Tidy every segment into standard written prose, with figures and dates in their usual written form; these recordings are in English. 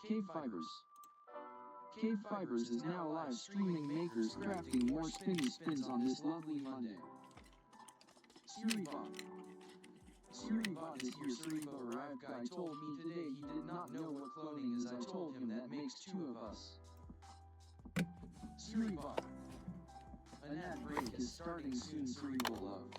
KBfibers. KBfibers is now live streaming makers crafting more spinny spins on this lovely Monday. Suribot. Suribot is here. Suribo arrived guy told me today he did not know what cloning is. I told him that makes two of us. Suribot. An ad break is starting soon. Suribo love.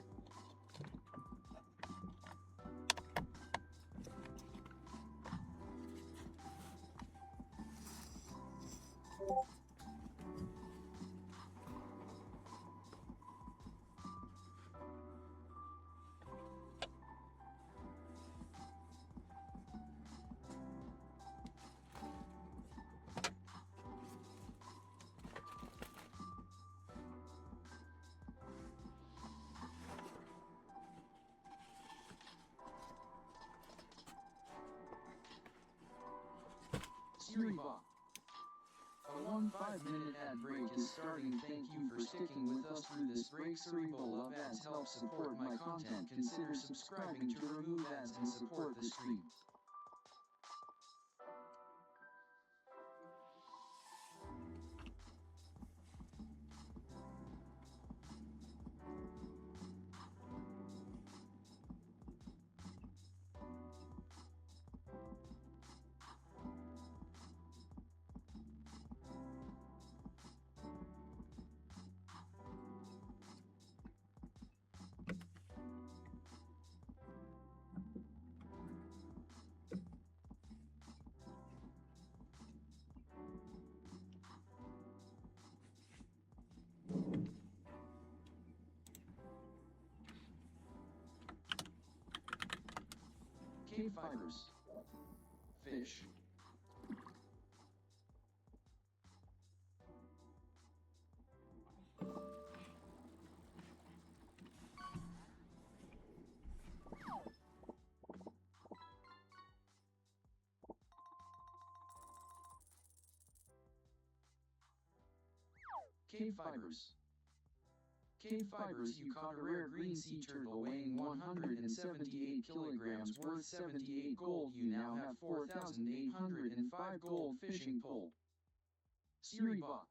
Suribot. A 5-minute ad break is starting. Thank you for sticking with us through this break. Suribo love ads help support my content. Consider subscribing to remove ads and support the stream. KBfibers. Fish. KBfibers. KBfibers, you caught a rare green sea turtle weighing 178 kilograms worth 78 gold. You now have 4,805 gold fishing pole. Suribot.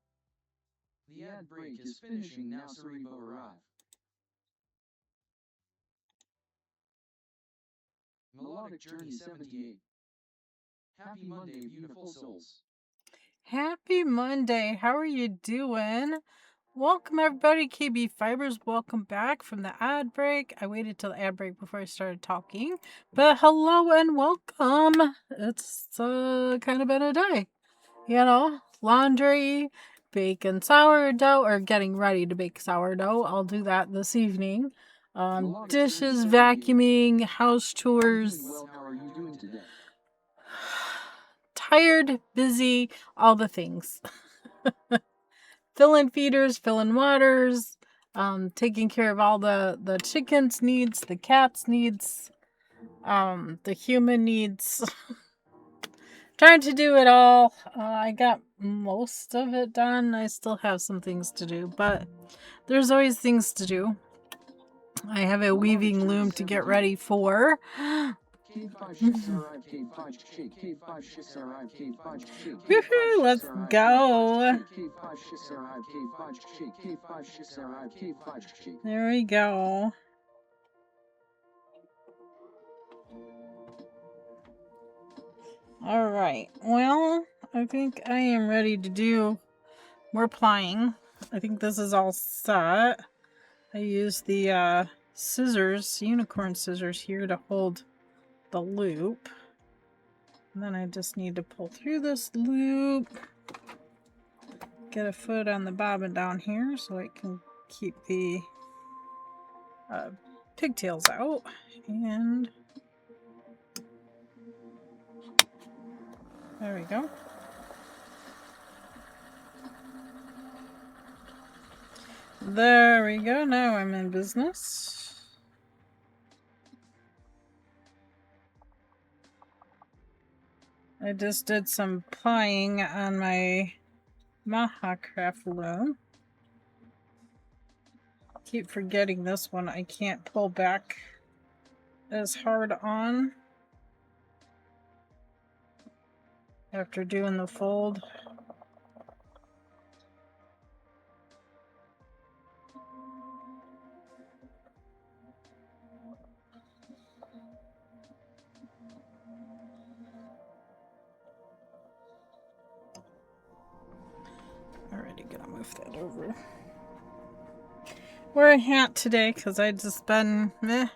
The ad break is finishing now. Suribo arrive. Melodic Journey 78. Happy Monday, beautiful souls. Happy Monday. How are you doing? Welcome everybody, KBfibers. Welcome back from the ad break. I waited till the ad break before I started talking. But hello and welcome. It's kind of been a day. You know, laundry, baking sourdough, or getting ready to bake sourdough. I'll do that this evening. Dishes, vacuuming, house chores. How are you doing today? Tired, busy, all the things. Filling feeders, filling waters, taking care of all the chickens' needs, the cats' needs, the human needs. Trying to do it all. I got most of it done. I still have some things to do, but there's always things to do. I have a weaving loom to get ready for. Woohoo, let's go. There we go. All right. Well, I think I am ready to do more plying. I think this is all set. I use the scissors, unicorn scissors here to hold the loop. And then I just need to pull through this loop. Get a foot on the bobbin down here so I can keep the pigtails out. And there we go. There we go. Now I'm in business. I just did some plying on my Maha craft loom. Keep forgetting this one. I can't pull back as hard on. after doing the fold. Alrighty, gonna move that over. Wearing a hat today because I just been meh.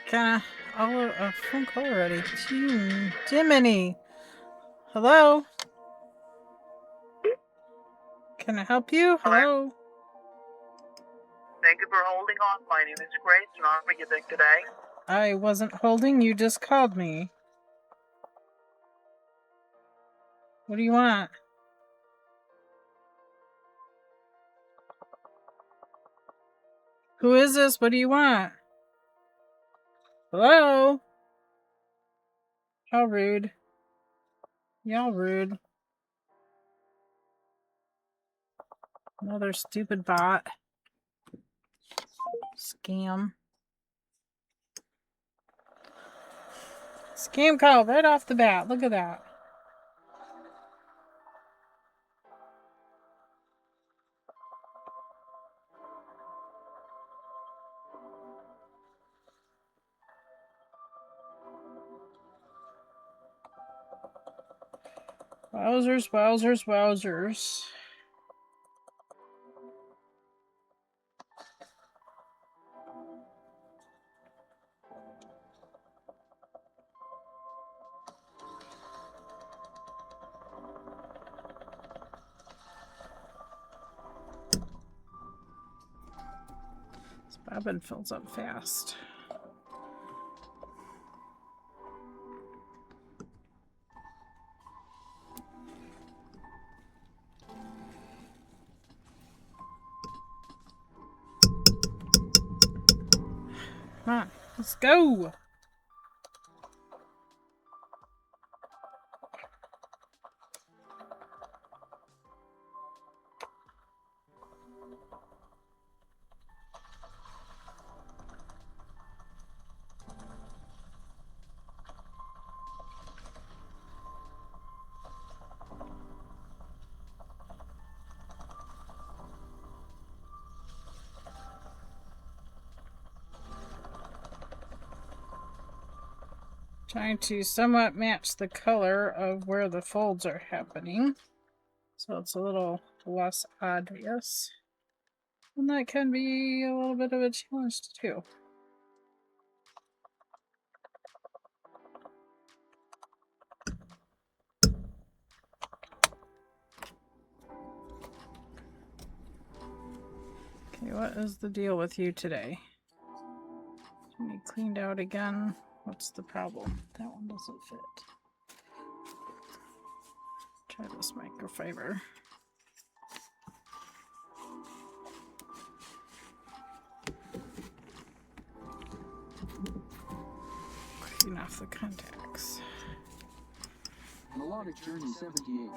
Kinda all a phone call already. Jiminy. Hello? Can I help you? Hello? Thank you for holding on. My name is Grace, and how are you doing today? I wasn't holding, you just called me. What do you want? Who is this? What do you want? Hello? How rude. Y'all rude. Another stupid bot. Scam. Scam call right off the bat. Look at that. Wowzers, wowzers, wowzers. This bobbin fills up fast. Come on, let's go. Trying to somewhat match the color of where the folds are happening, so it's a little less obvious. And that can be a little bit of a challenge too. Okay, what is the deal with you today? You need cleaned out again. What's the problem? That one doesn't fit. Try this microfiber. Clean off the contacts. Melodic Journey 78.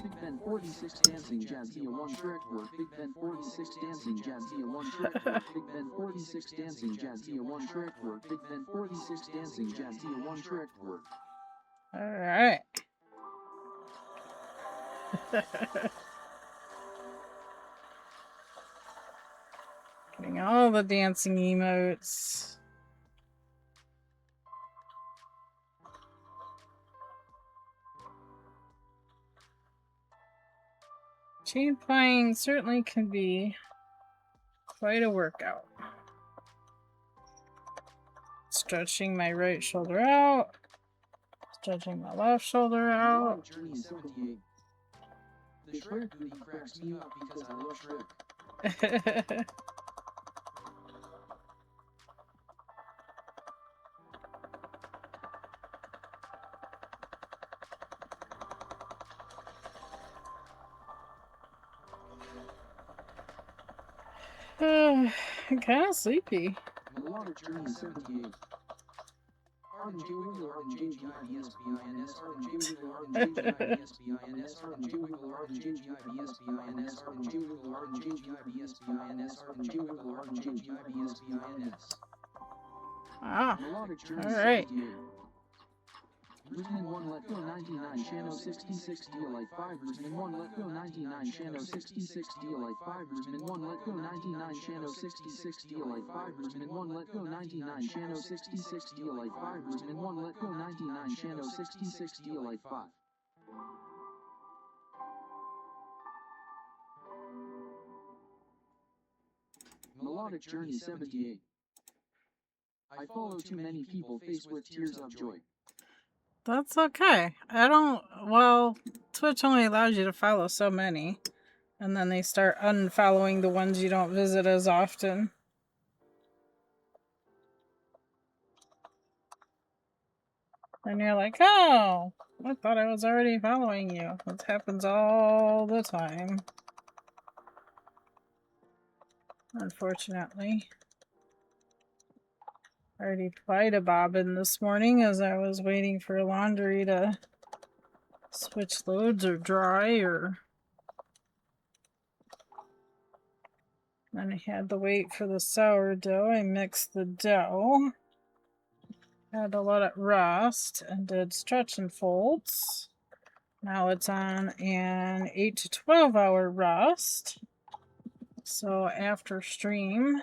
Big Ben 46 Dancing Jazz Dia 1 Track Work. Big Ben 46 Dancing Jazz Dia 1 Track Work. Big Ben 46 Dancing Jazz Dia 1 Track Work. Big Ben 46 Dancing Jazz Dia 1 Track Work. Alright. Getting all the dancing emotes. Chain plying certainly can be quite a workout. Stretching my right shoulder out. Stretching my left shoulder out. Journey 78. The Shrek booty cracks me up because I love Shrek. I'm kind of sleepy. Melodic Journey 78. Arden J. Wiggle, Arden J. G-I-B-S-B-I-N-S, Arden J. Wiggle, Arden J. G-I-B-S-B-I-N-S, Arden J. Wiggle, Arden J. G-I-B-S-B-I-N-S, Arden J. Wiggle, Arden J. G-I-B-S-B-I-N-S, Arden J. Wiggle, Arden J. G-I-B-S-B-I-N-S. Ah, Melodic Journey all right. 78. Written in 1 Let Go 99 Channel 66 Deal Like Fibers in 1 Let Go 99 Channel 66 Deal Like Fibers in 1 Let Go 99 Channel 66 Deal Like Fibers in 1 Let Go 99 Channel 66 Deal Like Fibers in 1 Let Go 99 Channel 66 Deal Like 5. Melodic Journey 78. I follow too many people faced with tears of joy. That's okay. Well, Twitch only allows you to follow so many. And then they start unfollowing the ones you don't visit as often. And you're like, oh, I thought I was already following you. This happens all the time. Unfortunately. I already plied a bobbin this morning as I was waiting for laundry to switch loads or dry or... Then I had to wait for the sourdough. I mixed the dough. Had to let it rest and did stretch and folds. Now it's on an 8 to 12 hour rest. So after stream,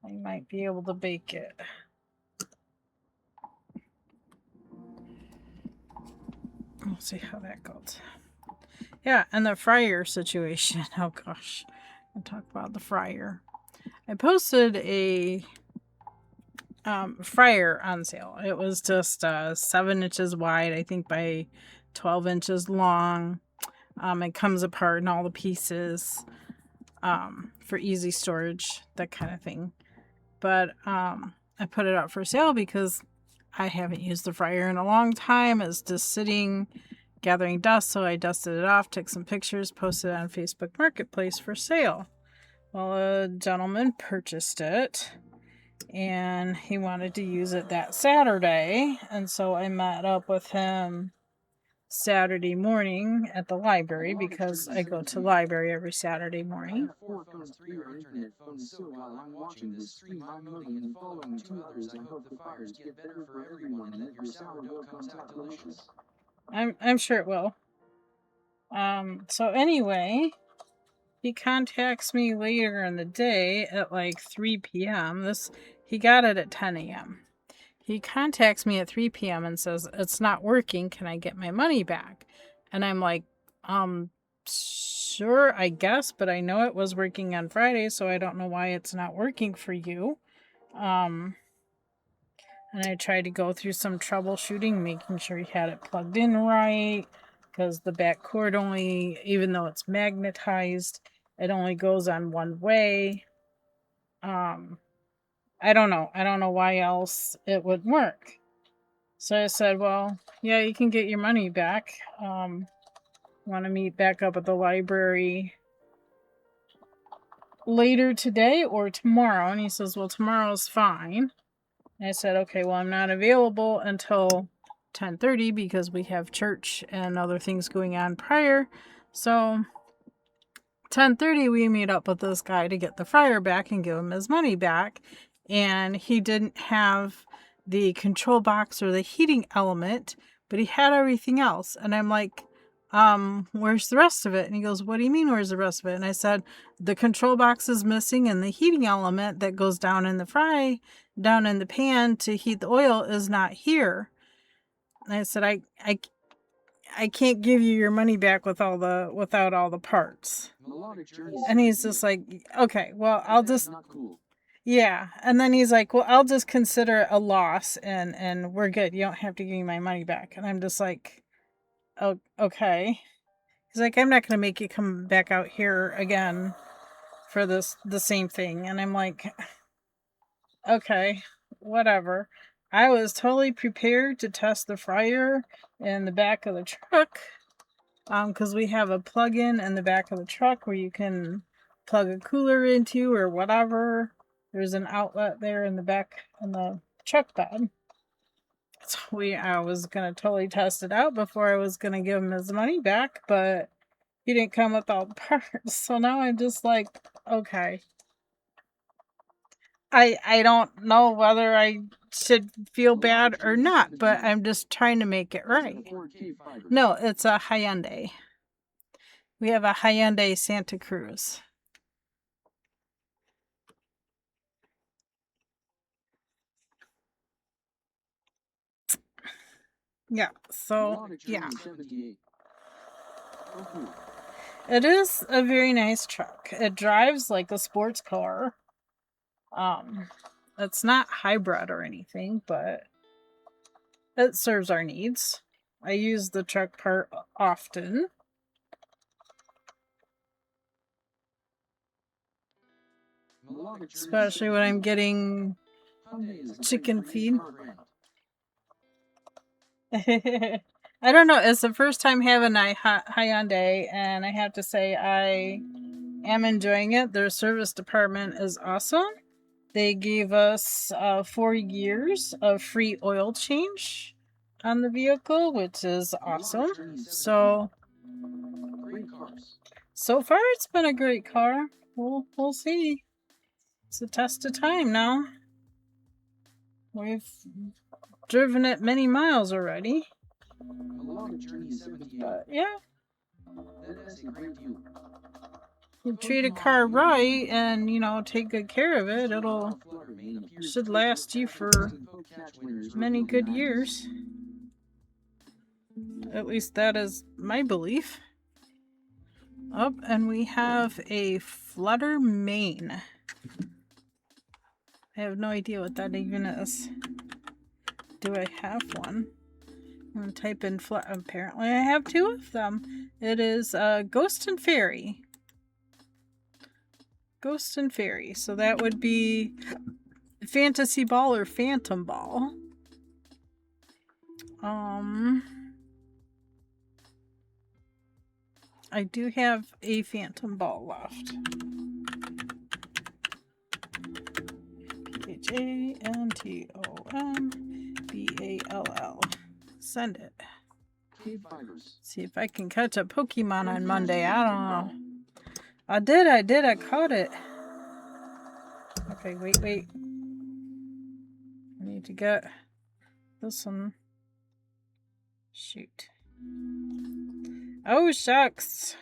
I might be able to bake it. We'll see how that goes. Yeah, and the fryer situation. Oh gosh, I'll talk about the fryer. I posted a fryer on sale. It was just 7 inches wide, I think by 12 inches long. It comes apart in all the pieces for easy storage, that kind of thing. But I put it up for sale because I haven't used the fryer in a long time. It's just sitting, gathering dust, so I dusted it off, took some pictures, posted it on Facebook Marketplace for sale. Well, a gentleman purchased it, and he wanted to use it that Saturday, and so I met up with him Saturday morning at the library because I go to the library every Saturday morning. I have 4 phones, 3 are internet phones, so while I'm watching this stream, I'm loading and following 2 others. I hope the fires get better for everyone and that your sourdough comes out delicious. I'm sure it will. So anyway, he contacts me later in the day at like 3 p.m. He got it at 10 a.m. He contacts me at 3 p.m. and says, it's not working. Can I get my money back? And I'm like, sure, I guess, but I know it was working on Friday, so I don't know why it's not working for you. And I tried to go through some troubleshooting, making sure he had it plugged in right, because the back cord only, even though it's magnetized, it only goes on one way. I don't know. I don't know why else it would work. So I said, well, yeah, you can get your money back. Want to meet back up at the library later today or tomorrow? And he says, well, tomorrow's fine. And I said, okay, well, I'm not available until 10:30 because we have church and other things going on prior. So 10:30 we meet up with this guy to get the fryer back and give him his money back. And he didn't have the control box or the heating element, but he had everything else. And I'm like, where's the rest of it? And he goes, what do you mean, where's the rest of it? And I said, the control box is missing and the heating element that goes down in the pan to heat the oil is not here. And I said, I can't give you your money back without all the parts. And he's just like, okay, well, I'll just... Yeah, and then he's like, well, I'll just consider it a loss, and we're good. You don't have to give me my money back. And I'm just like, oh, okay. He's like, I'm not going to make you come back out here again for the same thing. And I'm like, okay, whatever. I was totally prepared to test the fryer in the back of the truck, because we have a plug-in in the back of the truck where you can plug a cooler into or whatever. There's an outlet there in the back in the truck bed. So I was going to totally test it out before I was going to give him his money back, but he didn't come with all the parts. So now I'm just like, okay. I don't know whether I should feel bad or not, but I'm just trying to make it right. No, it's a Hyundai. We have a Hyundai Santa Cruz. Yeah, so yeah. It is a very nice truck. It drives like a sports car. It's not hybrid or anything, but it serves our needs. I use the truck part often. Especially when I'm getting chicken feed. I don't know. It's the first time having a Hyundai, and I have to say I am enjoying it. Their service department is awesome. They gave us 4 years of free oil change on the vehicle, which is awesome. So far it's been a great car. We'll see. It's a test of time now. We've driven it many miles already. But yeah. You treat a car right and, you know, take good care of it, should last you for many good years. At least that is my belief. Oh, and we have a flutter mane. I have no idea what that even is. Do I have one? I'm gonna type in apparently I have 2 of them. It is Ghost and Fairy. Ghost and Fairy. So that would be Fantasy Ball or Phantom Ball. I do have a Phantom Ball left. PHANTOMBALL. Send it. See if I can catch a Pokemon on Monday. I don't know. I did. I caught it. Okay, wait. I need to get this one. Shoot. Oh, shucks.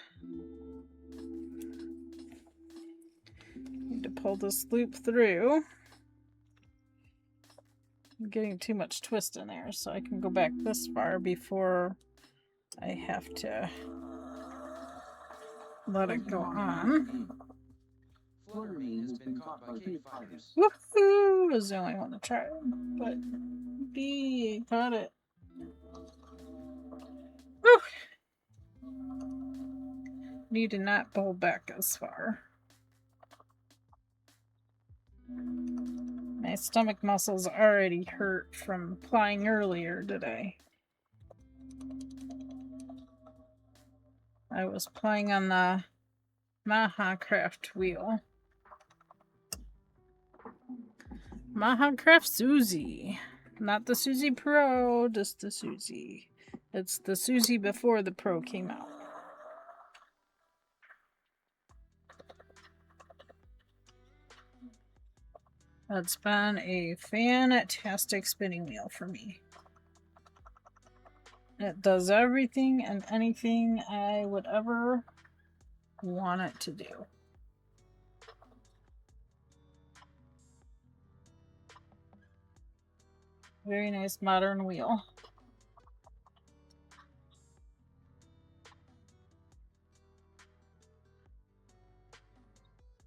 Need to pull this loop through. I'm getting too much twist in there, so I can go back this far before I have to let it go on. Woohoo! Was the only one to try, but B got it. Woo! Need to not pull back as far. My stomach muscles already hurt from plying earlier today. I was playing on the Maha Craft wheel. Maha Craft Suzy. Not the Suzy Pro, just the Suzy. It's the Suzy before the Pro came out. That's been a fantastic spinning wheel for me. It does everything and anything I would ever want it to do. Very nice modern wheel.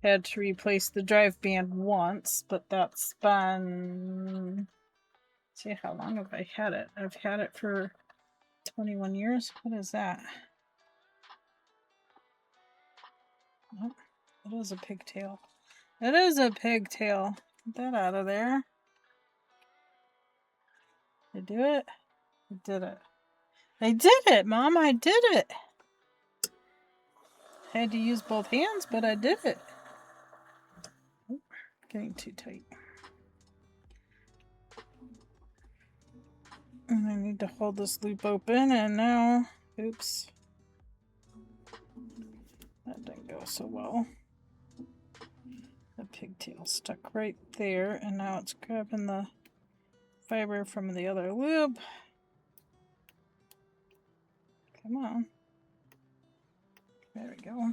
Had to replace the drive band once, but that's been... See, how long have I had it? I've had it for 21 years. What is that? Oh, it is a pigtail. It is a pigtail. Get that out of there. Did I do it? I did it. I did it, Mom! I did it! I had to use both hands, but I did it. Oh, getting too tight. And I need to hold this loop open, and now... Oops. That didn't go so well. The pigtail stuck right there, and now it's grabbing the fiber from the other loop. Come on. There we go.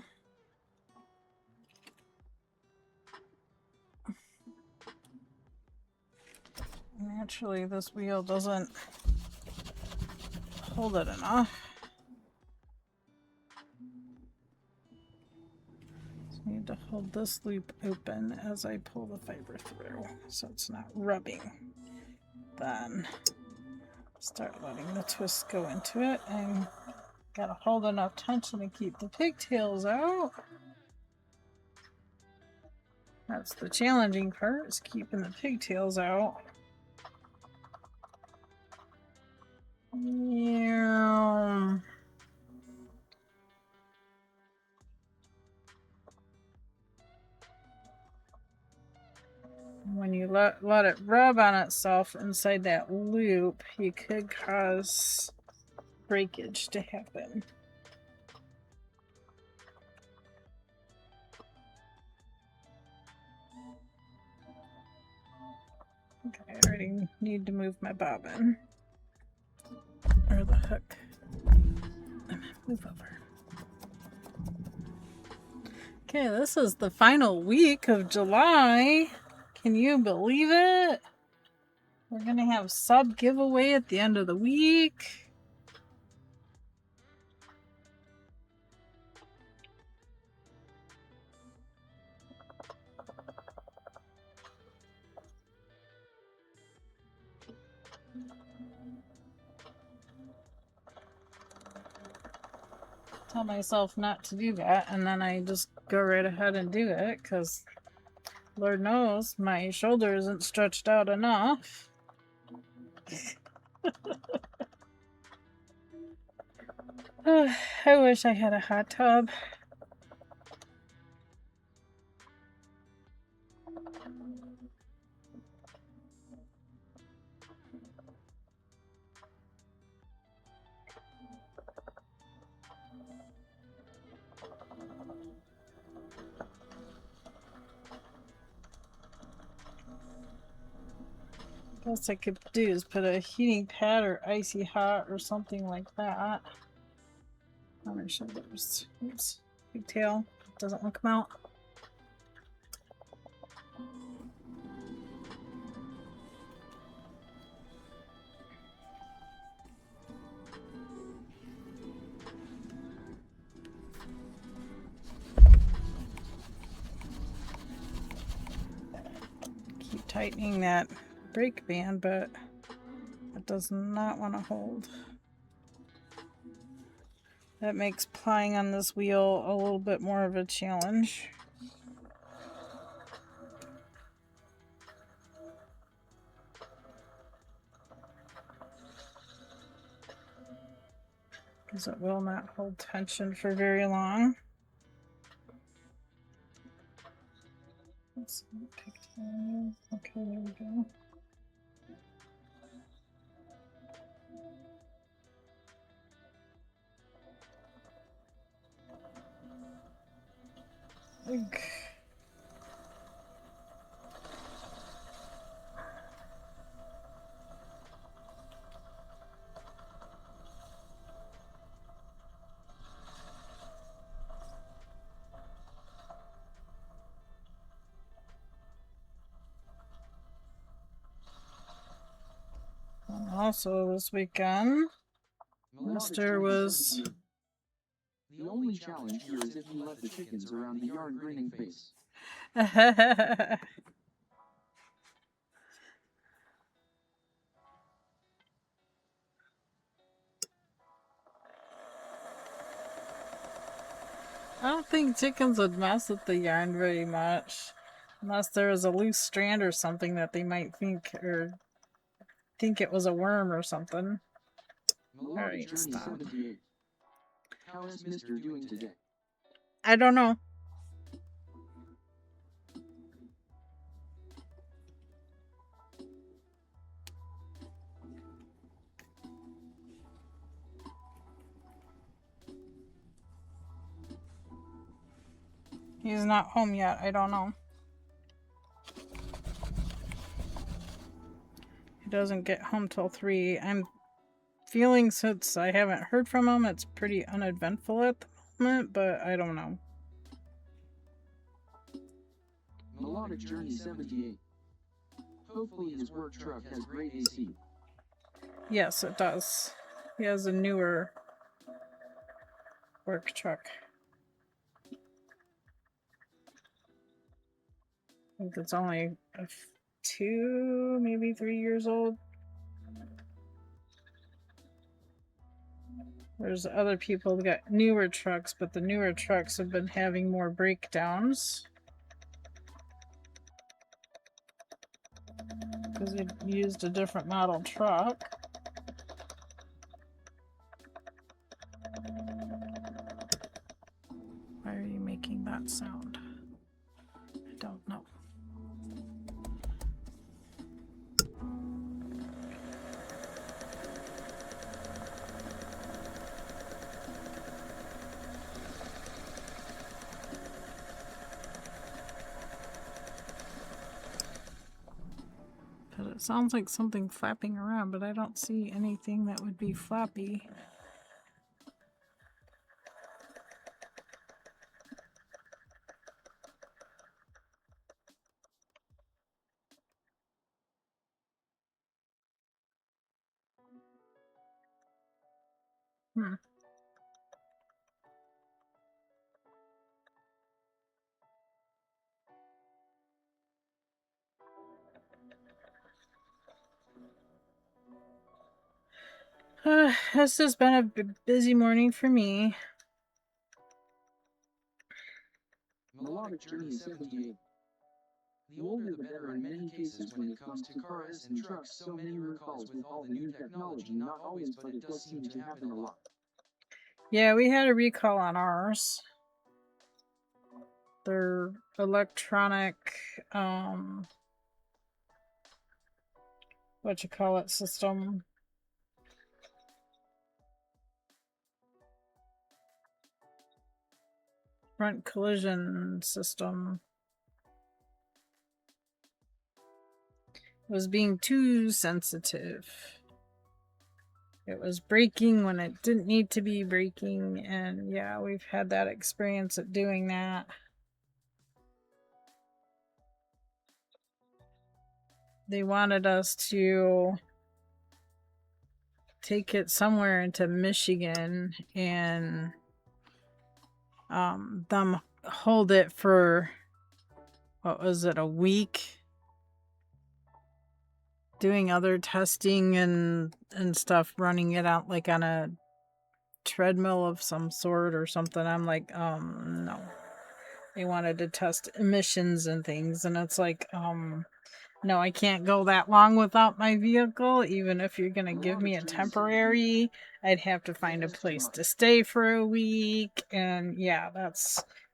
Naturally, this wheel doesn't hold it enough. So I need to hold this loop open as I pull the fiber through so it's not rubbing. Then start letting the twist go into it, and gotta hold enough tension to keep the pigtails out. That's the challenging part, is keeping the pigtails out. Yeah. When you let it rub on itself inside that loop, you could cause breakage to happen. Okay, I already need to move my bobbin. Or the hook. Move over. Okay, this is the final week of July. Can you believe it? We're gonna have sub giveaway at the end of the week. Tell myself not to do that, and then I just go right ahead and do it, because Lord knows my shoulder isn't stretched out enough. I wish I had a hot tub. Best I could do is put a heating pad or icy hot or something like that on my shoulders. Oops, pigtail doesn't want to come out. Keep tightening that brake band, but it does not want to hold. That makes plying on this wheel a little bit more of a challenge. Because it will not hold tension for very long. Let's see, pigtail. Okay, there we go. Okay. And also this weekend, Mister was... The only challenge here is if you let the chickens around the yard grinning face. I don't think chickens would mess with the yarn very much. Unless there was a loose strand or something that they might think, or think it was a worm or something. Alright, stop. How is Mr. doing today? I don't know. He's not home yet. I don't know. He doesn't get home till 3. I'm feeling, since I haven't heard from him, it's pretty uneventful at the moment, but I don't know. Melodic Journey 78. Hopefully his work truck has great AC. Yes, it does. He has a newer work truck. I think it's only 2, maybe 3 years old. There's other people that got newer trucks, but the newer trucks have been having more breakdowns. Because they used a different model truck. Why are you making that sound? I don't know. But it sounds like something flapping around, but I don't see anything that would be flappy. It's just been a busy morning for me. Melodic Journey 78. The older the better in many cases when it comes to cars and trucks. So many recalls with all the new technology, not always, but it does seem to happen a lot. Yeah, we had a recall on ours. Their electronic, system. Front collision system was being too sensitive. It was braking when it didn't need to be braking, and yeah, we've had that experience at doing that. They wanted us to take it somewhere into Michigan and them hold it for, what was it, a week, doing other testing and stuff, running it out like on a treadmill of some sort or something. I'm like, no. They wanted to test emissions and things, and it's like, no, I can't go that long without my vehicle. Even if you're gonna give me a temporary, I'd have to find a place to stay for a week. And yeah,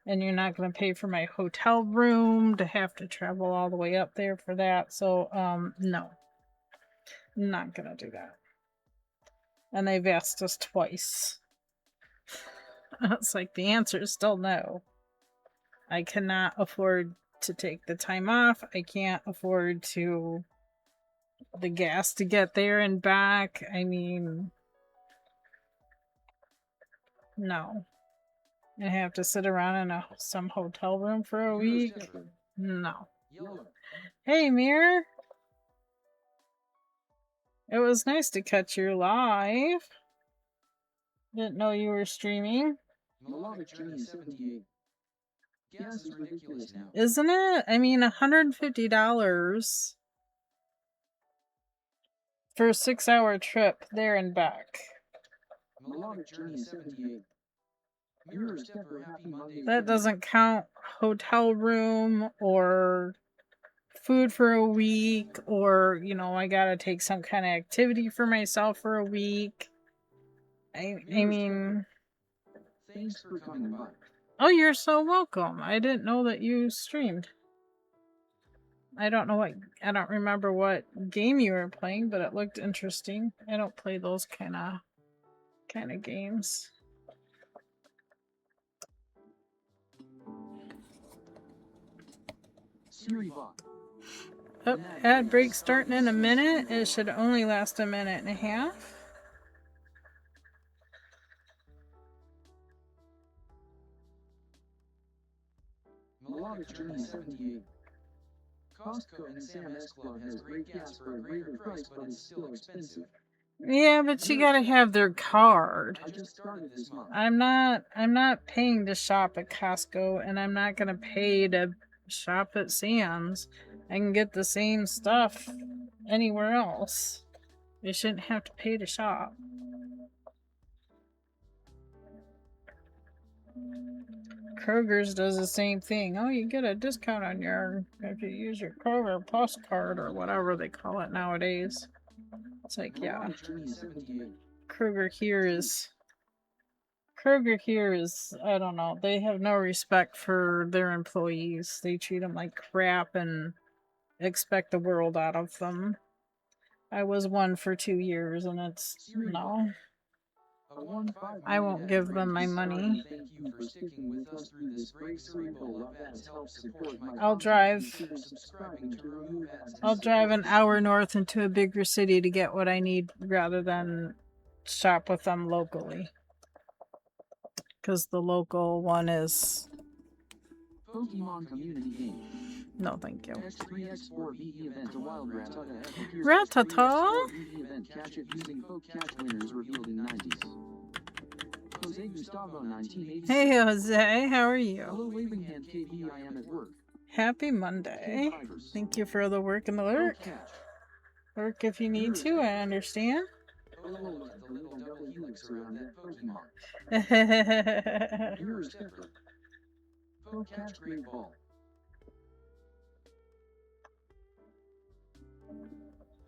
and you're not gonna pay for my hotel room to have to travel all the way up there for that. So, no, I'm not gonna do that. And they've asked us twice. It's like, the answer is still no. I cannot afford to take the time off. I can't afford the gas to get there and back. I mean, no. I have to sit around in some hotel room for a week? No. Hey, Mirror. It was nice to catch you live. Didn't know you were streaming. Melodic Journey 78. Gas is ridiculous now. Isn't it? I mean, $150 for a 6-hour trip there and back. Melodic Journey 78. Mirror Step or Happy Monday. That doesn't count hotel room or food for a week, or, I gotta take some kind of activity for myself for a week. I mean... Thanks for coming by. Oh, you're so welcome. I didn't know that you streamed. I don't remember what game you were playing, but it looked interesting. I don't play those kind of games. Siri bot. Oh, ad break starting in a minute. It should only last a minute and a half. Melodic Journey 78. Costco and Sam's Club has great gas for a greater price, but it's still expensive. Yeah, but you gotta have their card. I just started this month. I'm not paying to shop at Costco, and I'm not gonna pay to shop at Sam's. I can get the same stuff anywhere else. You shouldn't have to pay to shop. Kroger's does the same thing. Oh, you get a discount on your if you use your Kroger Plus card or whatever they call it nowadays. It's like, yeah. Kroger here is, I don't know, they have no respect for their employees. They treat them like crap and expect the world out of them. I was one for 2 years, and it's, no. I won't give them my money. I'll drive an hour north into a bigger city to get what I need rather than shop with them locally. Because the local one is... Pokemon Community Game. No, thank you. Ratata. Ratata? Catch it using Catch winners revealed in 90s. Jose Gustavo 1986. Hey Jose, how are you? Hello, waving hand KB, I am at work. Happy Monday. Thank you for the work and the lurk. Work if you need to, I understand. Oh, look at the little double helix around that Pokemon. Here's Pepper. Catch Great Ball.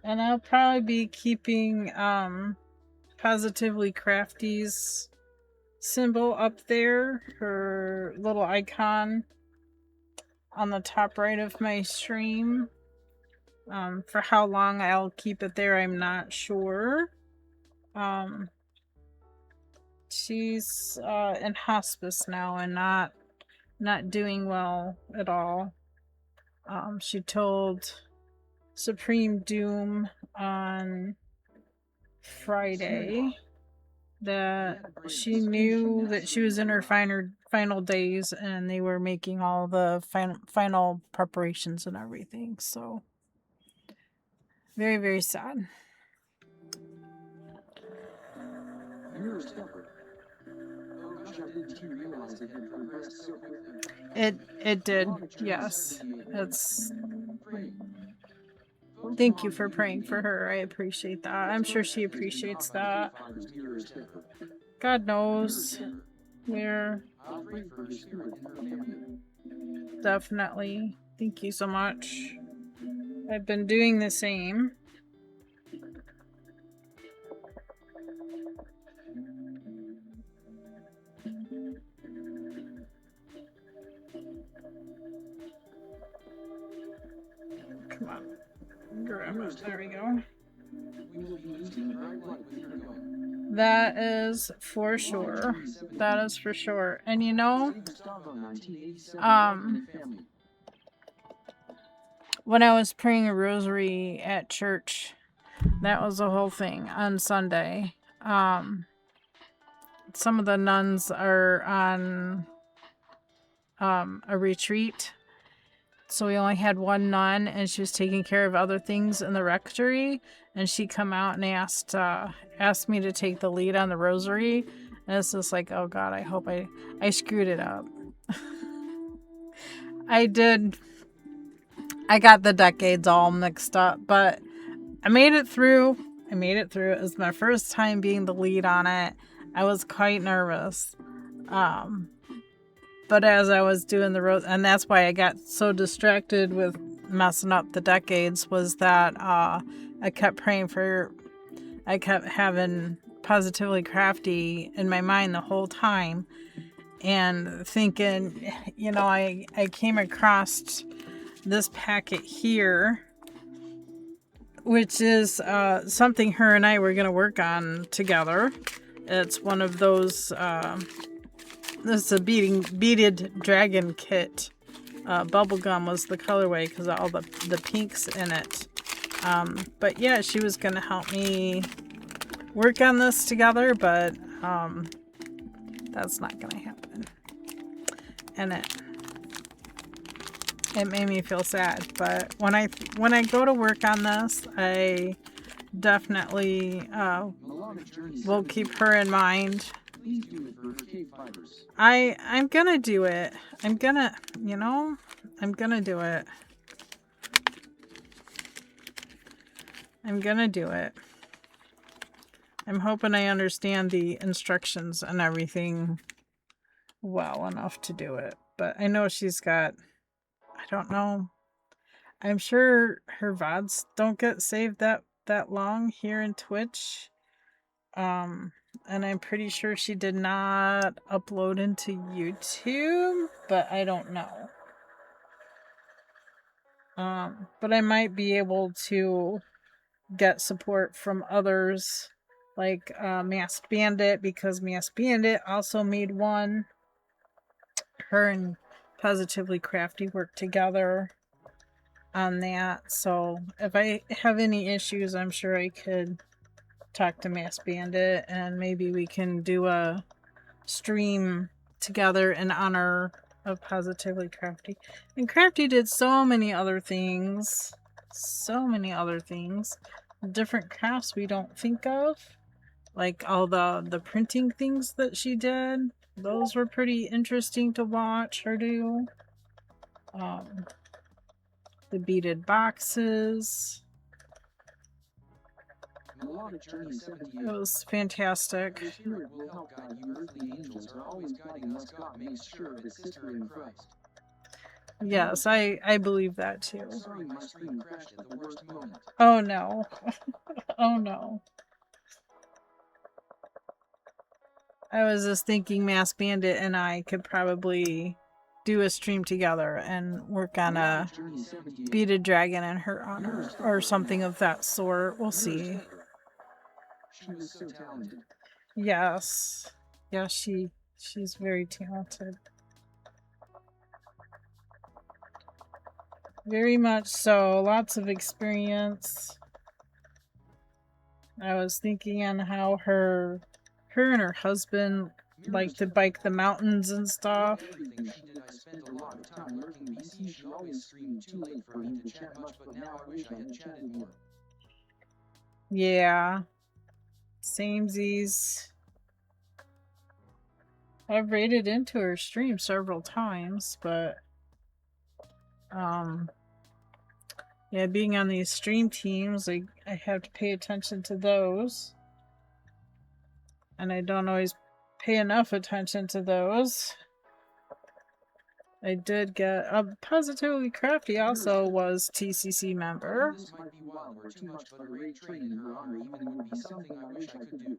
And I'll probably be keeping Positively Crafty's symbol up there, her little icon on the top right of my stream. For how long I'll keep it there, I'm not sure. She's in hospice now and not doing well at all. She told Supreme Doom on Friday that she knew that she was in her final days and they were making all the final preparations and everything. So very, very sad. It did, yes. It's... Thank you for praying for her. I appreciate that. I'm sure she appreciates that. God knows we're... Definitely. Thank you so much. I've been doing the same. Come on. There we go. That is for sure. That is for sure. And you know, when I was praying a rosary at church, that was the whole thing on Sunday. Some of the nuns are on a retreat. So we only had one nun, and she was taking care of other things in the rectory. And she come out and asked me to take the lead on the rosary. And it's just like, oh God, I hope I screwed it up. I did. I got the decades all mixed up, but I made it through. It was my first time being the lead on it. I was quite nervous. But as I was doing the road, and that's why I got so distracted with messing up the decades, was that I kept having Positively Crafty in my mind the whole time, and thinking, you know, I came across this packet here, which is something her and I were going to work on together. It's one of those... this is a beaded dragon kit Bubblegum was the colorway because of all the pinks in it. But yeah, she was going to help me work on this together, but that's not going to happen. And it made me feel sad. But when I go to work on this, I definitely will keep her in mind. I'm gonna do it. I'm gonna do it. I'm gonna do it. I'm hoping I understand the instructions and everything well enough to do it. But I know she's got, I don't know. I'm sure her VODs don't get saved that long here in Twitch. And I'm pretty sure she did not upload into YouTube, but I don't know. But I might be able to get support from others, like Masked Bandit, because Masked Bandit also made one. Her and Positively Crafty work together on that. So if I have any issues, I'm sure I could talk to Masked Bandit and maybe we can do a stream together in honor of Positively Crafty. And Crafty did so many other things. Different crafts we don't think of. Like all the printing things that she did. Those were pretty interesting to watch her do. The beaded boxes. It was fantastic. Yes, I believe that too. Oh no. Oh no. I was just thinking Masked Bandit and I could probably do a stream together and work on a beaded dragon in her honor or something of that sort. We'll see. She was so talented. Yes. Yeah, she's very talented. Very much so. Lots of experience. I was thinking on how her and her husband like to bike the mountains and stuff. Everything she did, I spent a lot of time learning BC. She always streamed too late for me to chat much, but now I wish I had chatted more. Yeah. Samesies. I've raided into her stream several times, but yeah, being on these stream teams, I have to pay attention to those. And I don't always pay enough attention to those. I did get Positively Crafty also was TCC member. This might be wild or too much, but a raid train in her honor even would be something I wish I could do.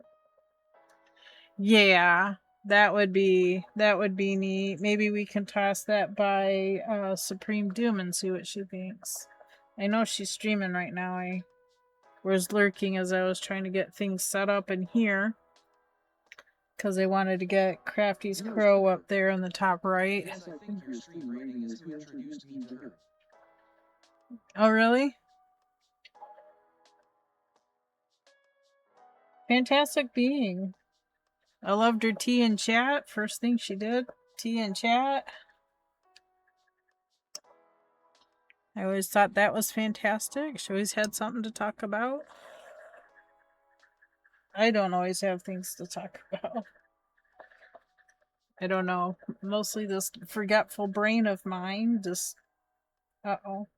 Yeah, that would be neat. Maybe we can toss that by Supreme Doom and see what she thinks. I know she's streaming right now. I was lurking as I was trying to get things set up in here. Because I wanted to get Crafty's Crow up there in the top right. Yes, I think your stream rating is who introduced me to her. Oh, really? Fantastic being. I loved her tea in chat. First thing she did, tea in chat. I always thought that was fantastic. She always had something to talk about. I don't always have things to talk about. I don't know. Mostly this forgetful brain of mine. Just... Uh-oh.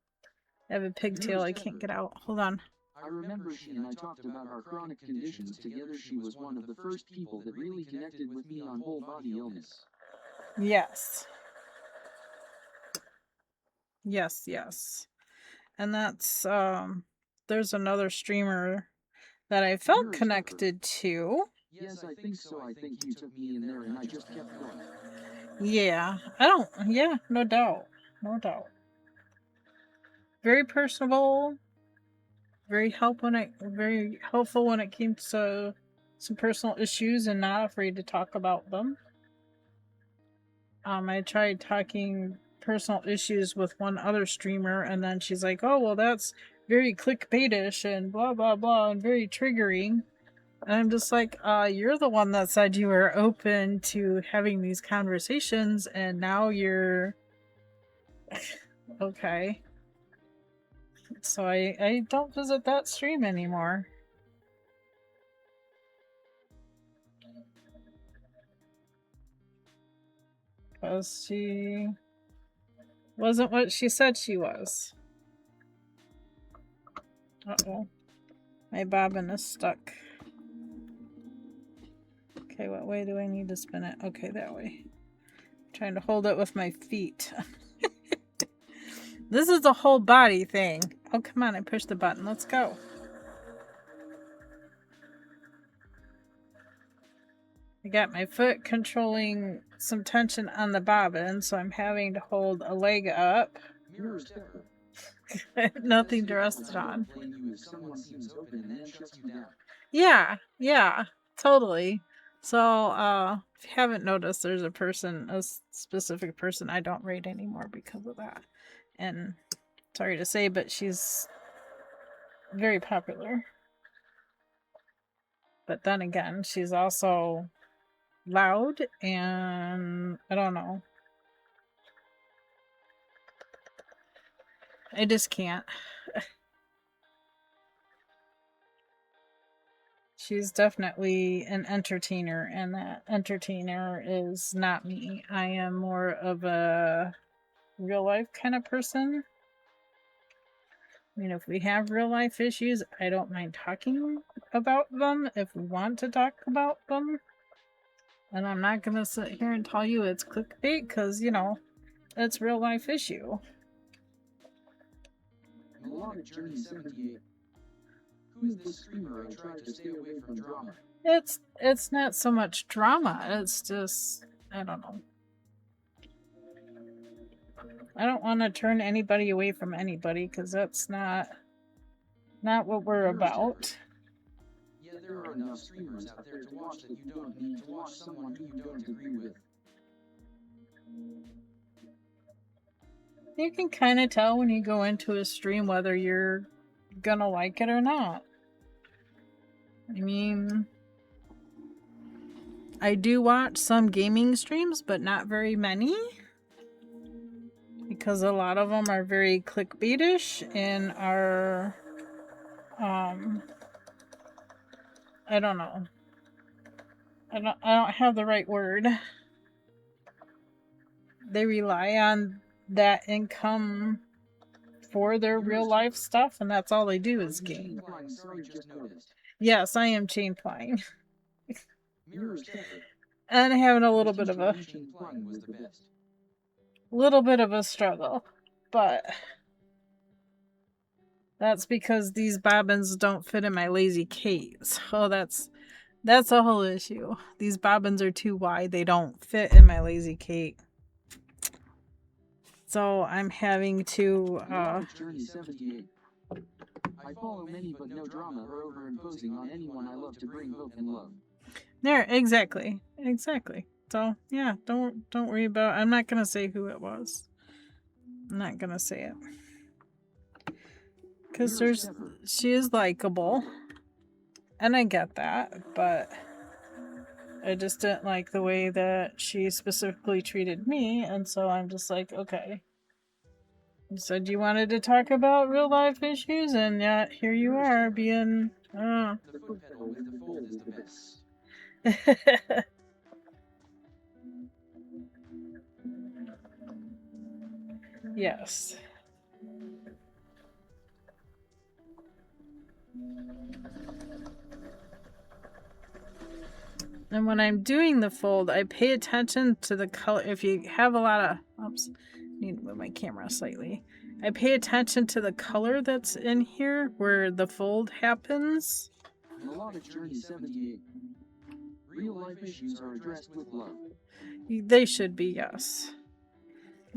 I have a pigtail I can't get out. Hold on. I remember she and I talked about our chronic conditions together. She was one of the first people that really connected with me on whole body illness. Yes. Yes, yes. And that's, there's another streamer that I felt connected to. Yes, I think so. I think you took me in there and I just kept going. Yeah. Yeah, no doubt. No doubt. Very personable. Very helpful when it came to some personal issues and not afraid to talk about them. I tried talking personal issues with one other streamer, and then she's like, oh, well, that's very clickbaitish and blah, blah, blah, and very triggering. And I'm just like, you're the one that said you were open to having these conversations, and now you're... Okay. So I don't visit that stream anymore. Because she wasn't what she said she was. Uh-oh. My bobbin is stuck. Okay, what way do I need to spin it? Okay, that way. I'm trying to hold it with my feet. This is a whole body thing. Oh, come on, I pushed the button. Let's go. I got my foot controlling some tension on the bobbin, so I'm having to hold a leg up. Nothing to rest it on. Yeah, totally. So, if you haven't noticed, there's a specific person I don't rate anymore because of that. And sorry to say, but she's very popular. But then again, she's also loud, and I don't know. I just can't. She's definitely an entertainer, and that entertainer is not me. I am more of a real life kind of person. I mean, if we have real life issues, I don't mind talking about them if we want to talk about them. And I'm not going to sit here and tell you it's clickbait because, you know, it's real life issue. Melodic Journey 78. Who is this streamer? I tried to stay away from drama. It's not so much drama. It's just, I don't know. I don't want to turn anybody away from anybody because that's not what we're about. Yeah, there are enough streamers out there to watch that you don't need to watch someone who you don't agree with. You can kind of tell when you go into a stream whether you're gonna like it or not. I mean, I do watch some gaming streams, but not very many. Because a lot of them are very clickbaitish and are, I don't know. I don't have the right word. They rely on that income for their real life stuff, and that's all they do is game. Yes, I am chain flying. And having a little bit of a struggle, but that's because these bobbins don't fit in my lazy Kate. So that's a whole issue. These bobbins are too wide. They don't fit in my lazy Kate. So I'm having to Journey 78. I follow many, but no drama or over-imposing on anyone. I love to bring hope and love. There, exactly. So yeah, don't worry about it. I'm not gonna say who it was. I'm not gonna say it. Because she is likable. And I get that, but I just didn't like the way that she specifically treated me, and so I'm just like, okay. You said you wanted to talk about real life issues, and yet here you are being The foot pedal with the fold is the best. Yes. And when I'm doing the fold, I pay attention to the color. If you have a lot of... Oops. I need to move my camera slightly. I pay attention to the color that's in here where the fold happens. Melodic Journey 78. Real life issues are addressed with love. They should be, yes.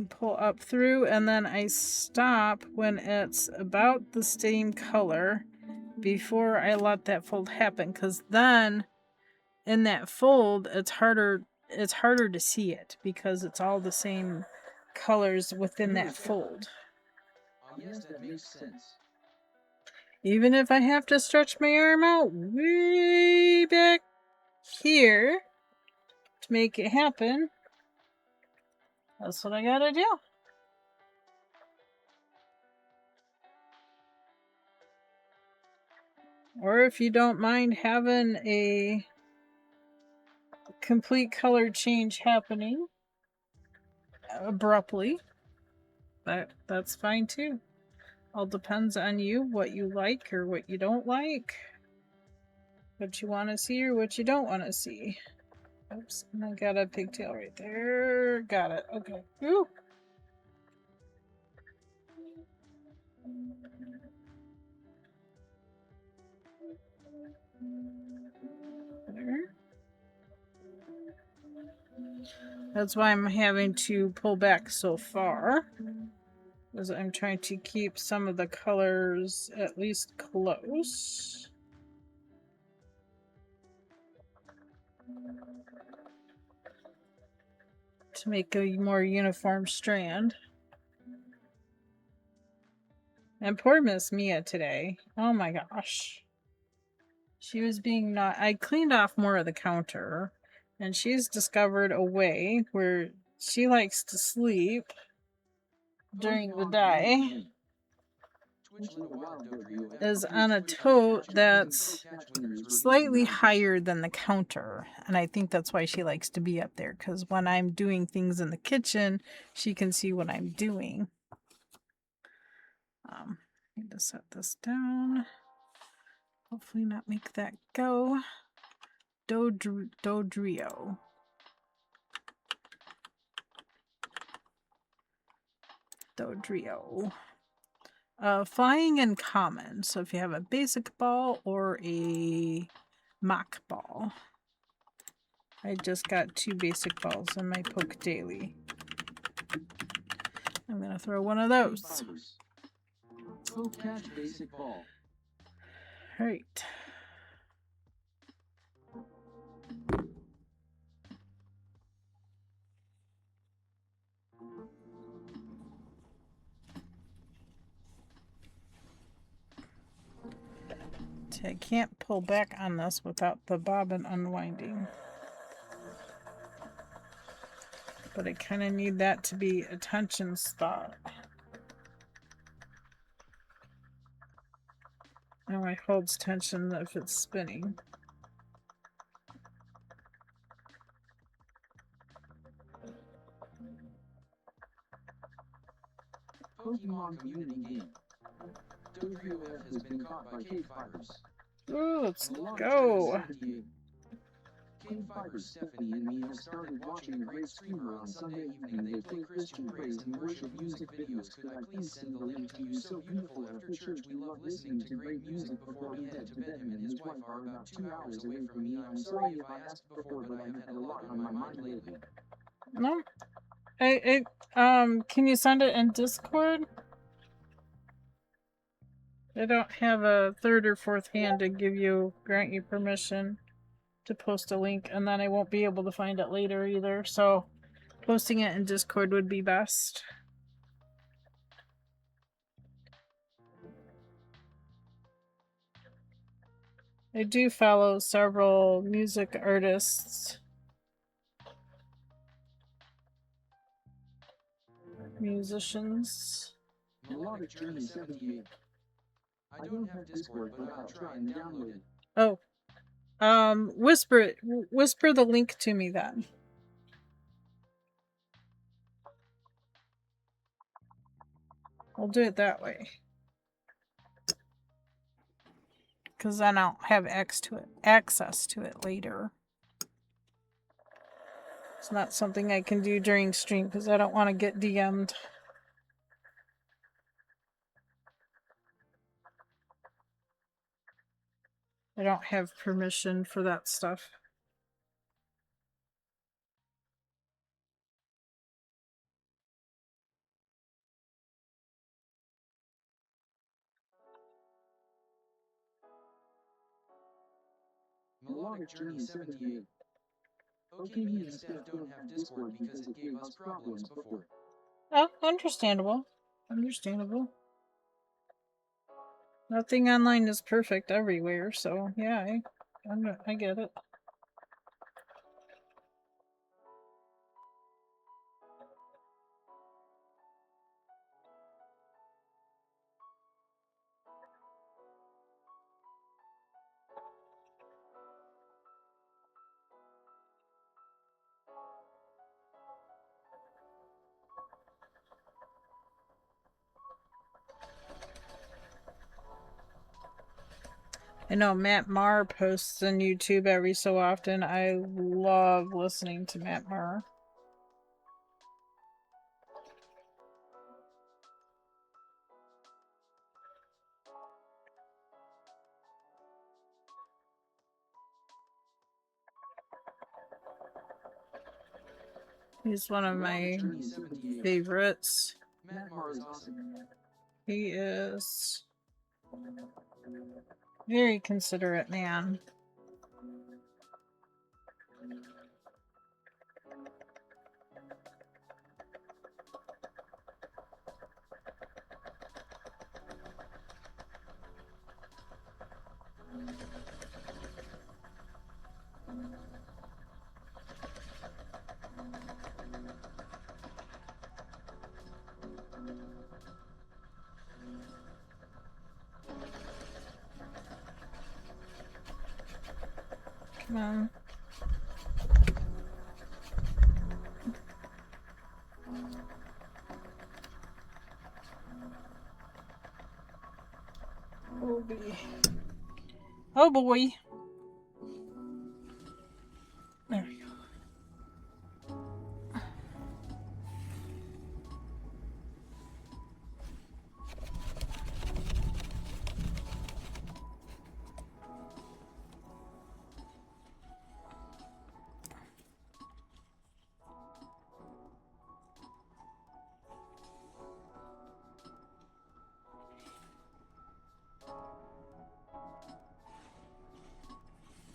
Pull up through, and then I stop when it's about the same color before I let that fold happen, because then in that fold it's harder to see it because it's all the same colors within that fold. Yes, that makes sense. Even if I have to stretch my arm out way back here to make it happen, that's what I gotta do. Or if you don't mind having a complete color change happening abruptly, that's fine too. All depends on you, what you like or what you don't like, what you want to see or what you don't want to see. Oops, I got a pigtail right there. Got it. Okay. Ooh. There. That's why I'm having to pull back so far, because I'm trying to keep some of the colors at least close. To make a more uniform strand. And poor Miss Mia today. Oh my gosh. She was being not. I cleaned off more of the counter, and she's discovered a way where she likes to sleep during the day is on a tote that's slightly higher than the counter, and I think that's why she likes to be up there, because when I'm doing things in the kitchen she can see what I'm doing. Need to set this down, hopefully not make that go. Dodrio. Flying in common. So if you have a basic ball or a mock ball. I just got 2 basic balls in my Poke Daily. I'm gonna throw one of those. Poke Catch basic ball. Alright. I can't pull back on this without the bobbin unwinding. But I kind of need that to be a tension spot. Now it holds tension if it's spinning. Pokemon community game. Dodrio F has been caught by KBfibers. Ooh, let's go! KBfibers Stephanie and me have started watching a great streamer on Sunday evening. They play Christian praise and worship music videos. Could I please send the link to you? So beautiful. After church we love listening to great music before we head to bed. Him and his wife are about 2 hours away from me. I'm sorry if I asked before, but I have had a lot on my mind lately. No. Can you send it in Discord? I don't have a third or fourth hand to grant you permission to post a link, and then I won't be able to find it later either, so posting it in Discord would be best. I do follow several music artists. Musicians. Melodic Journey 78. I don't have Discord, but I'll try and download it. Oh. Whisper the link to me then. I'll do it that way. Because then I'll have access to it later. It's not something I can do during stream because I don't want to get DM'd. I don't have permission for that stuff. Melodic Journey 78. Okay, me and Steph don't have Discord because it gave us problems before. Oh, understandable. Understandable. Nothing online is perfect everywhere, so yeah, I get it. I know Matt Maher posts on YouTube every so often. I love listening to Matt Maher. He's one of my favorites. Matt Maher is awesome. He is very considerate man. Come on. Oh boy. Oh boy. There we go.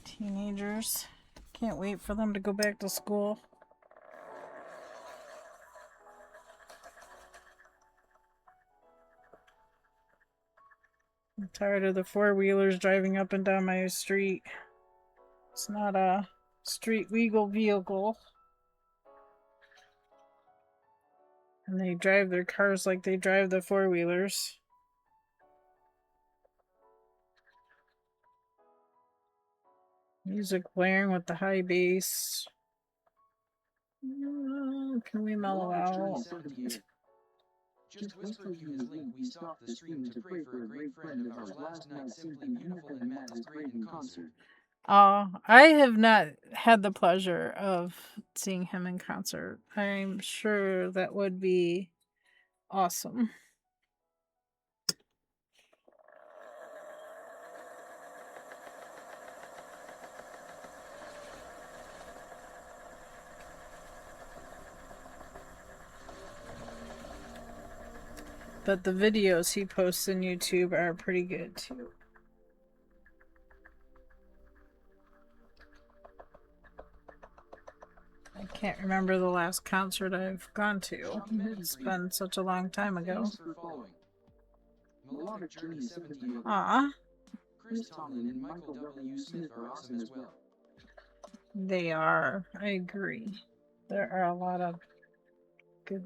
Teenagers. Can't wait for them to go back to school. I'm tired of the four-wheelers driving up and down my street. It's not a street legal vehicle. And they drive their cars like they drive the four-wheelers. Music blaring with the high bass. Can we mellow out? Just whispered you his link. We stopped the stream to pray for a great friend of ours last night. Simply beautiful, and Matt is great in concert. I have not had the pleasure of seeing him in concert. I'm sure that would be awesome. But the videos he posts on YouTube are pretty good too. I can't remember the last concert I've gone to. It's been such a long time ago. Thanks for following. Melodic Journey 78. Aw. Chris Tomlin and Michael W. Smith are awesome as well. They are. I agree. There are a lot of good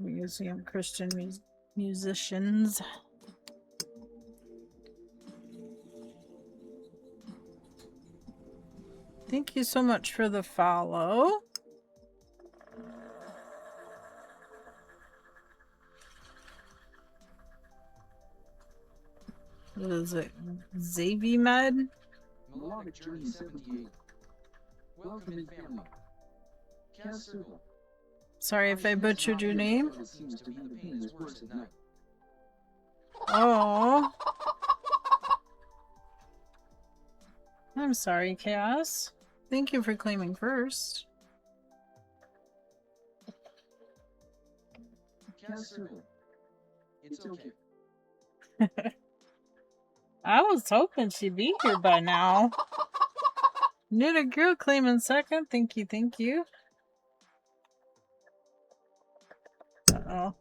Christian musicians. Thank you so much for the follow. What is it? Xavier Med? Melodic Journey 78. Welcome in family. Cass Circle. Sorry if I butchered your name. It seems to be the pain is worse at night. Oh. I'm sorry, Chaos. Thank you for claiming first. Cass Circle. It's okay. I was hoping she'd be here by now. Nuda Girl claiming second. Thank you, thank you. Uh-oh.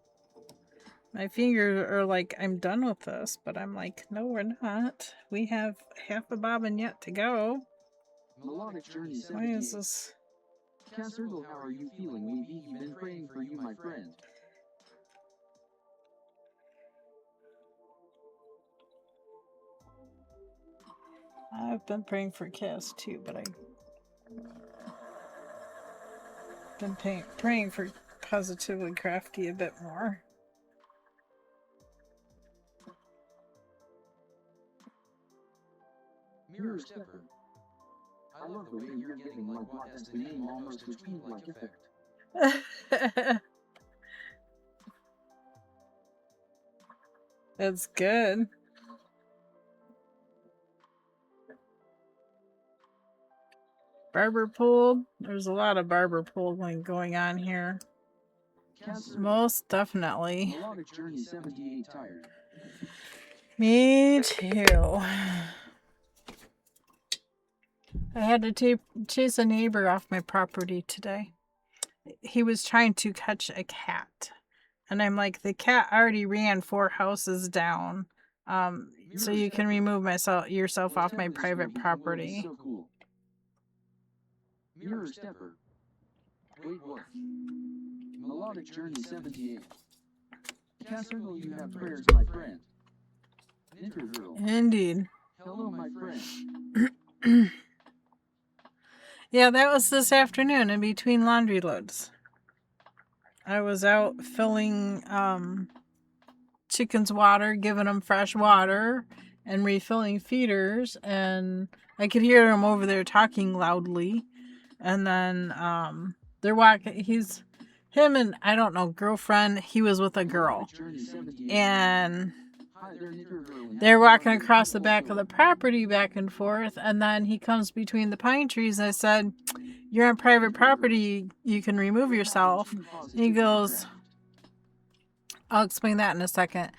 My fingers are like, I'm done with this, but I'm like, no, we're not. We have half a bobbin yet to go. Melodic Journey Why 78. is this? Cat Circle, how are you feeling? We've been praying for you, my friend. I've been praying for Cass too, but I've been praying for Positively Crafty a bit more. Mirror Stepper. I love the way you're getting like what has the name almost between like effect. That's good. Barber pole. There's a lot of barber pulling going on here. Most definitely. Melodic Journey 78 tired. Me too. I had to chase a neighbor off my property today. He was trying to catch a cat. And I'm like, the cat already ran 4 houses down. So you can remove yourself off my private property. So cool. Mirror Stepper. Wait, what? Melodic Journey 78. Cat Circle, you have prayers, my friend. Knitted Girl. Indeed. Hello, my friend. Yeah, that was this afternoon in between laundry loads. I was out filling chickens water, giving them fresh water, and refilling feeders, and I could hear them over there talking loudly. And then they're walking. Him and I don't know, girlfriend. He was with a girl, and they're walking across the back of the property back and forth. And then he comes between the pine trees. And I said, "You're on private property. You can remove yourself." And he goes, "I'll explain that in a second."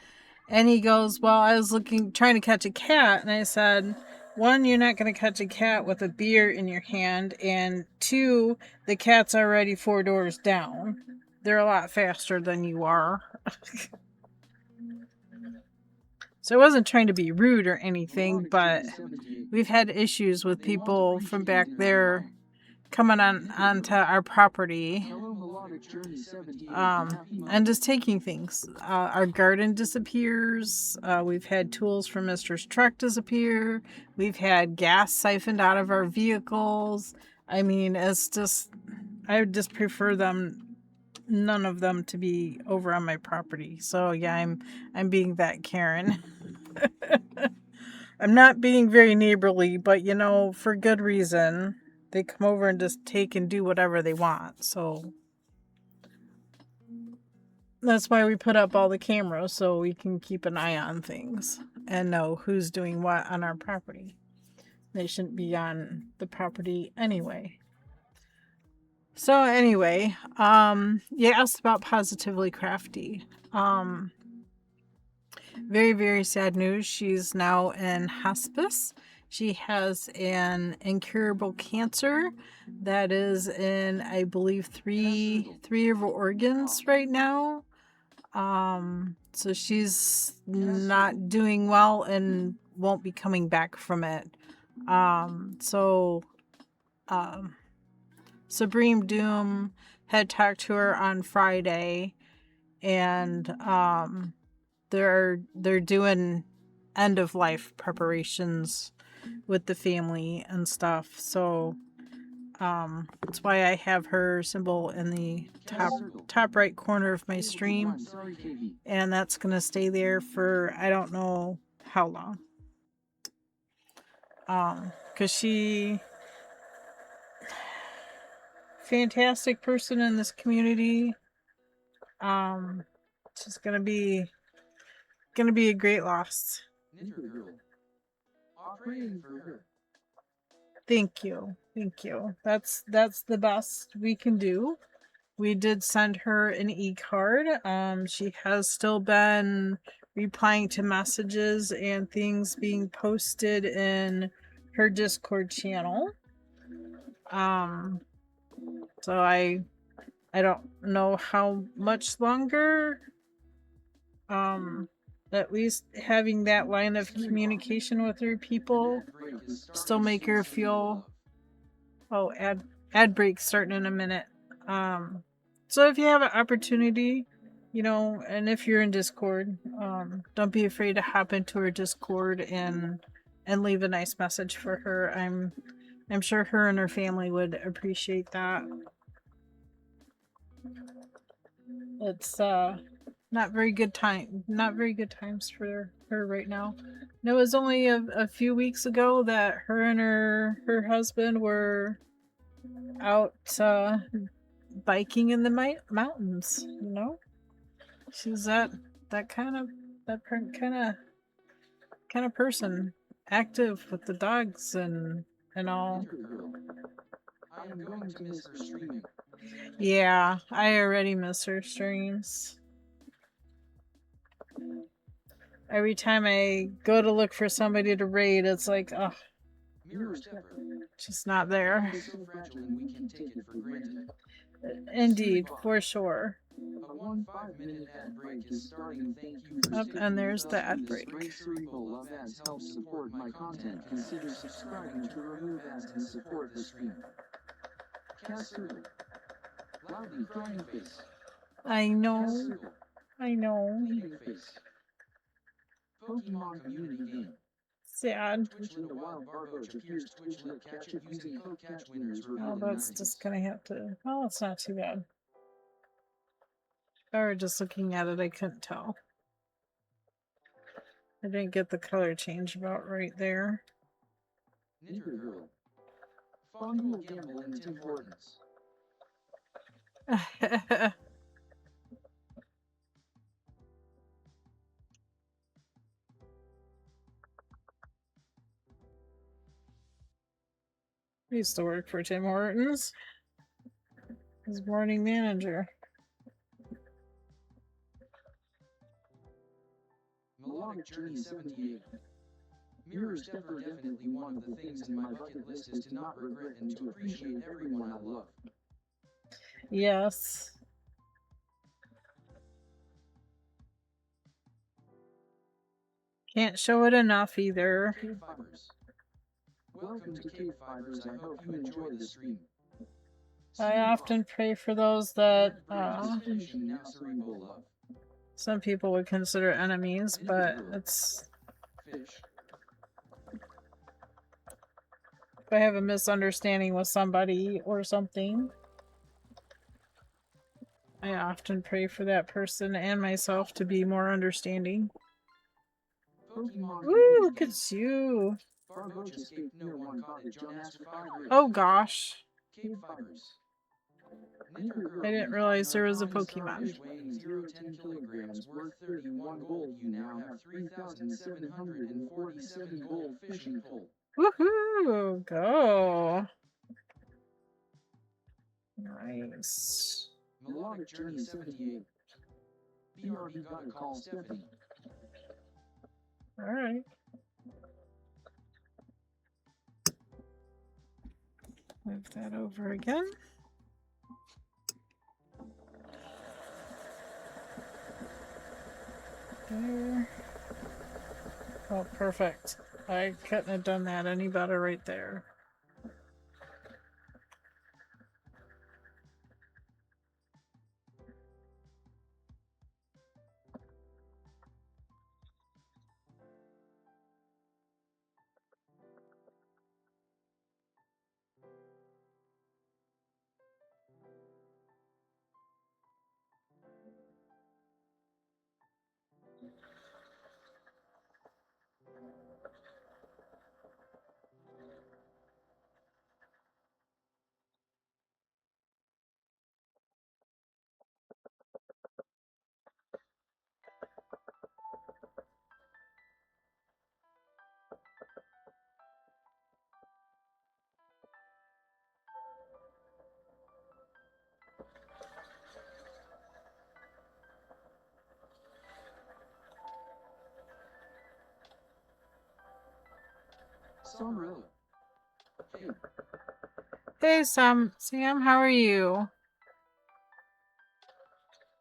And he goes, "Well, I was trying to catch a cat." And I said, 1, you're not going to catch a cat with a beer in your hand. And 2, the cat's already 4 doors down. They're a lot faster than you are. So I wasn't trying to be rude or anything, but we've had issues with people from back there coming onto our property and just taking things. Our garden disappears. We've had tools from Mr.'s truck disappear. We've had gas siphoned out of our vehicles. I mean, it's just, I would just prefer none of them to be over on my property. So yeah, I'm being that Karen. I'm not being very neighborly, but you know, for good reason. They come over and just take and do whatever they want. So that's why we put up all the cameras, so we can keep an eye on things and know who's doing what on our property. They shouldn't be on the property anyway. So anyway, you asked about Positively Crafty. Very, very sad news. She's now in hospice. She has an incurable cancer that is in, I believe, three of her organs right now. So she's not doing well and won't be coming back from it. Supreme Doom had talked to her on Friday, and they're doing end of life preparations with the family and stuff. So that's why I have her symbol in the top right corner of my stream, and that's gonna stay there for I don't know how long. Because she fantastic person in this community. It's just gonna be a great loss. Thank you. That's the best we can do. We did send her an e-card. She has still been replying to messages and things being posted in her Discord channel. So I don't know how much longer at least having that line of communication with her people still make her feel. Oh, ad break starting in a minute. So if you have an opportunity, you know, and if you're in Discord, don't be afraid to hop into her Discord and leave a nice message for her. I'm sure her and her family would appreciate that. It's not very good times for her right now. And it was only a few weeks ago that her and her husband were out biking in the mountains, you know. She's that kind of kind of person, active with the dogs and all. I am going to miss her streaming. Yeah, I already miss her streams. Every time I go to look for somebody to raid, it's like, oh, she's not there. It's so fragile and we can take it for granted. Indeed, for sure. A 5-minute ad break is starting. Thank you for Up, and there's the ad break. Great cerebral love ads help support my content. Consider subscribing to remove ads and support the stream. Castle. Loudly crying face. I know. Castle. I know. Bleeding face. Pokemon community game. Sad. Twitchlet a wild barboach appears. Twitchlet catch it using code catch winners. Oh, that's just gonna have to. Oh, it's not too bad. If I were just looking at it, I couldn't tell. I didn't get the color change about right there. Knitter girl. Fondle gamble in Tim Hortons. I used to work for Tim Hortons as morning manager. Melodic Journey 78. Mirror stepper definitely one of the things in my bucket list is to not regret and to appreciate everyone I love. Yes. Can't show it enough either. KBfibers. Welcome to KBfibers. I hope you enjoy the stream. I often pray for those that some people would consider enemies, but it's Fish. if I have a misunderstanding with somebody or something, I often pray for that person and myself to be more understanding. Woo, look at you. Oh gosh. I didn't realize there was a Pokemon. Weighing 0.10 kilograms, worth 31 gold. You now have 3,747 gold fishing pole. Woohoo! Go. Nice. Melodic Journey 78. BRB gotta call Stephanie. Alright. Move that over again. There. Oh, perfect. I couldn't have done that any better right there. Samarilla. Hey. Hey Sam, how are you?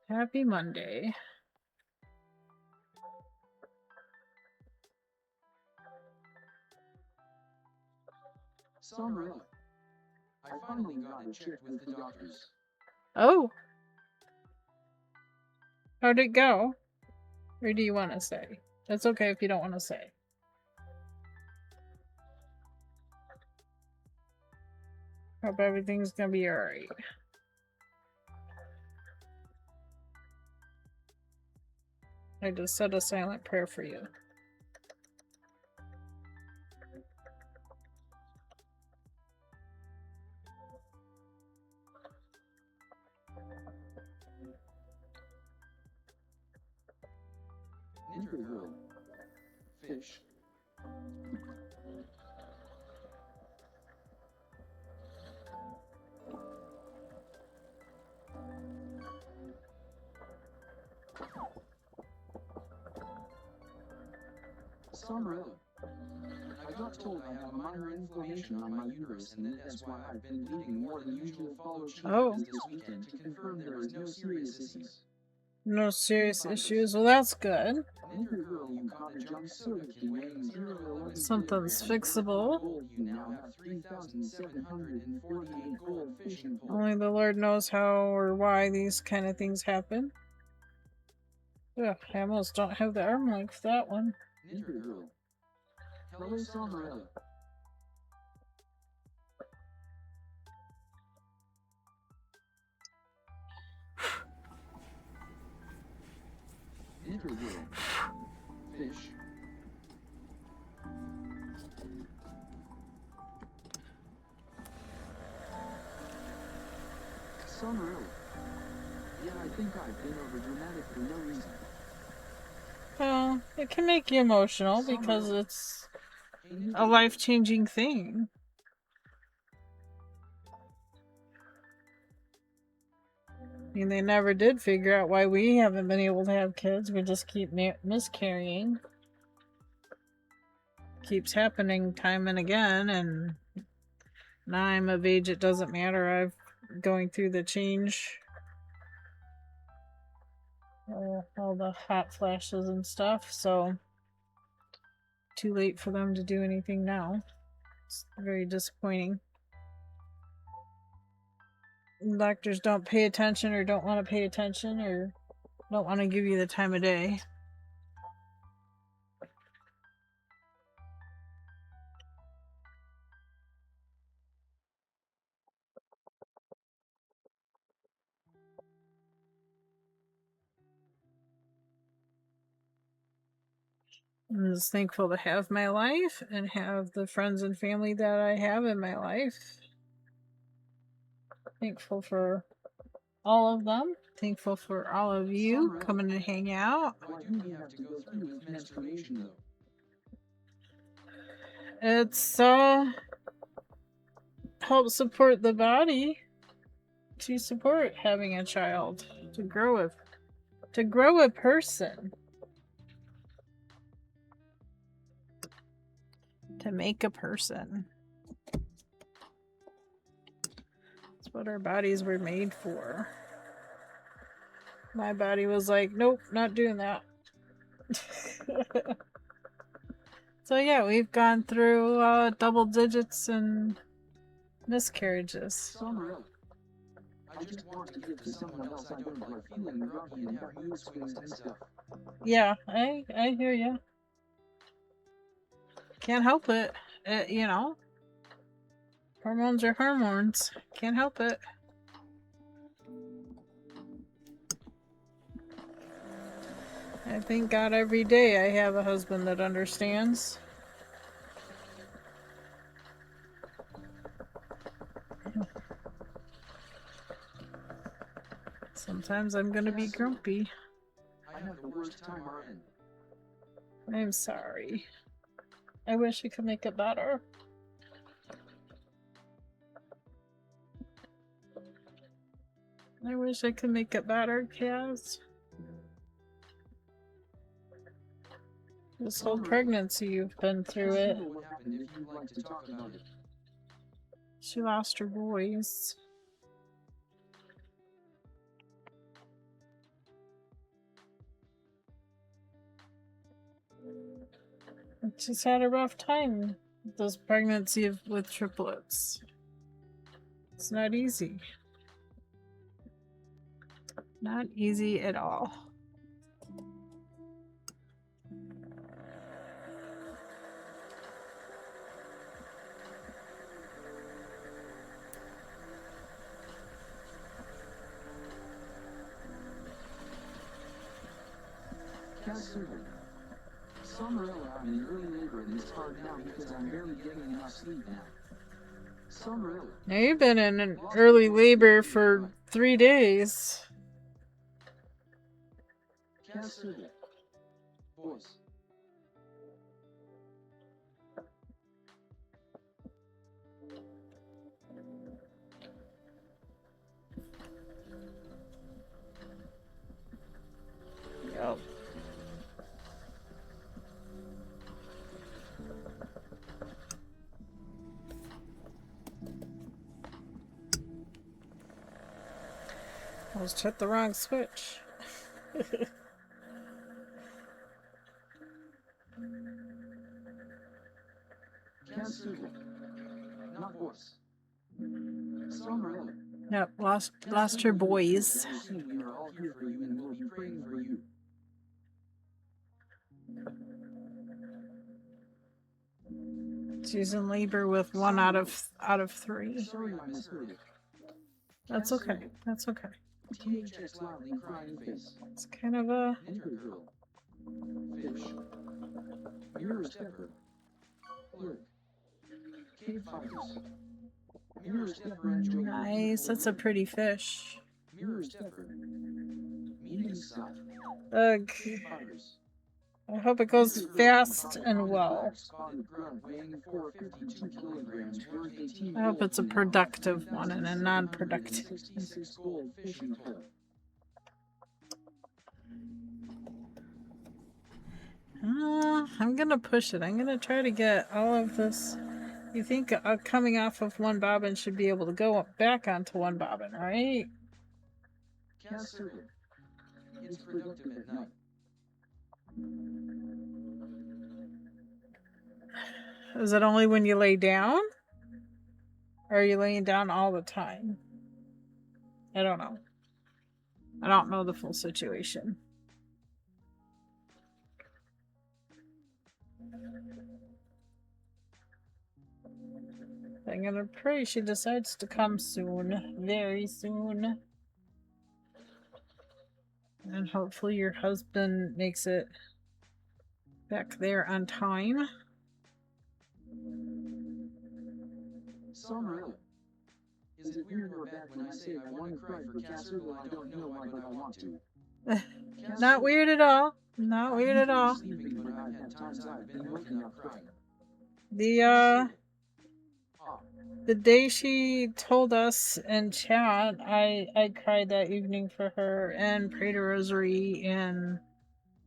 Happy Monday. Summerella. I finally got it checked with the doctors. Oh. How'd it go? Or do you want to say? That's okay if you don't want to say. Hope everything's gonna be alright. I just said a silent prayer for you. Knitter girl. Fish. Summerella. I got told I have minor inflammation on my uterus and that's why I've been bleeding more than usual. Follow chief this weekend to confirm there is no serious issues. No serious issues. Well, that's good. Knitter girl, you caught a junk soda can weighing 0 to 11 Something's fixable. gold. You now have 3,748 gold fishing poles. Only the Lord knows how or why these kind of things happen. Ugh, I almost don't have the arm length for that one. Knitter girl. Hello, Summerella. Knitter girl. Fish. Summerella. Yeah, I think I've been overdramatic for no reason. Well, it can make you emotional because it's a life-changing thing. I mean, they never did figure out why we haven't been able to have kids. We just keep miscarrying. Keeps happening time and again, and now I'm of age, it doesn't matter. I'm going through the change. All the hot flashes and stuff, so too late for them to do anything now. It's very disappointing. Doctors don't pay attention or don't want to pay attention or don't want to give you the time of day. I'm just thankful to have my life and have the friends and family that I have in my life. Thankful for all of them. Thankful for all of you coming to hang out. Why do we have to go through with menstruation though? It's help support the body to support having a child, to grow a person, to make a person. That's what our bodies were made for. My body was like, nope, not doing that. So yeah, we've gone through double digits and miscarriages. Summerella. I just want to give to someone else. I don't like feeling groggy and have mood swings and stuff. Yeah, I hear ya. Can't help it. You know, hormones are hormones. Can't help it. I thank God every day I have a husband that understands. Sometimes I'm gonna be grumpy. I have the worst time RN. I'm sorry. I wish I could make it better. I wish I could make it better, Kaz. This whole pregnancy, you've been through it. What happened if you'd like to talk about it? She lost her voice. She's had a rough time This pregnancy with triplets. It's not easy. Not easy at all. Summerella, I'm in early labor and it's hard now because I'm barely getting enough sleep now. Summerella. Now you've been in an early labor for 3 days. Voice. Yep. I was hit the wrong switch. Not voice. Summerella. Yep, lost her boys. We are all here for you and we'll be praying for you. She's in labor with 1 out of 3. Sorry I misheard it. That's okay. That's okay. THX loudly crying face. It's kind of a... Enter girl. Fish. Mirror stepper. Lurk. KBfibers. Mirror stepper enjoy. Nice. That's a pretty fish. Mirror stepper. Medium size. Ugh. KBfibers. I hope it goes fast and well. I hope it's a productive one and a non-productive. I'm gonna push it. I'm gonna try to get all of this. You think coming off of 1 bobbin should be able to go back onto 1 bobbin, right? It's productive at night. Is it only when you lay down? Or are you laying down all the time? I don't know. I don't know the full situation. I'm gonna pray she decides to come soon. Very soon. And hopefully your husband makes it back there on time. Summerella. Is it weird or bad when I say I want to cry for casserole? I don't know why, but I want to. Not weird at all. Not weird at all. Sleeping, but I've had times I've been woken up crying. The day she told us in chat, I cried that evening for her and prayed a rosary and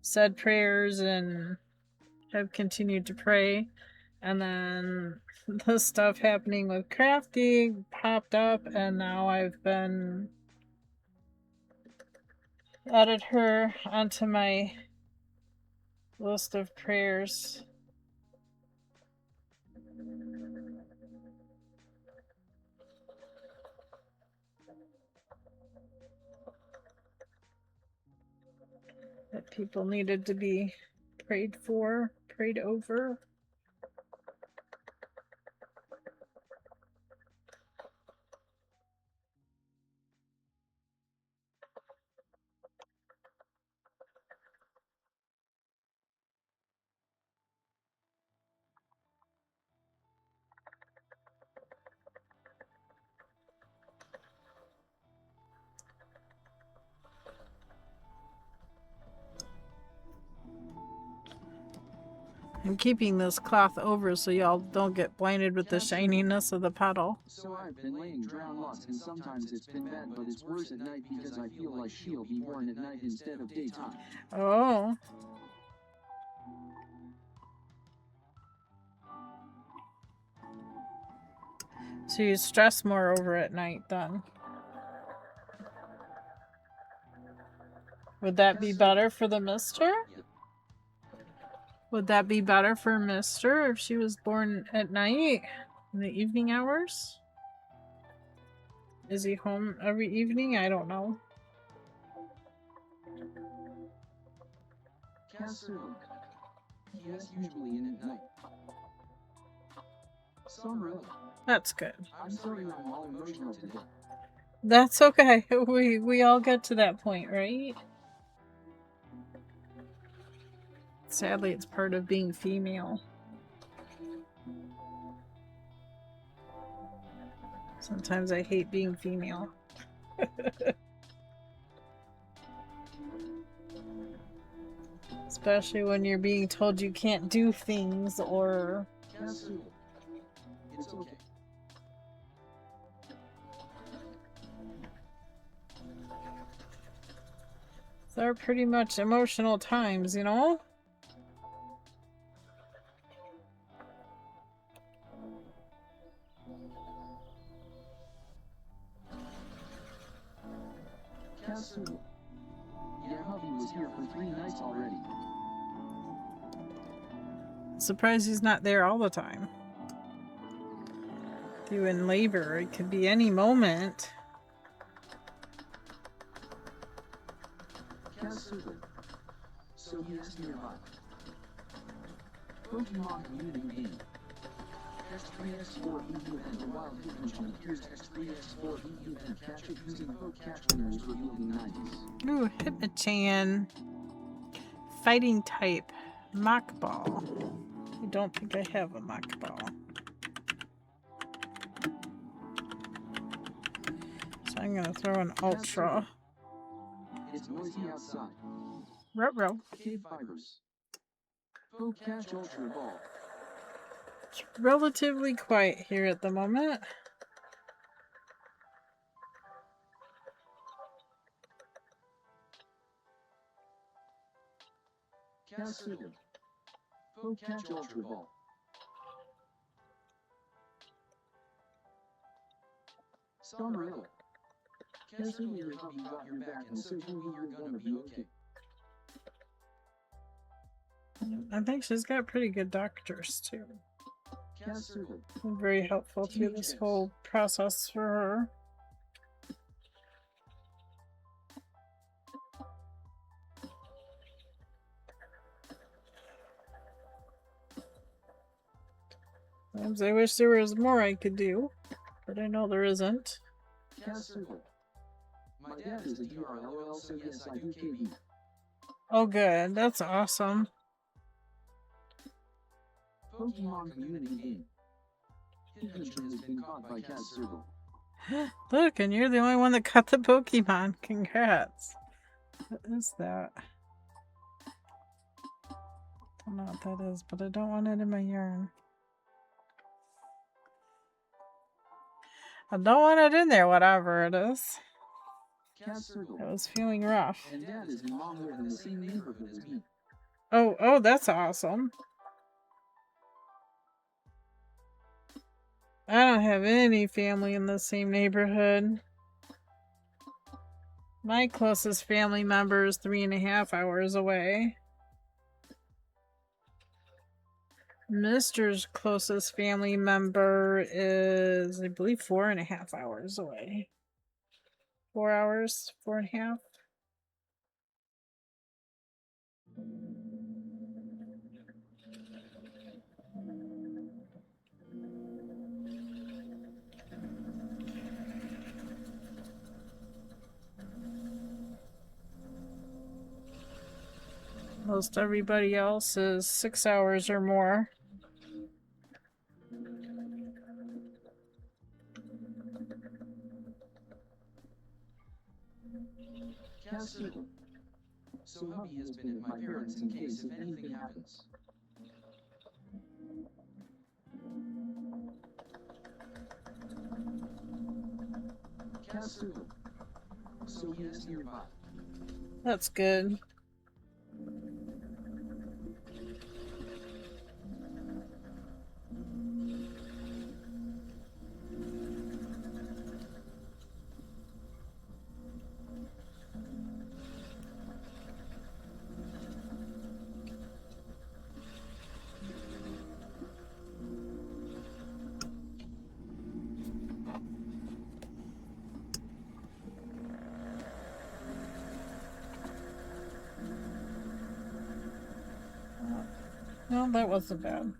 said prayers and have continued to pray. And then the stuff happening with crafting popped up, and now I've been added her onto my list of prayers. That people needed to be prayed for, prayed over. I'm keeping this cloth over so y'all don't get blinded with the shininess of the petal. So I've been laying drown lots and sometimes it's been bad, but it's worse at night because I feel like she'll be born at night instead of daytime. Oh. So you stress more over at night then. Would that be better for the mister? Would that be better for Mister if she was born at night, in the evening hours? Is he home every evening? I don't know. Casserole. Yes, usually in at night. Summerella. That's good. I'm sorry I'm all emotional today. That's okay. We all get to that point, right? Sadly, it's part of being female. Sometimes I hate being female. Especially when you're being told you can't do things or... Casserole. It's okay. They're pretty much emotional times, you know? Casserole. Yeah, hubby was here for 3 nights already. Surprised he's not there all the time. You in labor, it could be any moment. Casserole. So yes, nearby. Pokemon community game. X3X4 the wild hitmonchan appears X3X4 catch it using poke catch winners revealing 90s. Ooh, Hitmonchan. Fighting type. Mock Ball. I don't think I have a Mock Ball. So I'm gonna throw an Ultra. It's noisy outside. Ruh-roh. KBfibers. Poke catch Ultra Ball. It's relatively quiet here at the moment. Casserole. Poke catch Ultra Ball. Summerella. Casserole, your hubby got your back, and so do we. You're gonna be okay. I think she's got pretty good doctors too. Casserole. Been very helpful through this whole process for her. Sometimes I wish there was more I could do, but I know there isn't. Casserole. My dad is a DRLOL, so yes, I do KB. Oh good, that's awesome. Pokemon community game. Hitmonchan has been caught by Casserole. Look, and you're the only one that caught the Pokemon. Congrats. What is that? Don't know what that is, but I don't want it in my yarn. I don't want it in there, whatever it is. Casserole. I was feeling rough. And dad is in mom live in the same neighborhood as me. Oh, that's awesome. I don't have any family in the same neighborhood. My closest family member is 3.5 hours away. Mr.'s closest family member is, I believe, 4.5 hours away. 4 hours, 4.5. Most everybody else is 6 hours or more. Casserole. So hubby has been at my parents in case if anything happens. Casserole. So yes, nearby. That's good. No, that wasn't bad.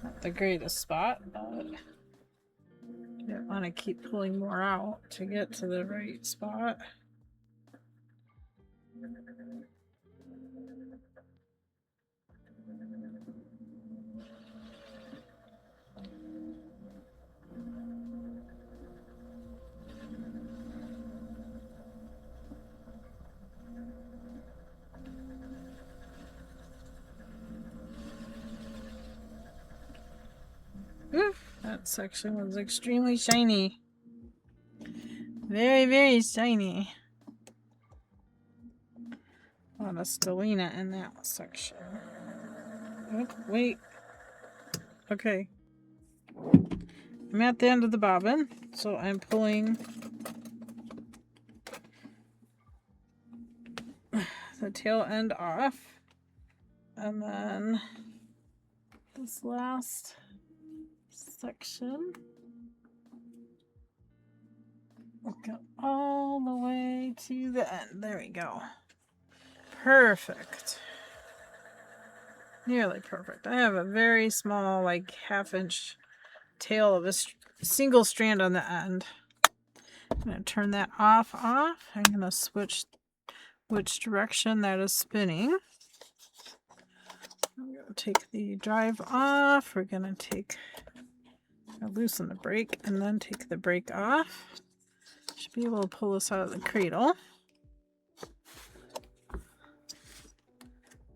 Not the greatest spot, but you don't want to keep pulling more out to get to the right spot. Oof, that section was extremely shiny. Very, very shiny. A lot of stellina in that section. Oh, wait. Okay. I'm at the end of the bobbin, so I'm pulling the tail end off. And then this last section will go all the way to the end. There we go. Perfect. Nearly perfect. I have a very small, like half-inch tail of a single strand on the end. I'm going to turn that off. I'm going to switch which direction that is spinning. I'm going to take the drive off. We're going to loosen the brake and then take the brake off. Should be able to pull this out of the cradle.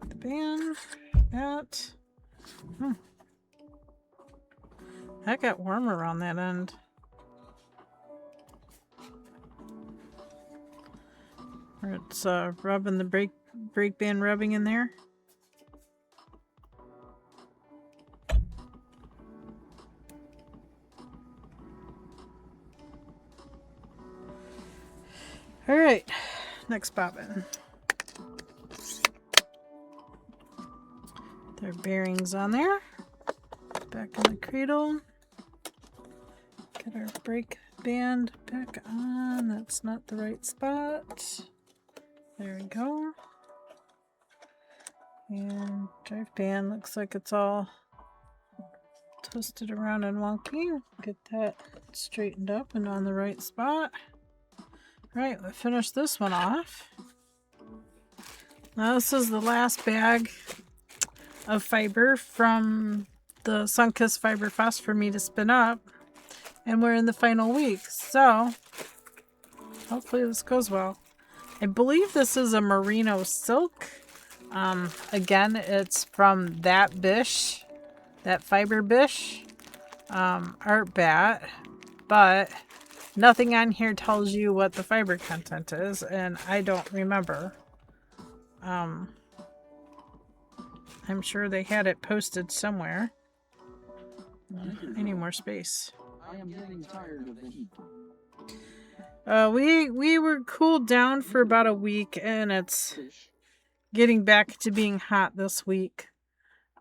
The band, that. That got warmer around that end. Or it's rubbing the brake band rubbing in there. All right, next bobbin. There are bearings on there. Back in the cradle. Get our brake band back on. That's not the right spot. There we go. And drive band looks like it's all twisted around and wonky. Get that straightened up and on the right spot. Right, we finished this one off. Now this is the last bag of fiber from the Sunkist Fiber Fest for me to spin up. And we're in the final week, so hopefully this goes well. I believe this is a merino silk. Again, it's from that Bish, that Fiber Bish art bat, but nothing on here tells you what the fiber content is, and I don't remember. I'm sure they had it posted somewhere. I need more space. I am getting tired of the heat. We were cooled down for about a week, and it's getting back to being hot this week.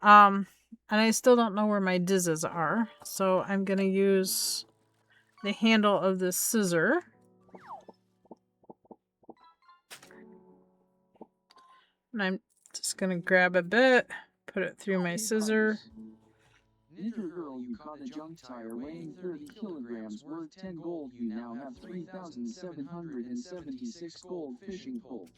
And I still don't know where my dizzes are, so I'm gonna use the handle of this scissor. And I'm just gonna grab a bit, put it through my scissor. Knitter girl, you caught a junk tire weighing 30 kilograms worth 10 gold. You now have 3,776 gold fishing pole.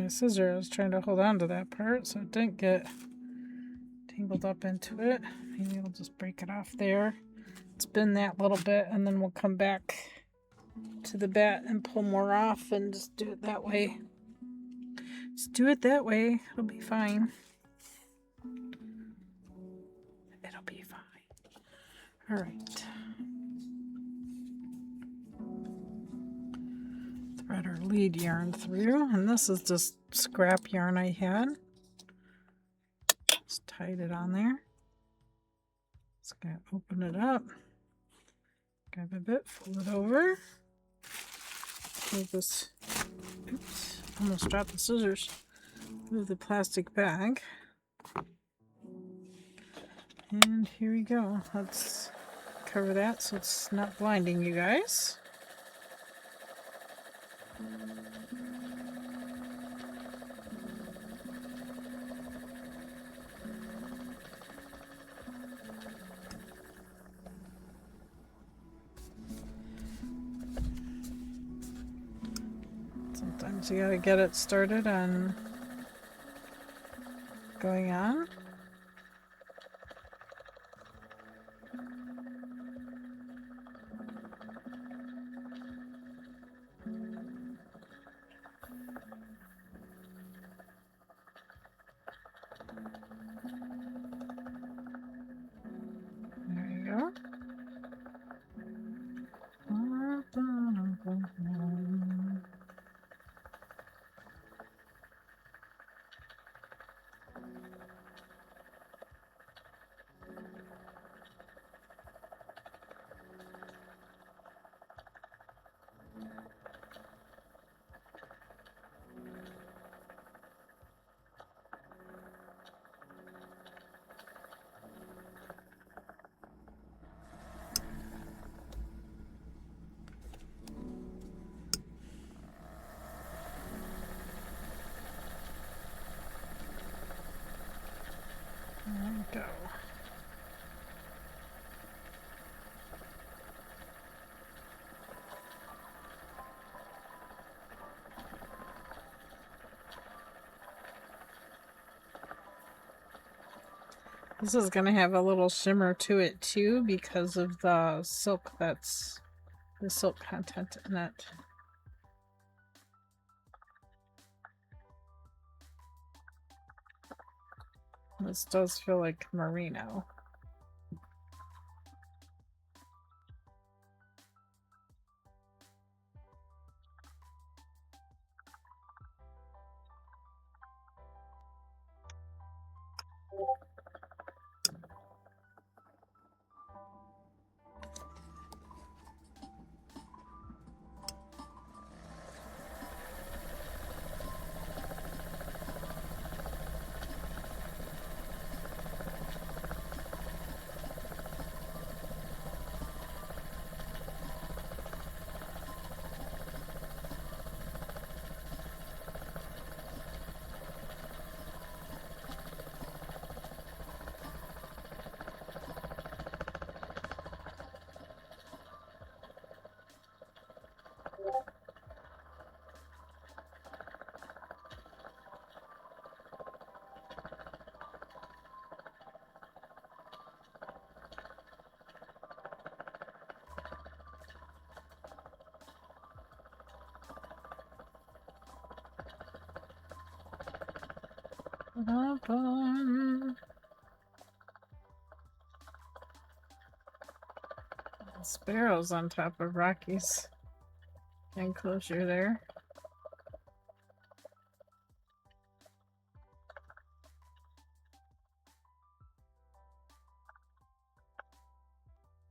my scissors. I was trying to hold on to that part so it didn't get tangled up into it. Maybe I'll just break it off there. Spin that little bit and then we'll come back to the bat and pull more off and just do it that way. Just do it that way. It'll be fine. It'll be fine. All right. Thread our lead yarn through, and this is just scrap yarn I had. Just tied it on there. Just gonna open it up. Grab a bit, fold it over. Move this. Oops, almost dropped the scissors. Move the plastic bag. And here we go. Let's cover that so it's not blinding you guys. Sometimes you gotta get it started on going on. There you go. There we go. This is going to have a little shimmer to it too because of the silk that's the silk content in it. This does feel like merino. Sparrows on top of Rocky's enclosure there.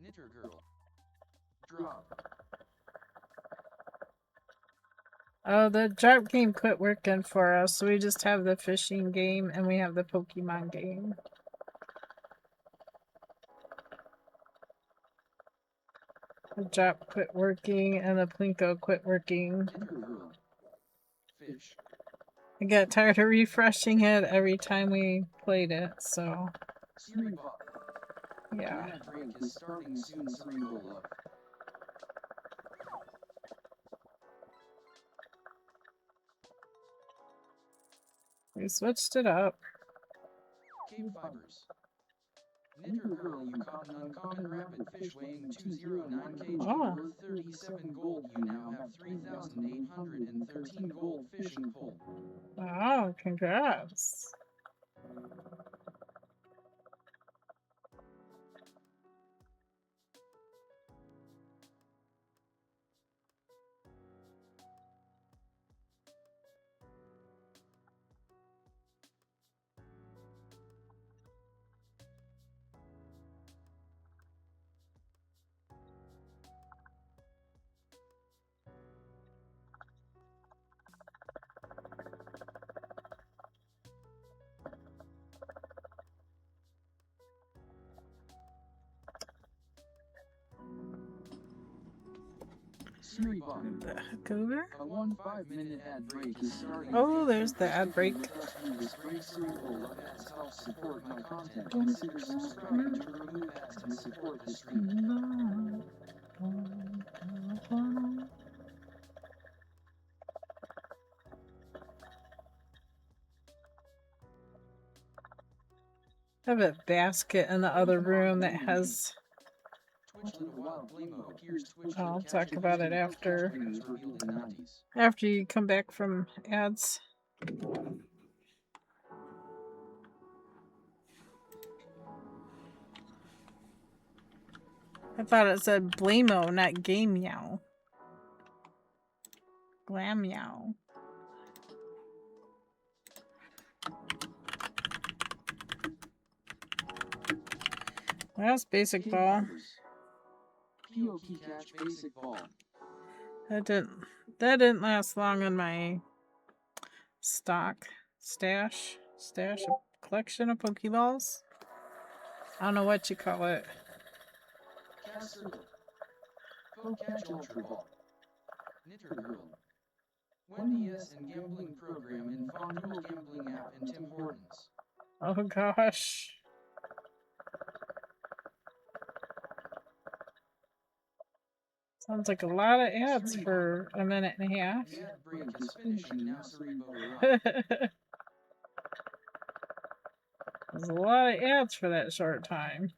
Knitter girl. Drop. Oh, the drop game quit working for us, so we just have the fishing game and we have the Pokemon game. The drop quit working and the Plinko quit working. Fish. I got tired of refreshing it every time we played it, so yeah. Break is starting soon, Cerebral Love. We switched it up. KBfibers. Knitter girl, you caught an uncommon rapid fish weighing 209 kg worth 37 gold. You now have 3,813 gold fishing pole. Wow, congrats. Siri bot. The heck over? A 1-5-minute ad break is starting. Oh, there's the ad break. This break Siri will let ads help support my content. Consider subscribing to remove ads and support the stream. I have a basket in the other room that has. I'll talk about it after you come back from ads. I thought it said Blamo, not Game Meow. Glam Meow. That's basic ball. That didn't last long in my stash collection of Pokeballs. I don't know what you call it. Catch Ultra Ball. Knitter Girl. Wendy S. and Gambling Program in Fondul Gambling App and Tim Hortons. Oh gosh. Sounds like a lot of ads for a minute and a half. The ad break is finishing now, Cerebo. There's a lot of ads for that short time.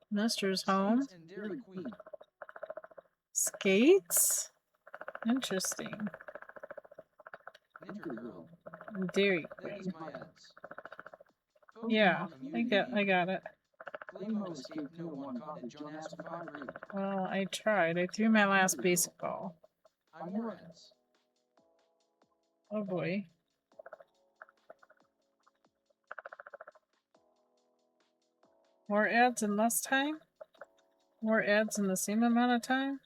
Mister's home. Skates? Interesting. Dairy Queen. Yeah, I got it. Well, I tried. I threw my last basic ball. Oh boy. More ads in less time? More ads in the same amount of time?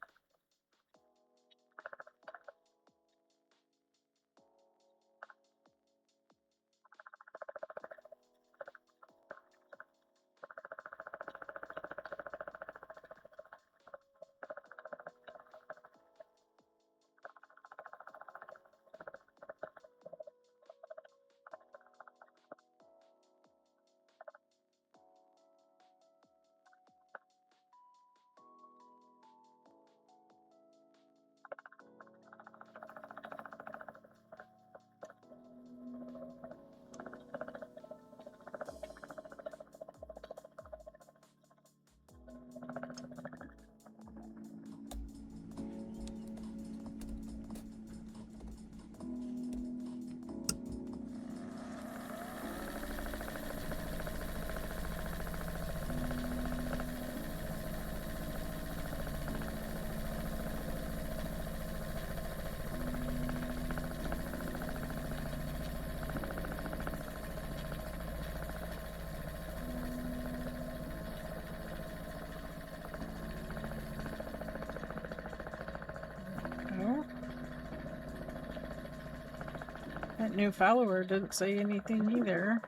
That new follower didn't say anything either.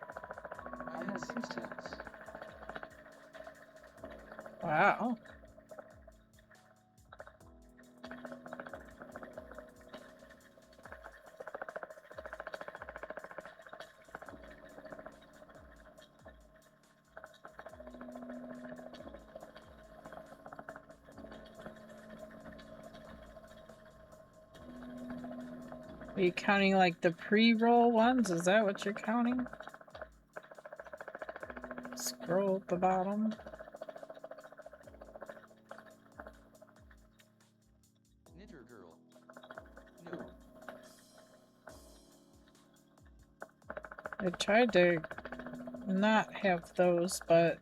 Wow. Are you counting like the pre-roll ones? Is that what you're counting? Scroll at the bottom. Knitter girl. No. I tried to not have those, but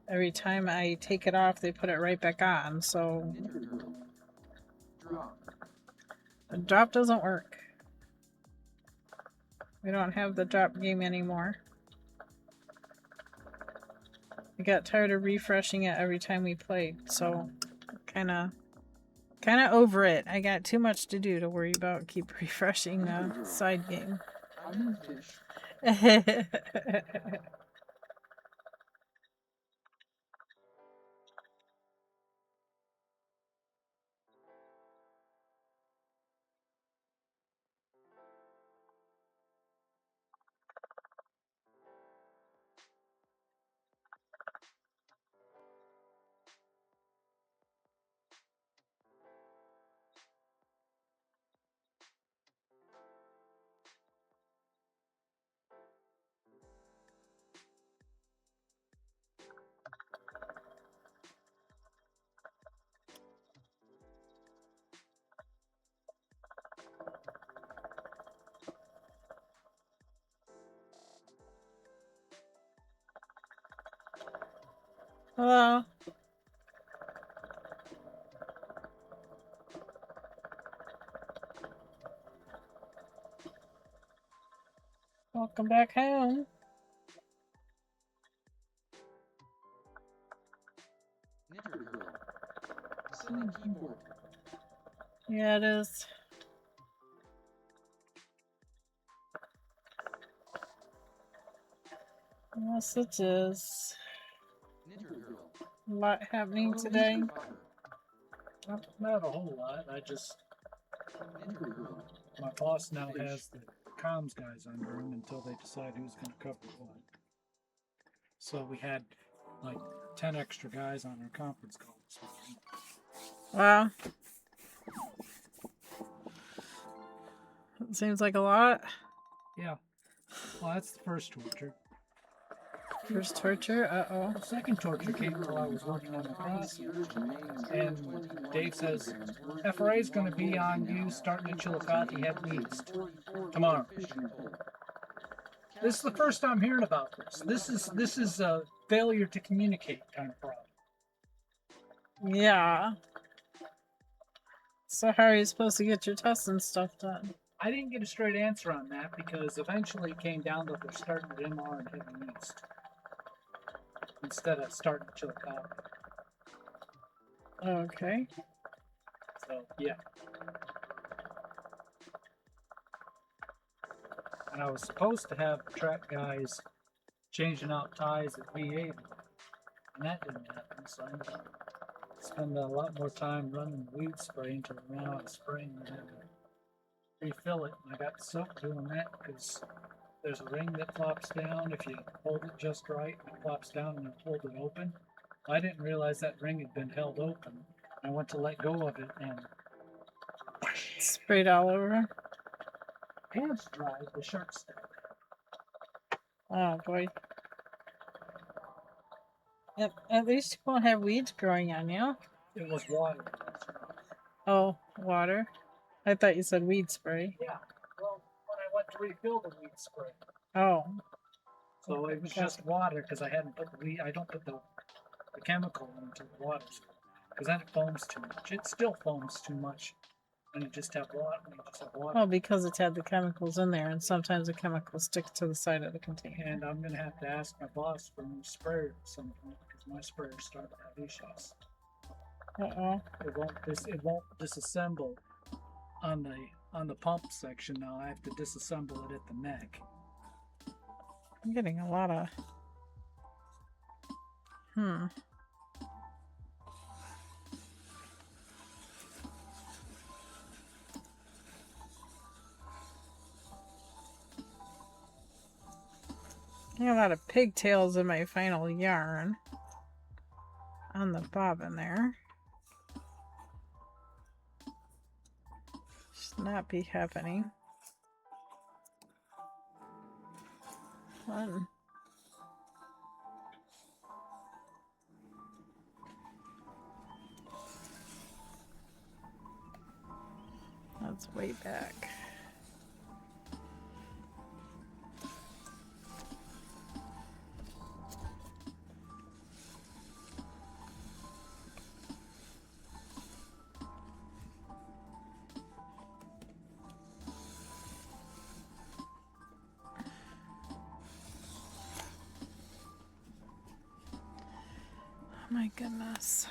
every time I take it off, they put it right back on, so... Knitter girl. Drop. The drop doesn't work. We don't have the drop game anymore. I got tired of refreshing it every time we played, so kinda over it. I got too much to do to worry about keep refreshing the side game. I'm a fish. Hello. Welcome back home. Knitter girl. Silly keyboard. Yeah, it is. Yes, it is. Knitter girl. A lot happening today. Not a whole lot. I just, Knitter girl. my boss now has the comms guys under him until they decide who's going to cover what. So we had like 10 extra guys on our conference call this morning. Wow. It seems like a lot. Yeah. Well, that's the first torture. First torture? Uh-oh. The second torture came while I was working on the crossing. And Dave says, FRA is going to be on you starting at Chillicothe Head East tomorrow. This is the first I'm hearing about this. This is a failure to communicate kind of problem. Yeah. So how are you supposed to get your tests and stuff done? I didn't get a straight answer on that because eventually it came down that they're starting at MR and heading east instead of starting at Chillicothe. Okay. So, yeah. And I was supposed to have track guys changing out ties at V8, and that didn't happen, so I ended up spending a lot more time running weed spray until I ran out of spraying and had to refill it. And I got soaked doing that because there's a ring that flops down. If you hold it just right, it flops down and you hold it open. I didn't realize that ring had been held open. I went to let go of it and Sprayed all over. pants dried, the shirt stuck. Oh boy. At least you won't have weeds growing on you. It was water. Oh, water. I thought you said weed spray. Yeah. Well, when I went to refill the weed spray. Oh. So it was just water because I hadn't put the weed. I don't put the chemical into the water because then it foams too much. It still foams too much when you just have water. Well, because it's had the chemicals in there, and sometimes the chemicals stick to the side of the container. And I'm gonna have to ask my boss for a new sprayer at some point because my sprayer's starting to have issues. Uh-oh. It won't disassemble on the pump section now. I have to disassemble it at the neck. I'm getting a lot of... I got a lot of pigtails in my final yarn on the bobbin there. not be happening. Fun. That's way back. Oh my goodness.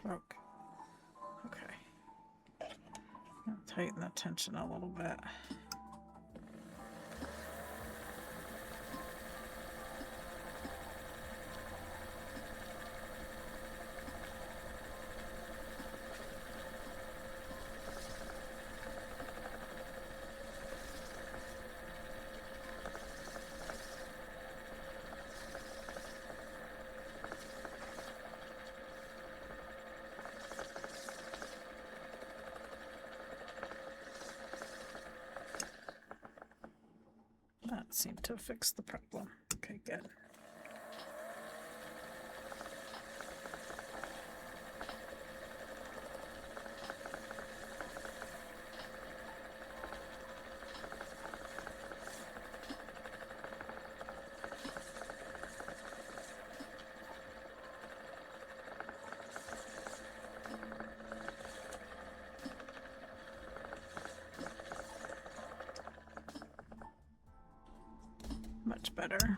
Broke. Okay. I'll tighten the tension a little bit. That seemed to fix the problem. Okay, good. Much better.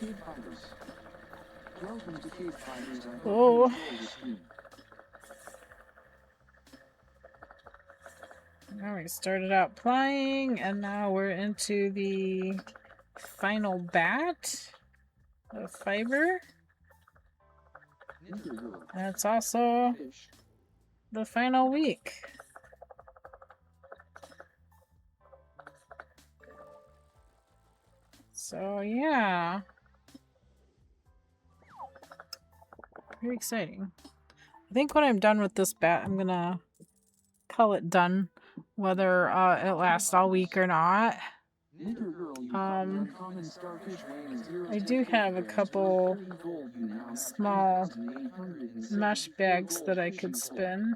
KBfibers. Welcome to KBfibers. Oh. Now we started out plying, and now we're into the final bat of fiber. And it's also the final week. So yeah, very exciting. I think when I'm done with this bat, I'm gonna call it done, whether it lasts all week or not. I do have a couple small mesh bags that I could spin.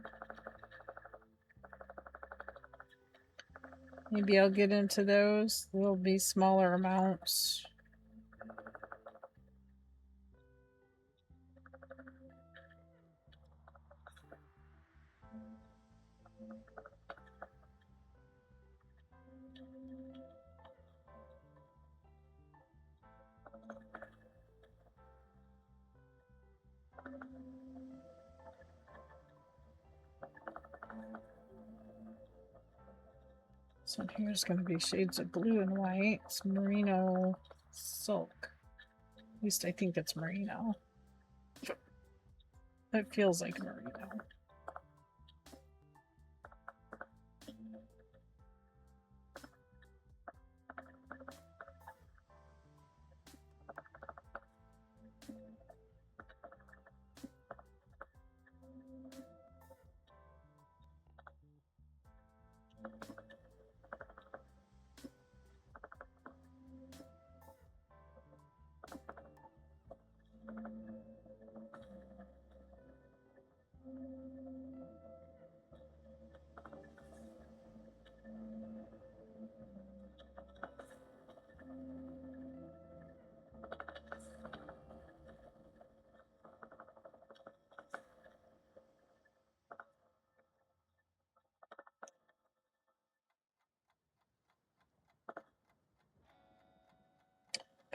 Maybe I'll get into those. They'll be smaller amounts. So here's going to be shades of blue and white. It's merino silk. At least I think it's merino. It feels like merino.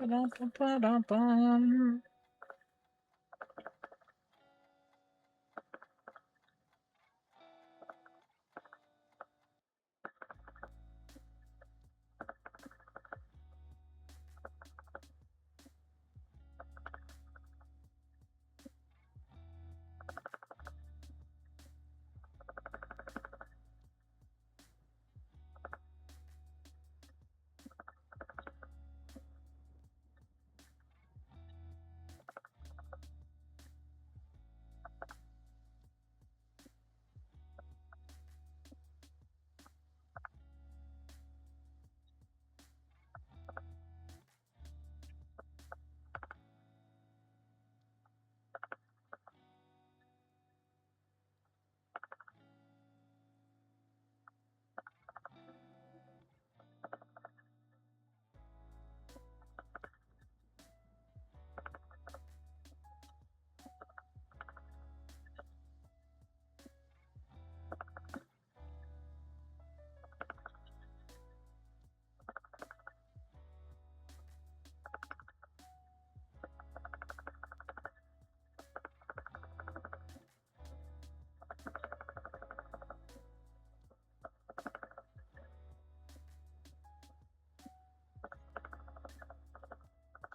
Ba-dum-bum-ba-dum-bum.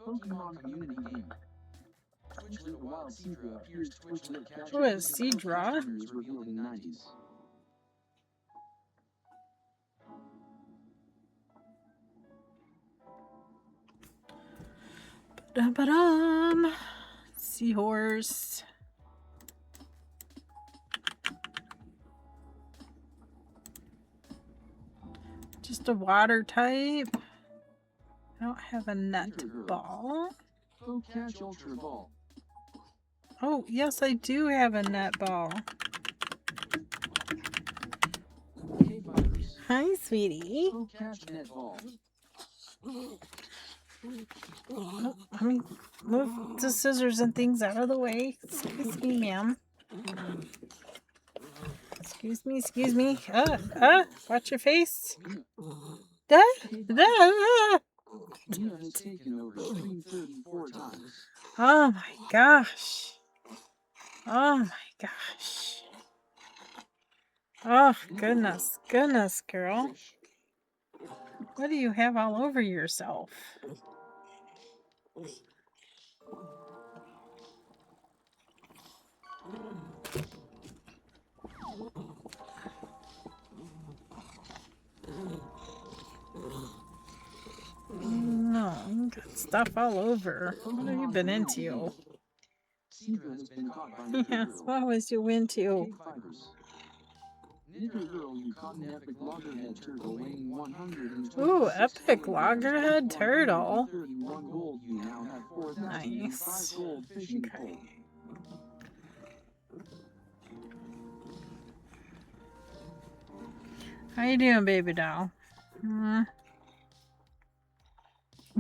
Pokemon community game. Twitchlet Wild Seadra appears Twitchlet catch. Who is Seadra? Revealed in 90s. Ba-dum. Seahorse. Just a water type. I don't have a net ball. Go catch Ultra Ball. Oh, yes, I do have a net ball. KBfibers. Hi, sweetie. Go catch Net Ball. Oh, let me move the scissors and things out of the way. Excuse me, ma'am. Excuse me. Watch your face. Da. Mia has taken over stream 34 times. Oh my gosh. Oh my gosh. Oh, goodness, girl. What do you have all over yourself? No, you got stuff all over. What have you been into? Seadra has been caught by Knitter Yes, Girl. what was you into? KBfibers. Knitter Girl, you caught an epic loggerhead turtle weighing 126 Ooh, epic loggerhead turtle. 131 gold. You now have 4,005 Nice. gold fishing pole. How you doing, baby doll?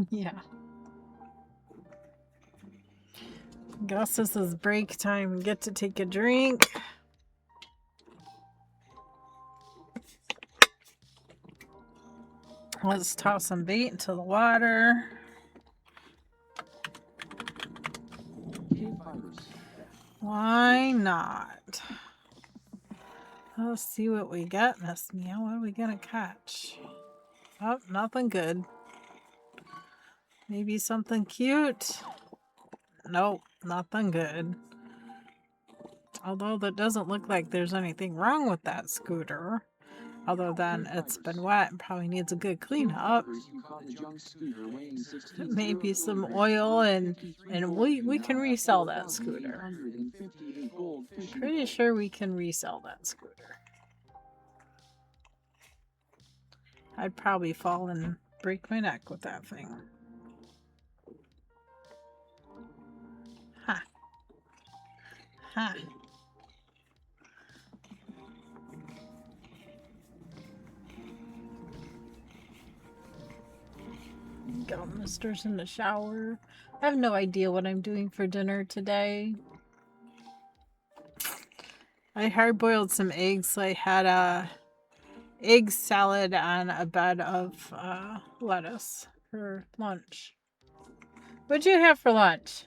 Yeah. Guess this is break time. Get to take a drink. Let's toss some bait into the water. KBfibers. Why not? Let's see what we got, Miss Mia. What are we gonna catch? Oh, nothing good. Maybe something cute. Nope, nothing good. Although that doesn't look like there's anything wrong with that scooter. Other than it's been wet and probably needs a good cleanup. You caught a junk scooter weighing 16 Maybe some kilograms. oil and 53 gold. we You can now have resell that scooter. 4,858 gold fishing Pretty pole. sure we can resell that scooter. I'd probably fall and break my neck with that thing. Ha. Ha. Got Mister's in the shower. I have no idea what I'm doing for dinner today. I hard-boiled some eggs, so I had a egg salad on a bed of lettuce for lunch. What'd you have for lunch?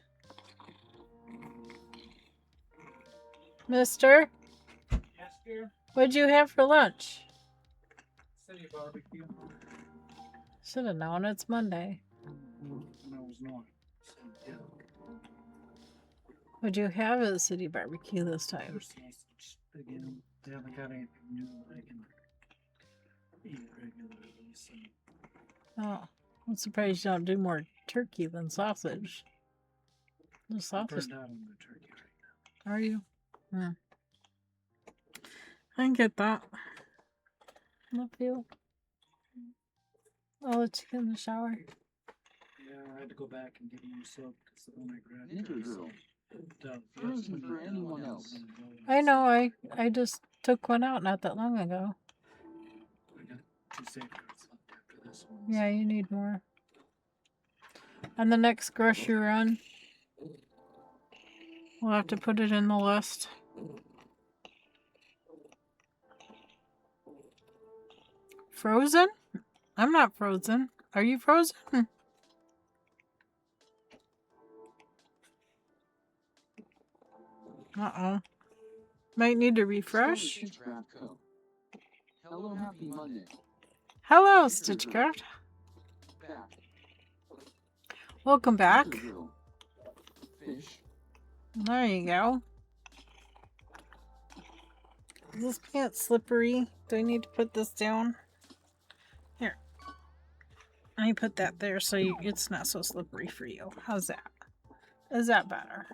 Mister? Yes, dear. What'd you have for lunch? City barbecue. Should have known it's Monday. No, it was not. So, yeah. What'd you have at the city barbecue this time? There's sausage again. They haven't got anything new that I can eat regularly. So Oh, I'm surprised you don't do more turkey than sausage. The I'm sausage. burned out on the turkey right now. Are you? Hmm. I can get that. Love you. I'll let you get in the shower. Yeah, I had to go back and get more soap because the one I grabbed Knitter was Girl. Dove. Frozen for anyone else. I know, I just took one out not that long ago. I got 2 safeguards left after this one. Yeah, you need more. On the next grocery run, we'll have to put it in the list. Frozen? I'm not frozen. Are you frozen? Uh-oh. Might need to refresh. Stitchcraft Co. Hello, happy Monday. Hello, Stitchcraft. Back. Welcome back. Grill. Fish. There you go. Is this pant slippery? Do I need to put this down? Here. Let me put that there so it's not so slippery for you. How's that? Is that better?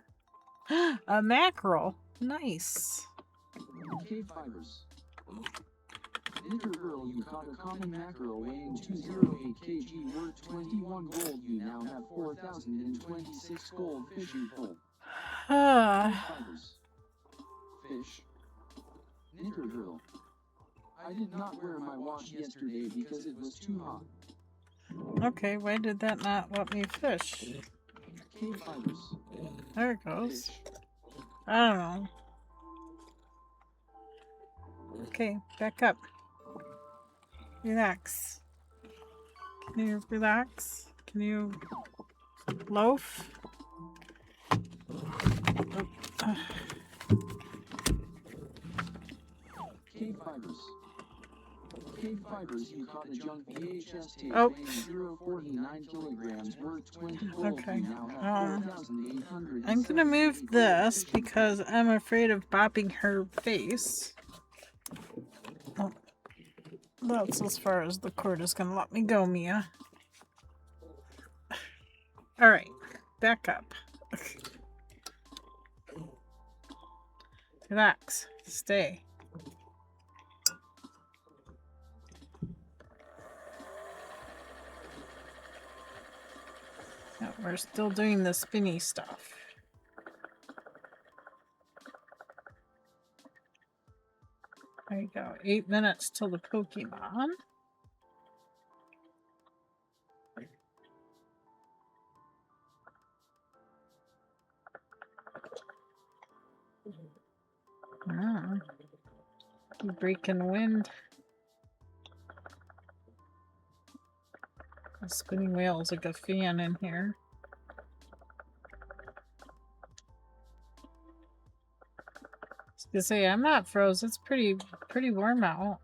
A mackerel. Nice. KBfibers. Knitter girl, you caught a common mackerel weighing 208 kg worth 21 gold. You now have 4,026 gold fishing pole. KBfibers. Fish. Knitter girl. I did not wear my watch yesterday because it was too hot. Okay, why did that not let me fish? KBfibers. There it goes. Fish. I don't know. Okay, back up. Relax. Can you relax? Can you loaf? KBfibers. KBfibers, you caught a junk VHS tape Oh. weighing 0.49 kilograms worth 20 gold. Okay. You now have 4,800. I'm gonna move this because I'm afraid of bopping her face. Oh, that's as far as the cord is gonna let me go, Mia. Alright, back up. Relax. Stay. No, we're still doing the spinny stuff. There you go. 8 minutes till the Pokemon. Ah, breaking wind. The spinning wheel is like a fan in here. I was gonna say I'm not froze. It's pretty warm out.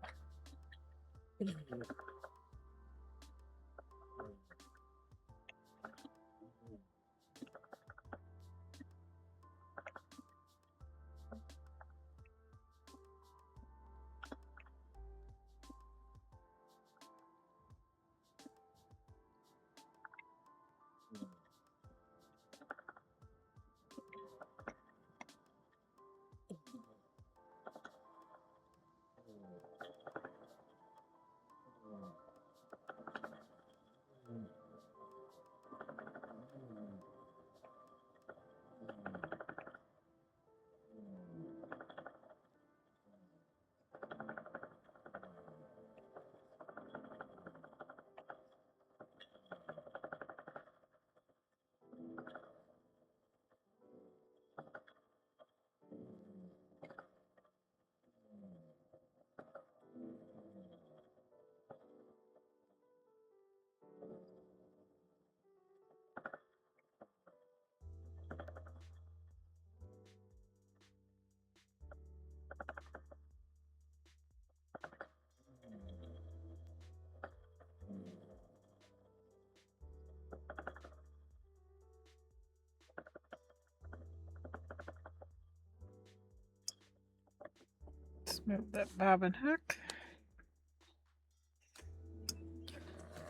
Let's move that bobbin hook.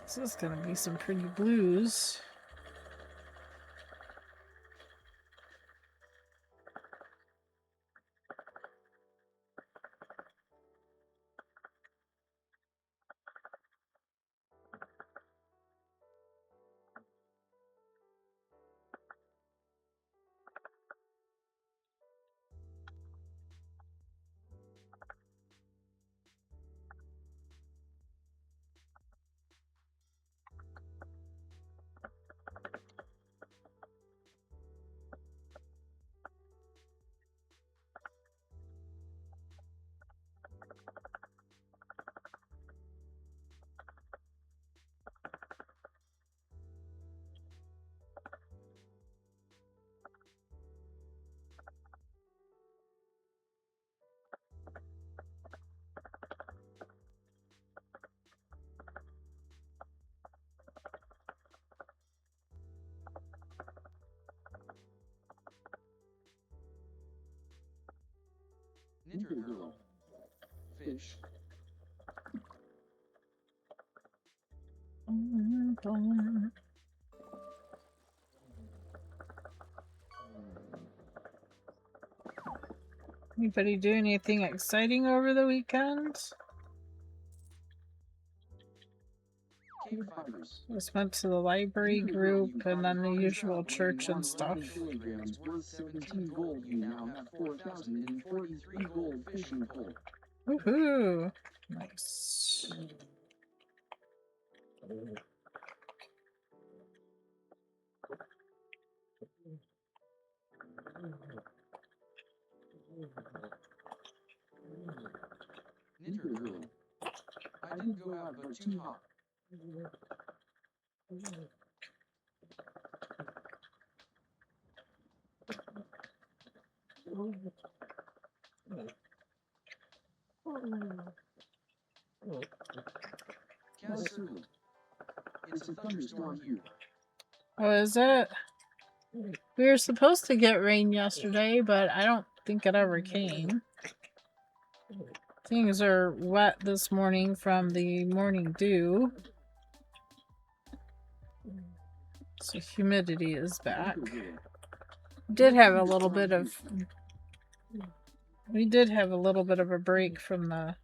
This is gonna be some pretty blues. Knitter girl. Fish. Anybody do anything exciting over the weekend? KBfibers. Just went to the library group and then the usual church and stuff. Kilograms worth 17 gold. You now have 4,043 gold fishing pole. Woohoo! Nice. Knitter girl. I didn't go out but too hot. Castle. It's a thunderstorm here. Oh, is it? We were supposed to get rain yesterday, but I don't think it ever came. Things are wet this morning from the morning dew. So humidity is back. We did have a little bit of a break from the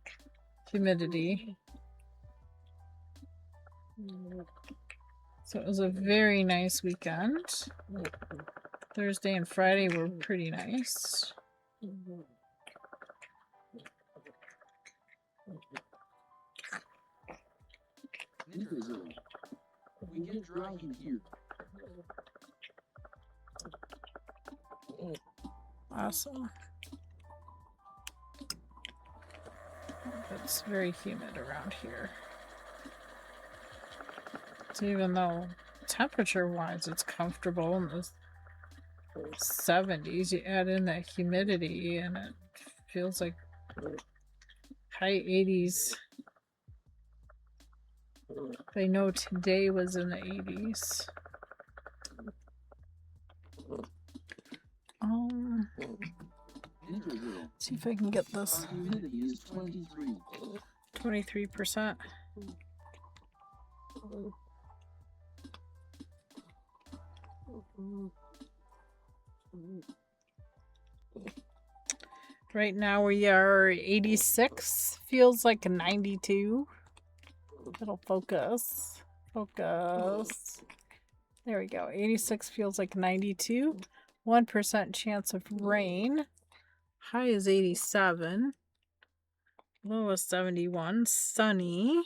humidity. So it was a very nice weekend. Thursday and Friday were pretty nice. Knitter girl. We get dry heat here. Awesome. It's very humid around here. So even though temperature-wise it's comfortable in the 70s, you add in that humidity and it feels like high 80s. I know today was in the 80s. See if I can get this. Humidity is 23%. Right now we are 86. Feels like a 92. It'll focus. Focus. There we go. 86 feels like 92. 1% chance of rain. High is 87. Low is 71. Sunny.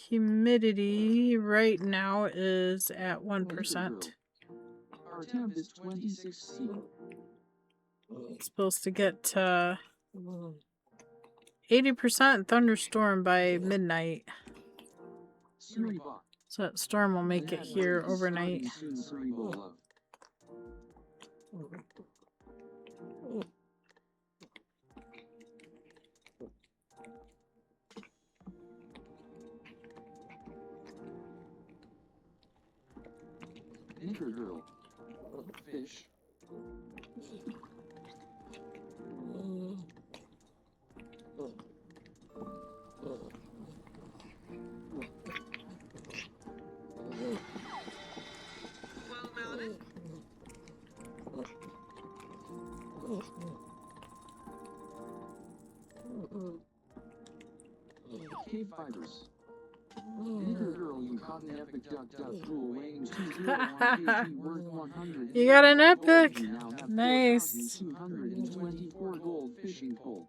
Humidity right now is at 1%. Our temp is 26C. It's supposed to get to 80% thunderstorm by midnight. So that storm will make it here overnight. Knitter girl. Fish. KBfibers. Knitter girl, you caught an epic duck jewel weighing 201 kg worth 100. You got an epic. You now have Nice. 4,224 gold fishing pole.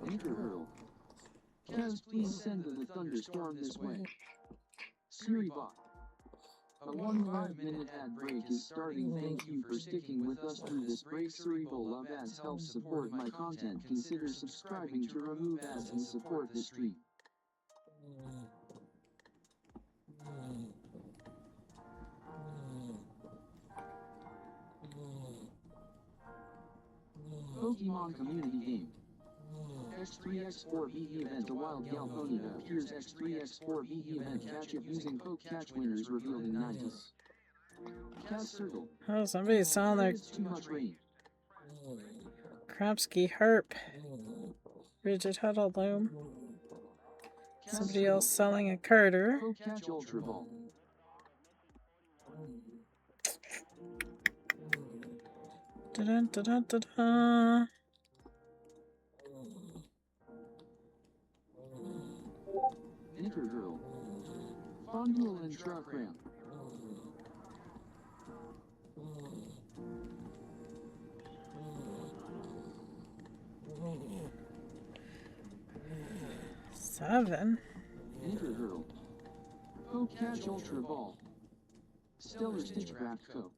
Knitter girl. Kaz, please send the thunderstorm this way. Suribot. A 5-minute ad break is starting. Thank you for sticking with us through this break. Cerebral Love Ads help support my content. Consider subscribing to remove ads and support the stream. Pokemon community game. X3X4B event. A wild Galponia appears. X3X4B event. Catch it using poke. Catch winners revealed in Nightus. Cast circle. Oh, somebody's selling their It's too much rain. Kropsky Herp. Rigid Huddle Loom. Somebody else selling a Carter. Poke catch Ultra Ball. Da-dun, da-dun, da-dun. Knicker Girl. Fondule and Trout Cramp. Seven. Knicker Girl. Poke catch Ultra Ball. Stellar Stitchcraft Co.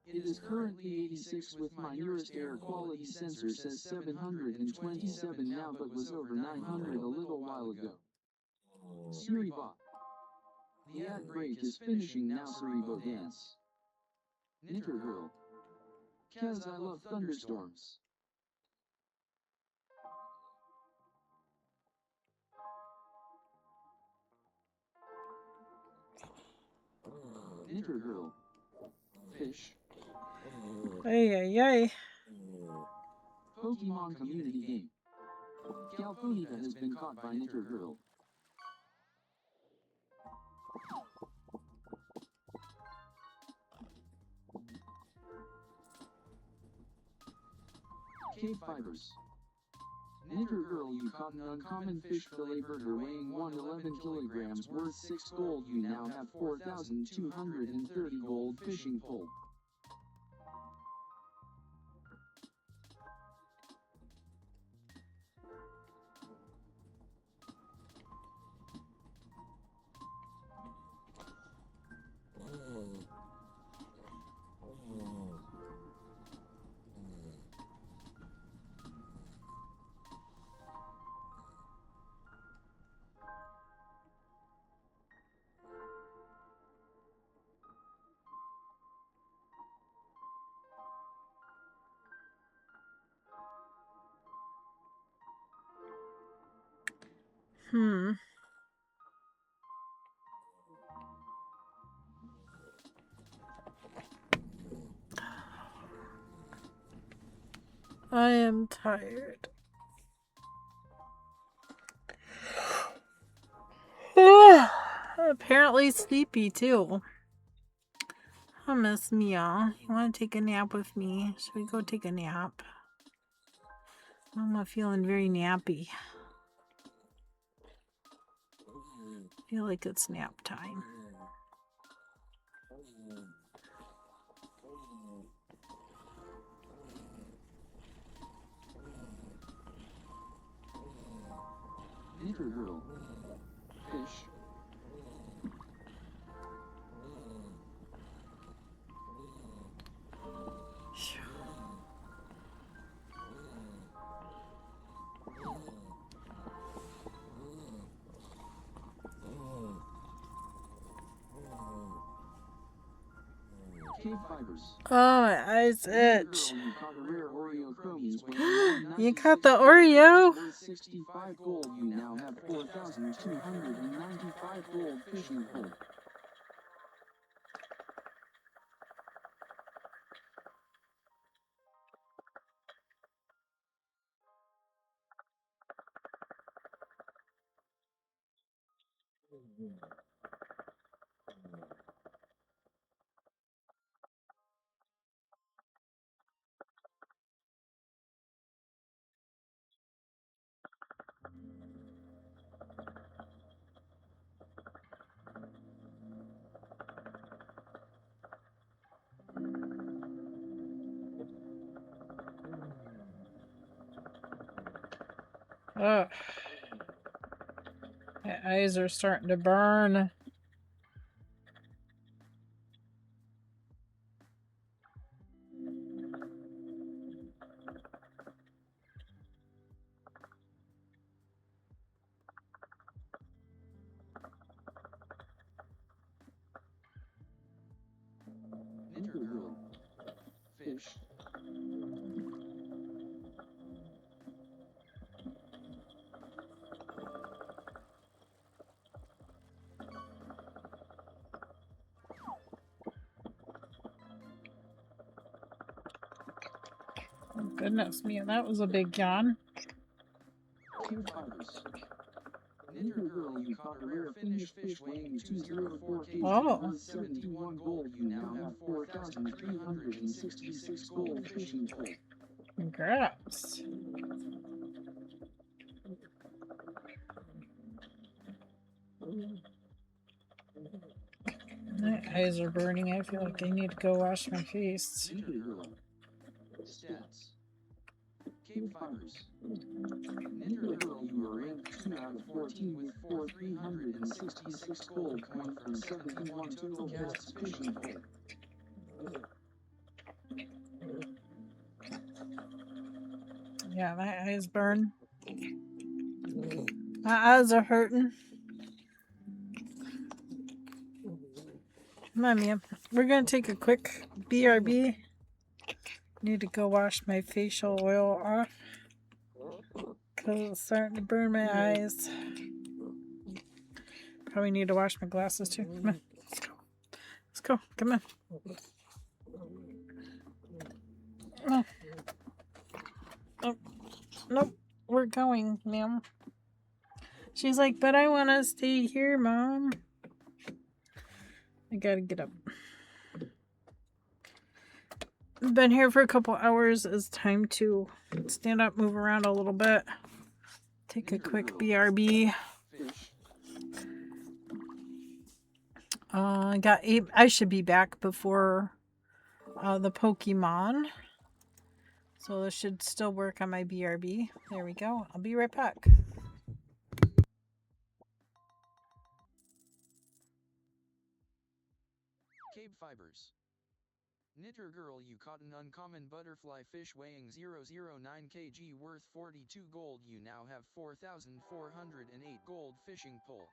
It is currently 86 with my nearest air quality sensor says 727 now but was over 900 a little while ago. Suribot. The ad break is finishing now. Suribo dance. Knicker Girl. 'Cause I love thunderstorms. Knicker Girl. Fish. Ay, ay, ay. Pokemon community game. Galponia has been caught by Knicker Girl. KBfibers. Knicker Girl, you caught an uncommon fish fillet burger weighing 111 kilograms worth 6 gold. You now have 4,230 gold fishing pole. I am tired. Apparently sleepy too. I miss Mia. You want to take a nap with me? Should we go take a nap? I'm not feeling very nappy. I feel like it's nap time. Knicker Girl. Fish. KBfibers. Oh, my eyes itch. Girl, you caught a rare Oreo chromies You caught the Oreo? worth 65 gold. You now have 4,295 gold fishing pole. Ugh. My eyes are starting to burn. Knicker Girl. Fish. Goodness me, that was a big yawn. KBfibers. Knitter girl, you caught a rare Finnish fish weighing 204 kg Oh. worth 71 gold. You now have 4,366 gold fishing pole. Congrats. My eyes are burning. I feel like I need to go wash my face. Knitter girl. Stats. KBfibers. Knitter girl, you are ranked 2 out of 14 with 4,366 gold coin from 71 total casts fishing pole. Yeah, my eyes burn. My eyes are hurting. Come on, Mia. We're going to take a quick BRB. Need to go wash my facial oil off because it's starting to burn my eyes. Probably need to wash my glasses too. Come on. Let's go. Let's go. Come on. Oh. Oh. Nope. We're going, ma'am. She's like, but I want to stay here, Mom. I gotta get up. I've been here for a couple hours. It's time to stand up, move around a little bit. Take a quick BRB. I got 8. I should be back before the Pokemon. So this should still work on my BRB. There we go. I'll be right back. KBfibers. Knitter girl, you caught an uncommon butterfly fish weighing 009 kg worth 42 gold. You now have 4,408 gold fishing pole.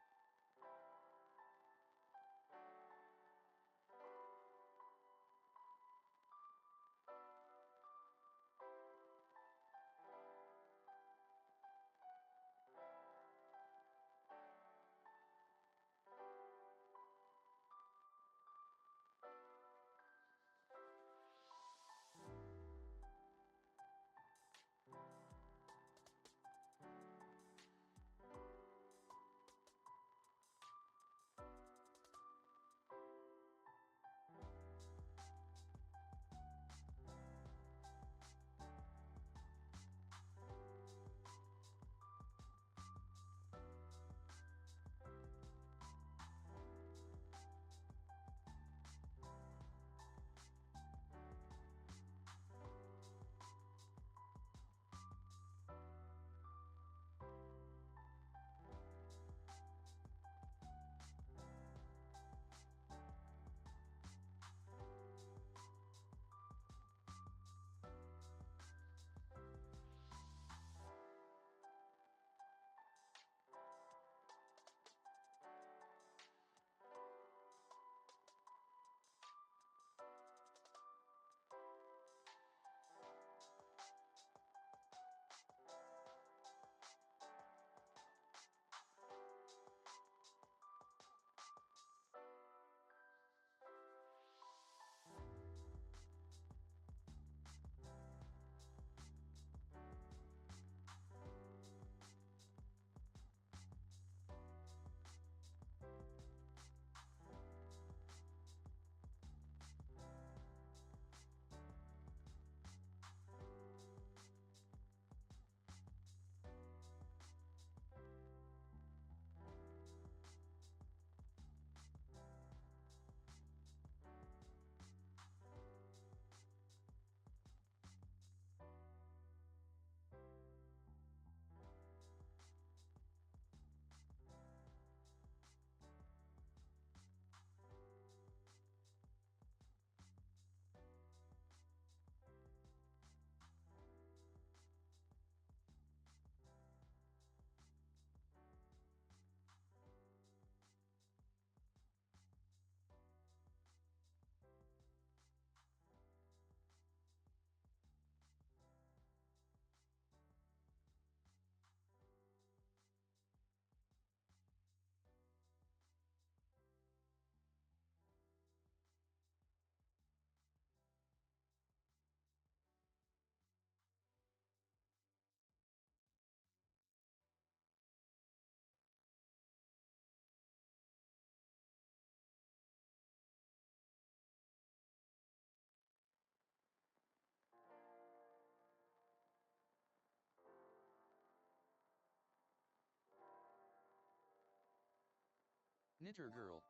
Knitter girl.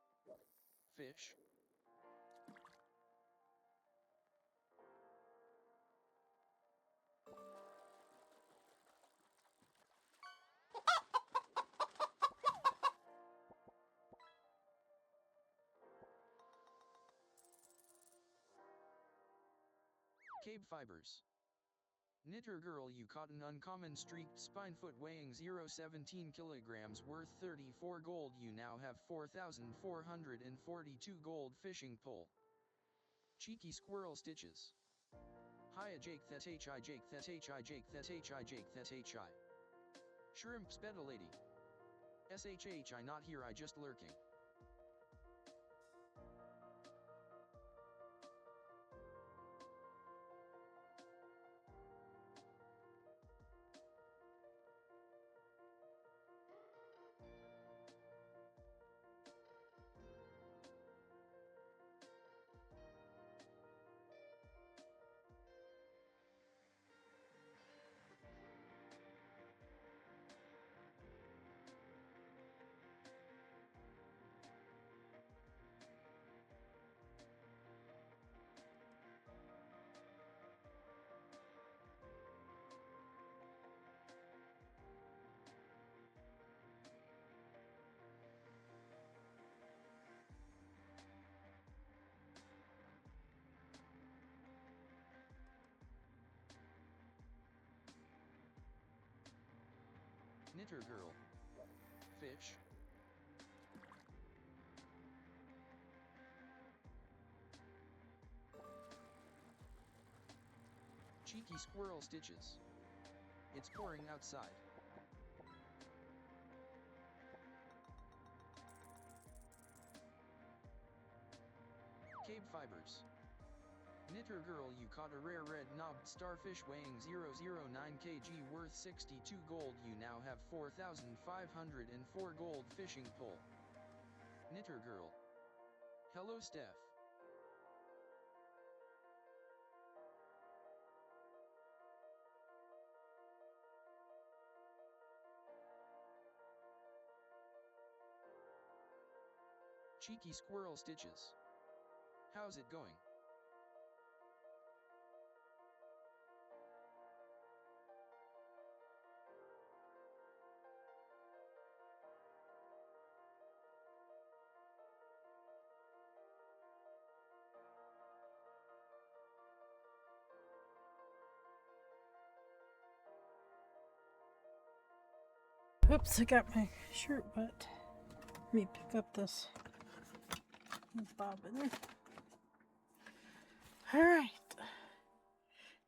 Fish. KBfibers. Knitter girl, you caught an uncommon streaked spinefoot weighing 0.17 kilograms worth 34 gold. You now have 4,442 gold fishing pole. Cheeky squirrel stitches. Hi Jake that hi Jake that hi Jake that hi Jake that hi. Shrimp spedalady. SHH not here, I just lurking. Knitter girl. Fish. Cheeky squirrel stitches. It's pouring outside. KBfibers. Knitter girl, you caught a rare red knobbed starfish weighing 0.09 kg worth 62 gold. You now have 4,504 gold fishing pole. Knitter girl. Hello Steph. Cheeky squirrel stitches. How's it going? Oops, I got my shirt wet. Let me pick up this bobbin. Alright.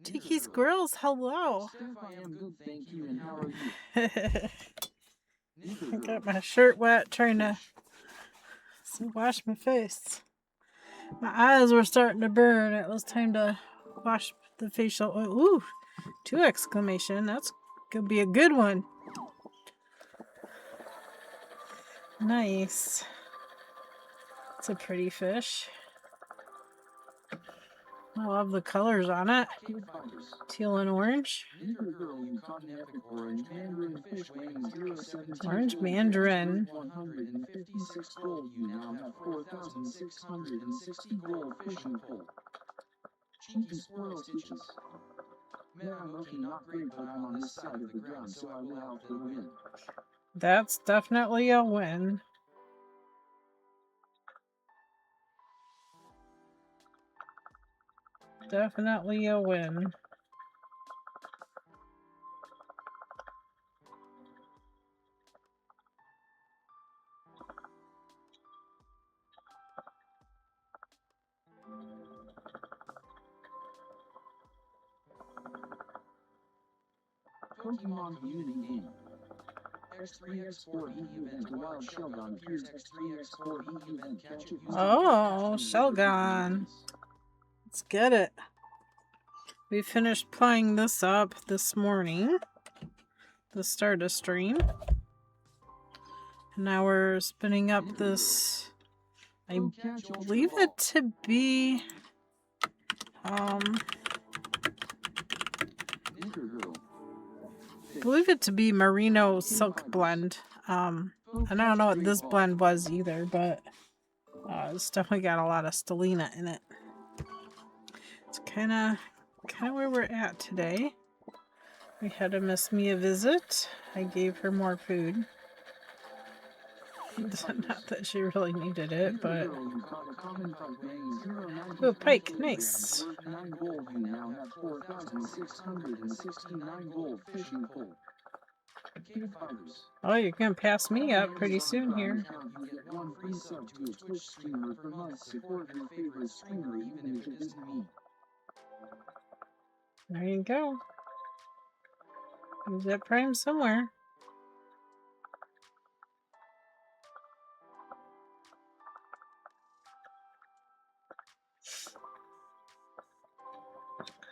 Tiki Squirrels, hello. Steph, I am good, thank you, and how are you? I got my shirt wet trying to wash my face. My eyes were starting to burn. It was time to wash the facial oil. Ooh, 2 exclamation. That's gonna be a good one. Nice. It's a pretty fish. I love the colors on it. Teal and orange. Orange mandarin. 156 gold. You now have 4,660 gold fishing pole. Cheeky squirrel stitches. Man, I'm okay, not great, but I'm on this side of the ground, so I will out for the win. That's definitely a win. Definitely a win. Pokemon community game. X3X4E event. A wild Shelgon appears. X3X4E event. Catch it. Oh, Shelgon. Let's get it. We finished playing this up this morning. The start of stream. And now we're spinning up this. I believe it to be merino silk blend. And I don't know what this blend was either, but it's definitely got a lot of stellina in it. It's kind of where we're at today. We had a Miss Mia visit. I gave her more food. Not that she really needed it, but... Oh, pike, nice. 9 gold, you now have 4,669 gold fishing pole. KBfibers. Oh, you're gonna pass me up pretty soon here. You get 1 free sub to a Twitch streamer per month. Support your favorite streamer even if it isn't me. There you go. Use that prime somewhere.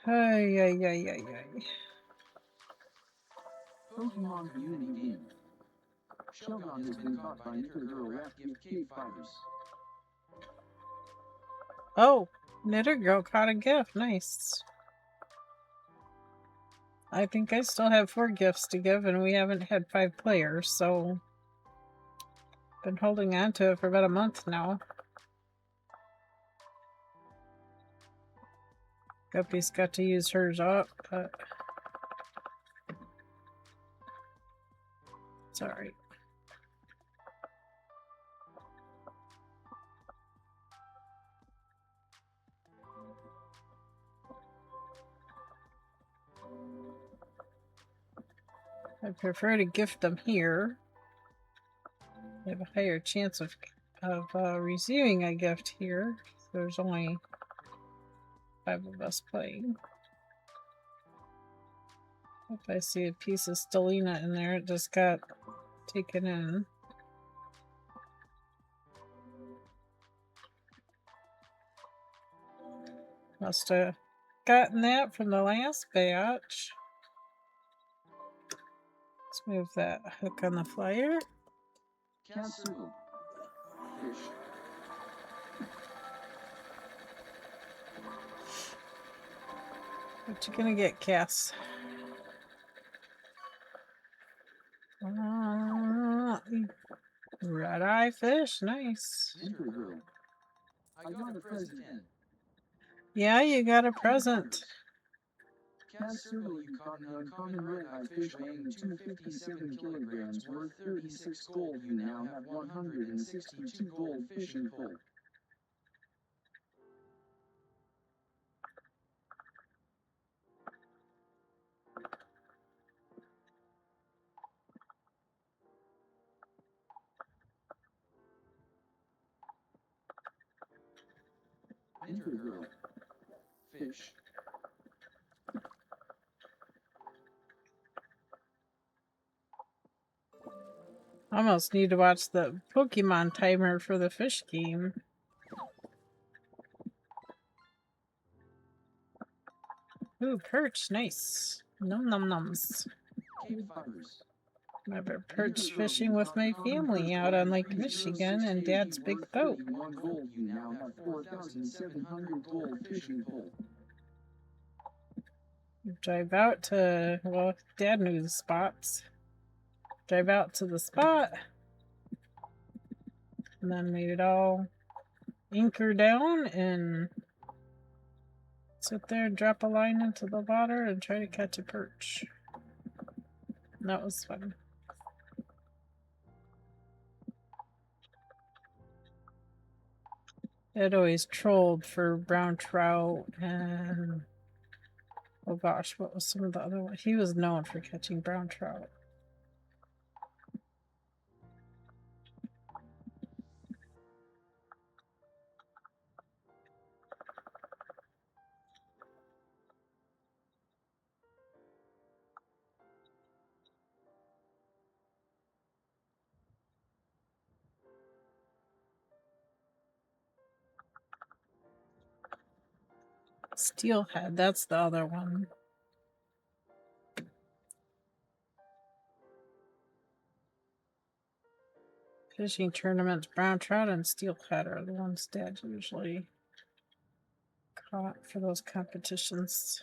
Ay, ay, ay, ay, ay. Pokemon community game. Shogun has been caught by Knitter Girl Rat Gift KBfibers. Oh, Knitter Girl caught a gift. Nice. I think I still have 4 gifts to give, and we haven't had 5 players, so... Been holding on to it for about a month now. Guppy's got to use hers up, but... It's alright. I prefer to gift them here. I have a higher chance of receiving a gift here. There's only 5 of us playing. If I see a piece of stellina in there, it just got taken in. Must have gotten that from the last batch. Let's move that hook on the flyer. Casserole. Fish. What you gonna get, Cass? Red-eye fish, nice. Knitter Girl. I got a present in. Yeah, you got a present. Casserole, you caught an uncommon red-eye fish weighing 257 kilograms worth 36 gold. You now have 162 gold fishing pole. Knitter Girl. Fish. I almost need to watch the Pokemon timer for the fish game. Ooh, perch, nice. Num num nums. KBfibers. Remember perch fishing with my family out on Lake Michigan and Dad's big boat. 31 gold. You now have 4,700 gold fishing pole. Drive out to, well, Dad knew the spots. Drive out to the spot. And then we'd all anchor down and sit there and drop a line into the water and try to catch a perch. And that was fun. I'd always trolled for brown trout and... Oh gosh, what was some of the other ones? He was known for catching brown trout. Steelhead, that's the other one. Fishing tournaments, brown trout and steelhead are the ones Dad usually caught for those competitions.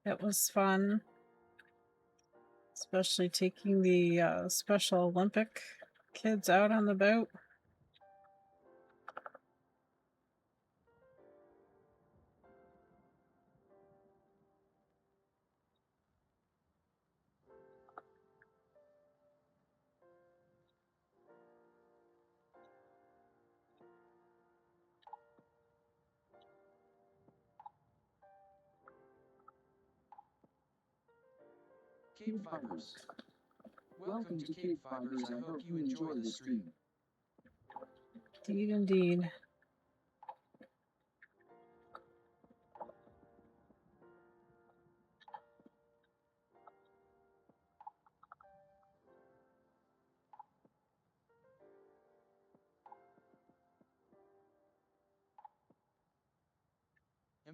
It was fun, especially taking the Special Olympic Kids out on the boat. KBfibers. Welcome to KBfibers. I hope you enjoy the stream. Indeed, indeed.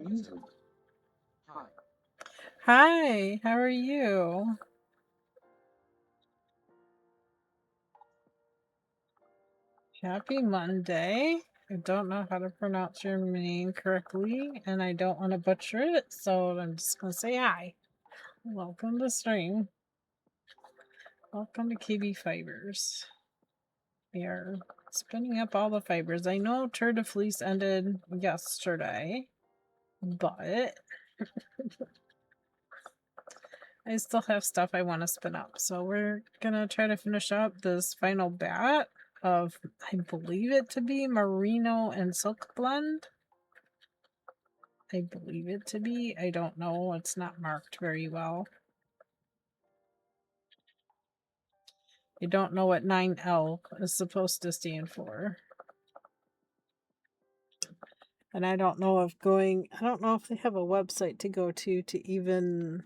Amusement. Hi. Hi, how are you? Happy Monday. I don't know how to pronounce your name correctly, and I don't want to butcher it, so I'm just going to say hi. Welcome to stream. Welcome to KBfibers. We are spinning up all the fibers. I know Tour de Fleece ended yesterday, but I still have stuff I want to spin up. So we're going to try to finish up this final bat of, I believe it to be merino and silk blend. I believe it to be. I don't know. It's not marked very well. I don't know what 9L is supposed to stand for. And I don't know if they have a website to go to even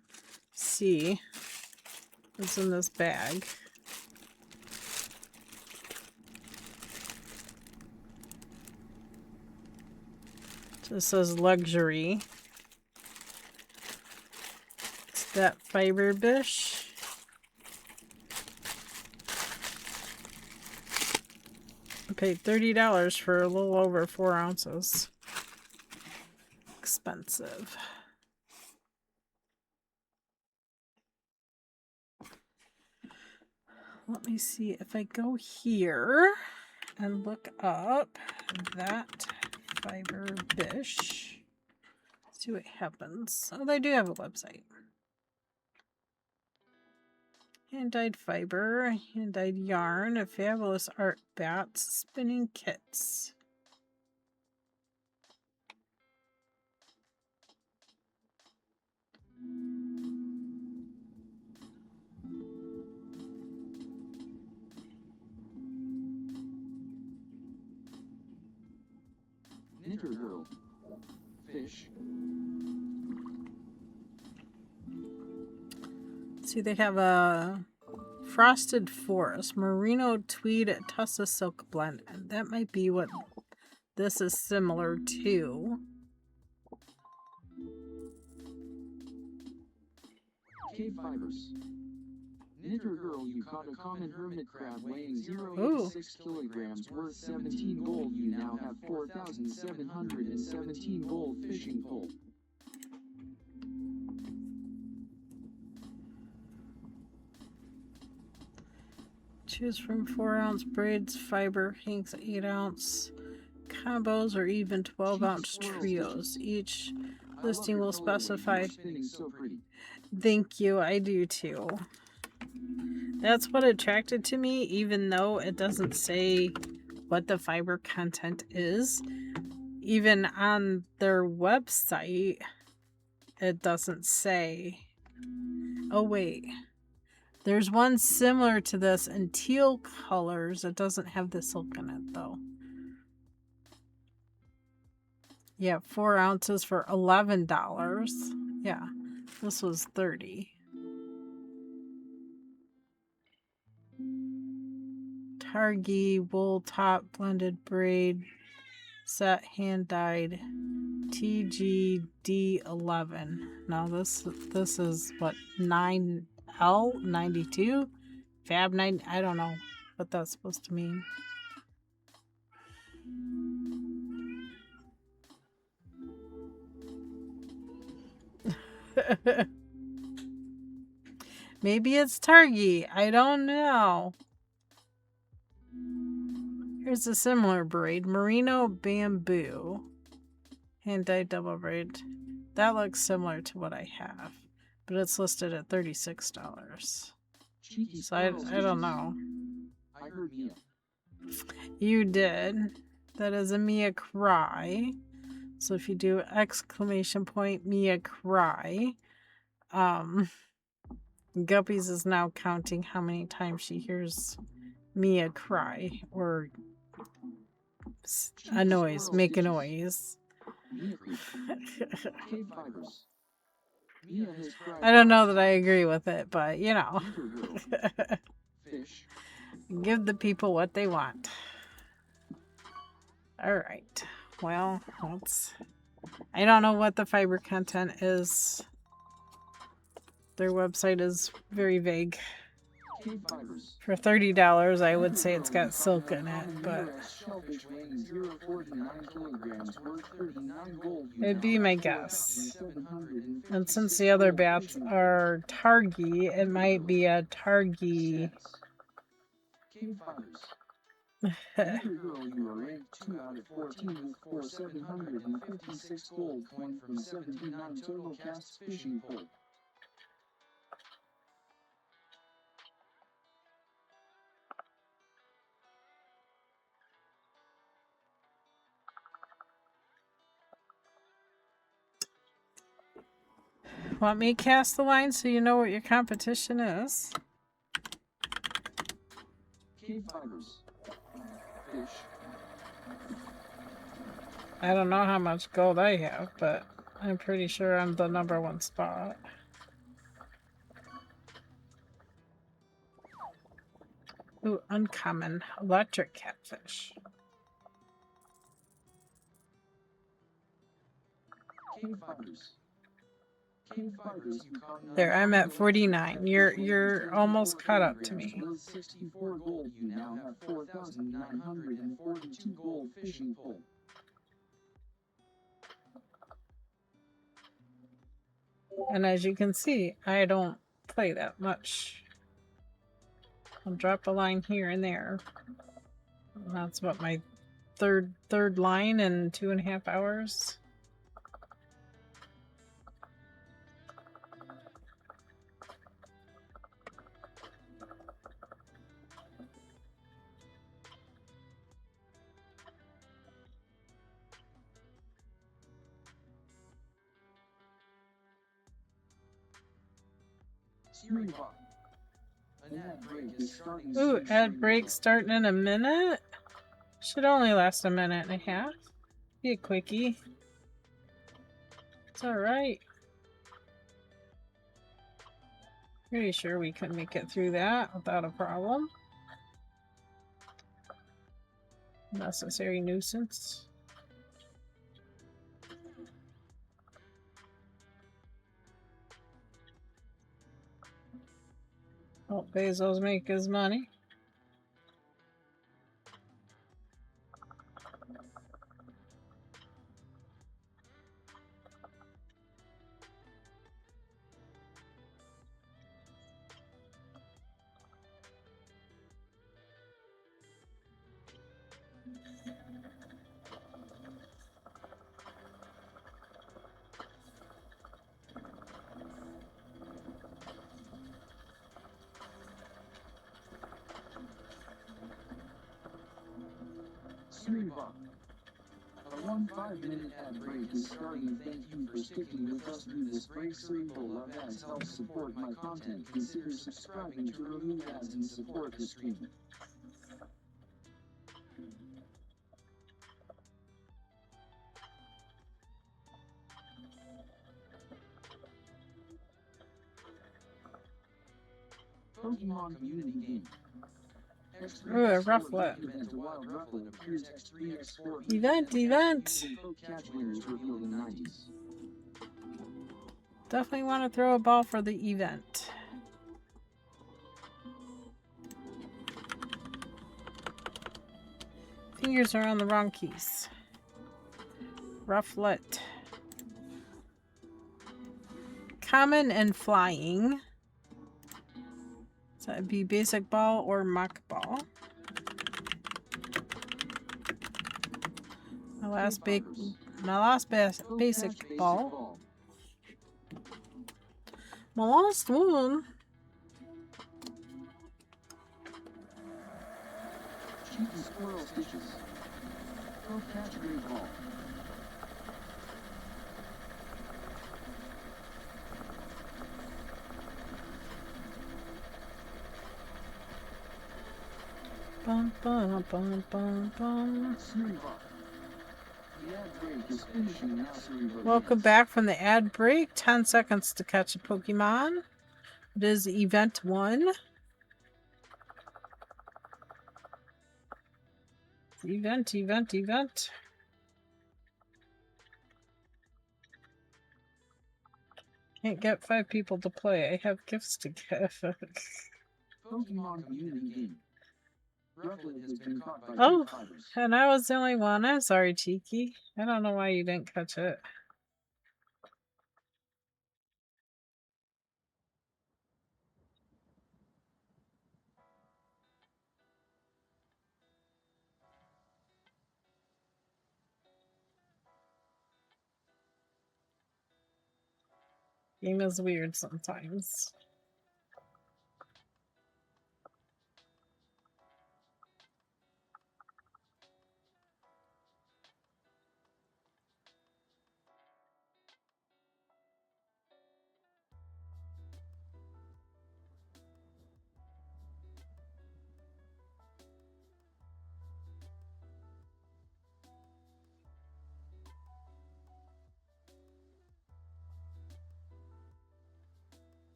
see what's in this bag. This says luxury. It's that fiber bish. I paid $30 for a little over 4 ounces. Expensive. Let me see if I go here and look up that fiber bish. See what happens. Oh, they do have a website. Hand-dyed fiber, hand-dyed yarn, a fabulous art bats, spinning kits. Knitter girl. Fish. See, they have a frosted forest, merino tweed tussa silk blend. And that might be what this is similar to. KBfibers. Knitter girl, you caught a common hermit crab weighing 0.86 kilograms worth 17 gold. You now have 4,717 gold fishing pole. Choose from 4-ounce braids, fiber, hanks, 8-ounce combos, or even 12-ounce trios. Each listing will specify. So thank you, I do too. That's what attracted to me, even though it doesn't say what the fiber content is. Even on their website, it doesn't say. Oh, wait. There's one similar to this in teal colors. It doesn't have the silk in it, though. Yeah, 4 ounces for $11. Yeah, this was $30. Targhee wool top blended braid set hand dyed TGD11. Now this is what 9L92 Fab 9. I don't know what that's supposed to mean. Maybe it's Targhee. I don't know. Here's a similar braid. Merino bamboo. Hand-dyed double braid. That looks similar to what I have. But it's listed at $36. So I don't know. I heard Mia. You did. That is a Mia cry. So if you do exclamation point Mia cry, Guppies is now counting how many times she hears Mia cry or a noise, make a noise. KBfibers. Mia has cried. I don't know that I agree with it, but you know. Fish. Give the people what they want. Alright. Well, I don't know what the fiber content is. Their website is very vague. KBfibers. For $30, I would say it's got silk in it, but Shellfish weighing 0.49 kilograms worth 39 gold. it'd be my guess. And since the other bats are Targi, it might be a Targi. KBfibers. Girl, you are ranked 2 out of 14 with 756 gold coin from 79 total casts fishing pole. Want me to cast the line so you know what your competition is? KBfibers. Fish. I don't know how much gold I have, but I'm pretty sure I'm the #1 spot. Ooh, uncommon electric catfish. KBfibers. KBfibers, you caught another There, I'm at 5 49. You're almost caught up to me. With 64 gold, you now have 4,942 gold fishing pole. And as you can see, I don't play that much. I'll drop a line here and there. And that's what my third line in 2.5 hours. Ooh, ad break starting in a minute? Should only last a minute and a half. Be a quickie. It's alright. Pretty sure we could make it through that without a problem. Necessary nuisance. Hope Bezos make his money. A 1-5-minute ad break is starting. Thank you for sticking with us through this break. Cerebral Love Ads helps support my content. Consider subscribing to remove ads and support the stream. Pokemon community game. Ooh, a rufflet. Event! Definitely want to throw a ball for the event. Fingers are on the wrong keys. Rufflet. Common and flying. So that'd be basic ball or mock ball. My last basic Basic ball. My last one. Sheep and squirrel stitches. Go catch great ball. Bum, bum, bum, bum, bum. Suribot. The ad break is finishing now, Suribot. Welcome back from the ad break. 10 seconds to catch a Pokemon. It is event 1. Event. Can't get 5 people to play. I have gifts to give. Pokemon community game. Rufflet has been caught by Oh, KBfibers. and I was the only one. I'm sorry, Tiki. I don't know why you didn't catch it. Game is weird sometimes.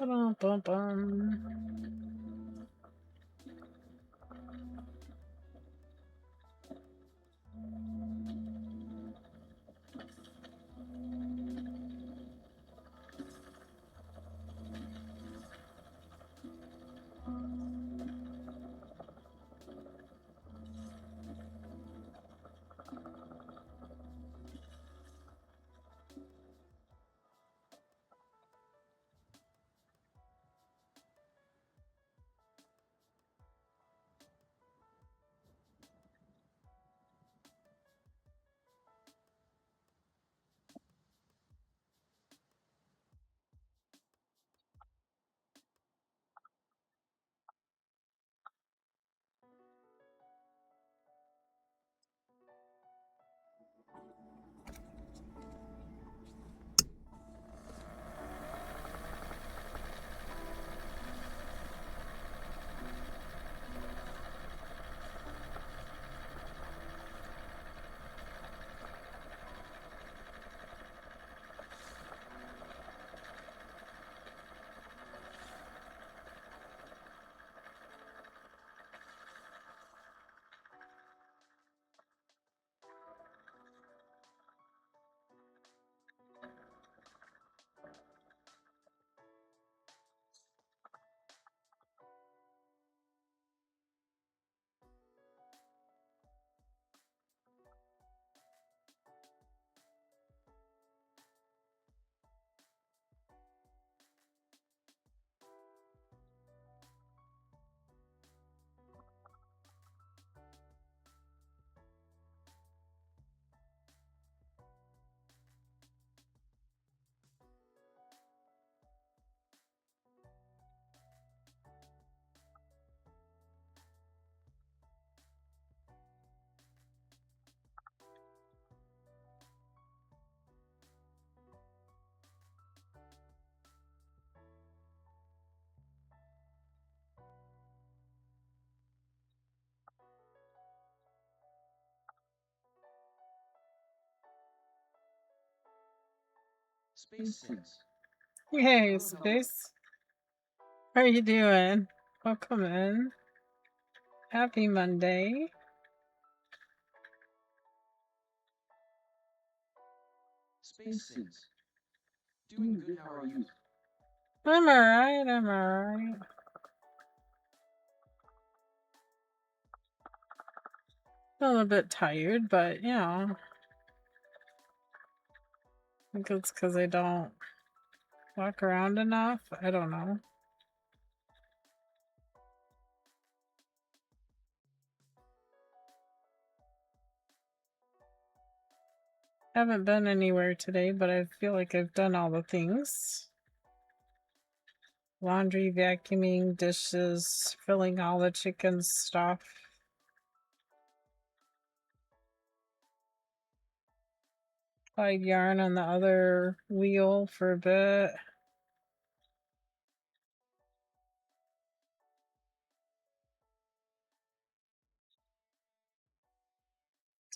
Ba-dum-bum-bum. Space 6. Yay, Space. How are you doing? Welcome in. Happy Monday. Space 6. Doing good, how are you? I'm alright, I'm alright. A little bit tired, but yeah. I think it's because I don't walk around enough. I don't know. Haven't been anywhere today, but I feel like I've done all the things. Laundry, vacuuming, dishes, filling all the chicken stuff. Tied yarn on the other wheel for a bit.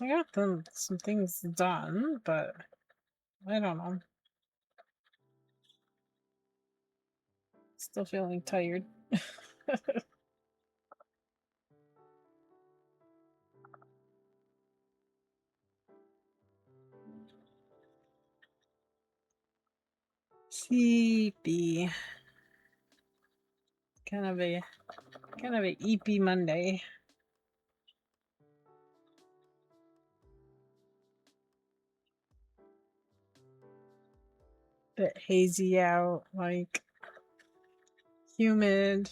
I got some things done, but I don't know. Still feeling tired. Sleepy. Kind of a eepy Monday. Bit hazy out, like humid.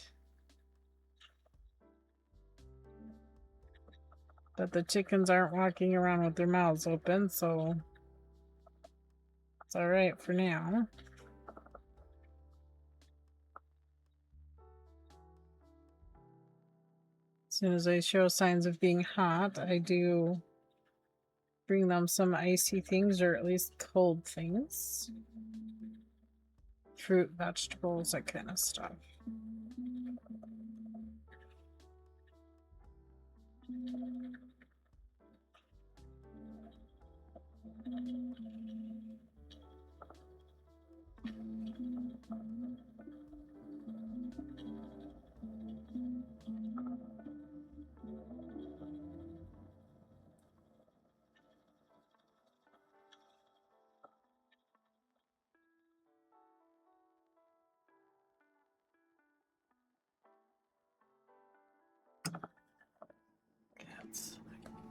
But the chickens aren't walking around with their mouths open, so it's alright for now. As soon as I show signs of being hot, I do bring them some icy things, or at least cold things. Fruit, vegetables, that kind of stuff.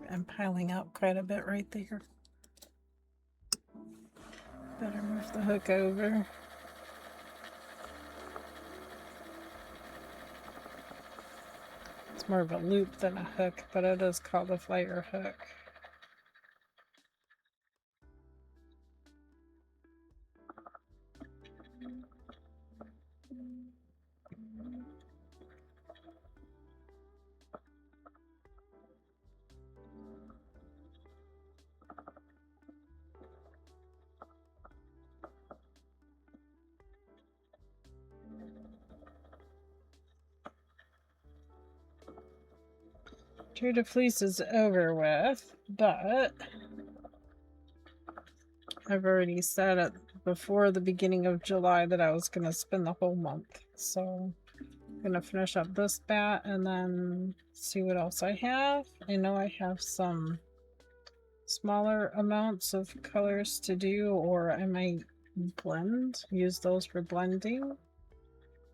I'm piling up quite a bit right there. Better move the hook over. It's more of a loop than a hook, but it is called a fire hook. Trade of Fleece is over with, but I've already said it before the beginning of July that I was going to spend the whole month. So I'm going to finish up this bat and then see what else I have. I know I have some smaller amounts of colors to do, or I might use those for blending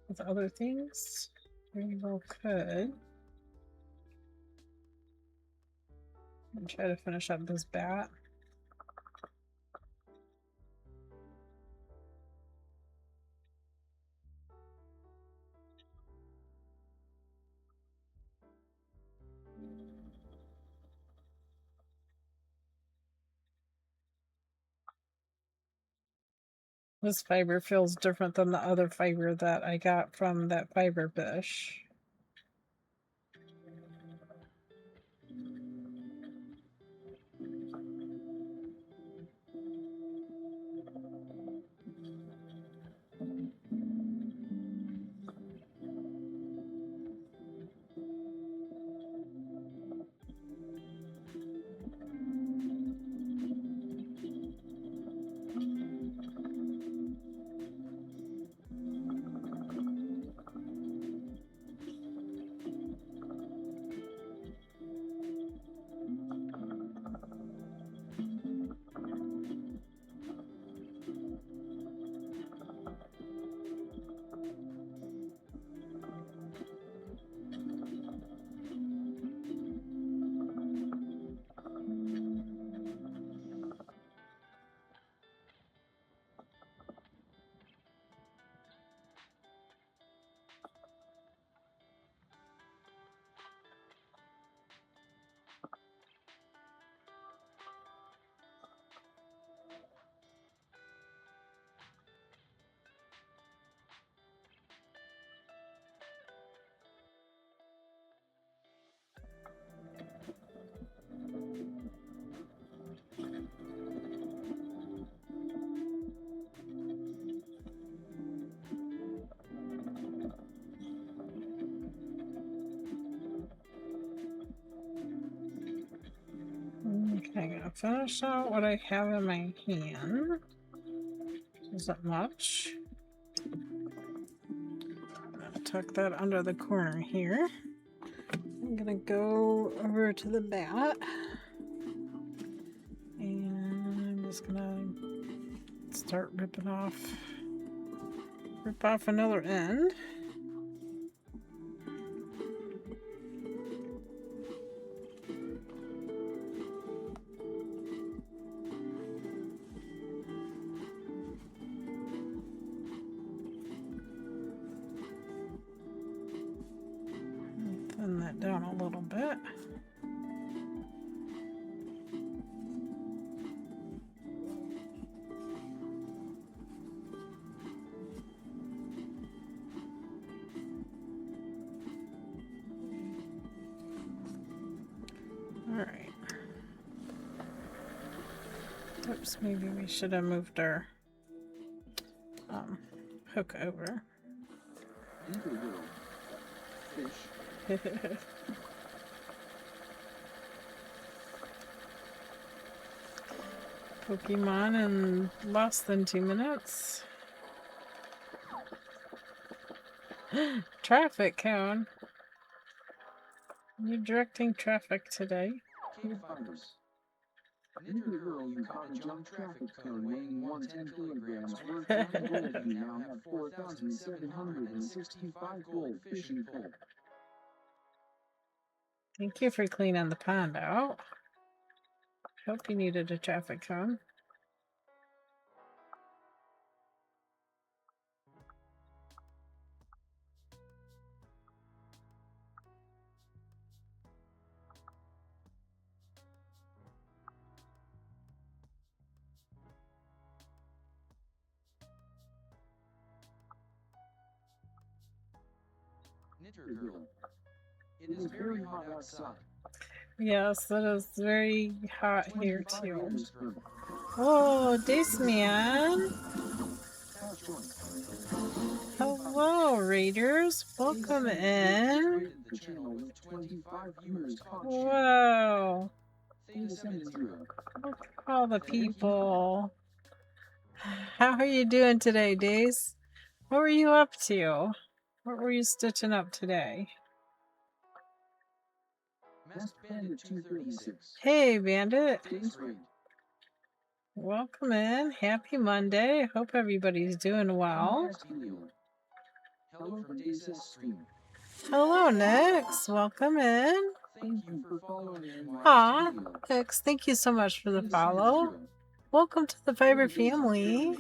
with other things. Very well could. And try to finish up this bat. This fiber feels different than the other fiber that I got from that fiber bush. I'm gonna finish out what I have in my hand. Isn't much. I'm gonna tuck that under the corner here. I'm gonna go over to the bat. And I'm just gonna start rip off another end. Thin that down a little bit. Alright. Oops, maybe we should have moved our hook over. Pokemon in less than 2 minutes. Traffic cone. You're directing traffic today. KBfibers. Ninja girl, you caught a junk traffic cone weighing 110 kilograms worth 9 gold. You now have 4,765 gold fishing pole. Thank you for cleaning the pond out. Hope you needed a traffic cone. Ninja girl. It is very hot outside. Yes, it is very hot here too. Oh, this man. Hello, Raiders. Welcome in. Whoa. Look at all the people. How are you doing today, Days? What were you up to? What were you stitching up today? Hey, Bandit. Welcome in. Happy Monday. Hope everybody's doing well. Hello from Days' stream. Hello, Nix. Welcome in. Thank you for following. Aw, Nix, thank you so much for the follow. Welcome to the Fiber family.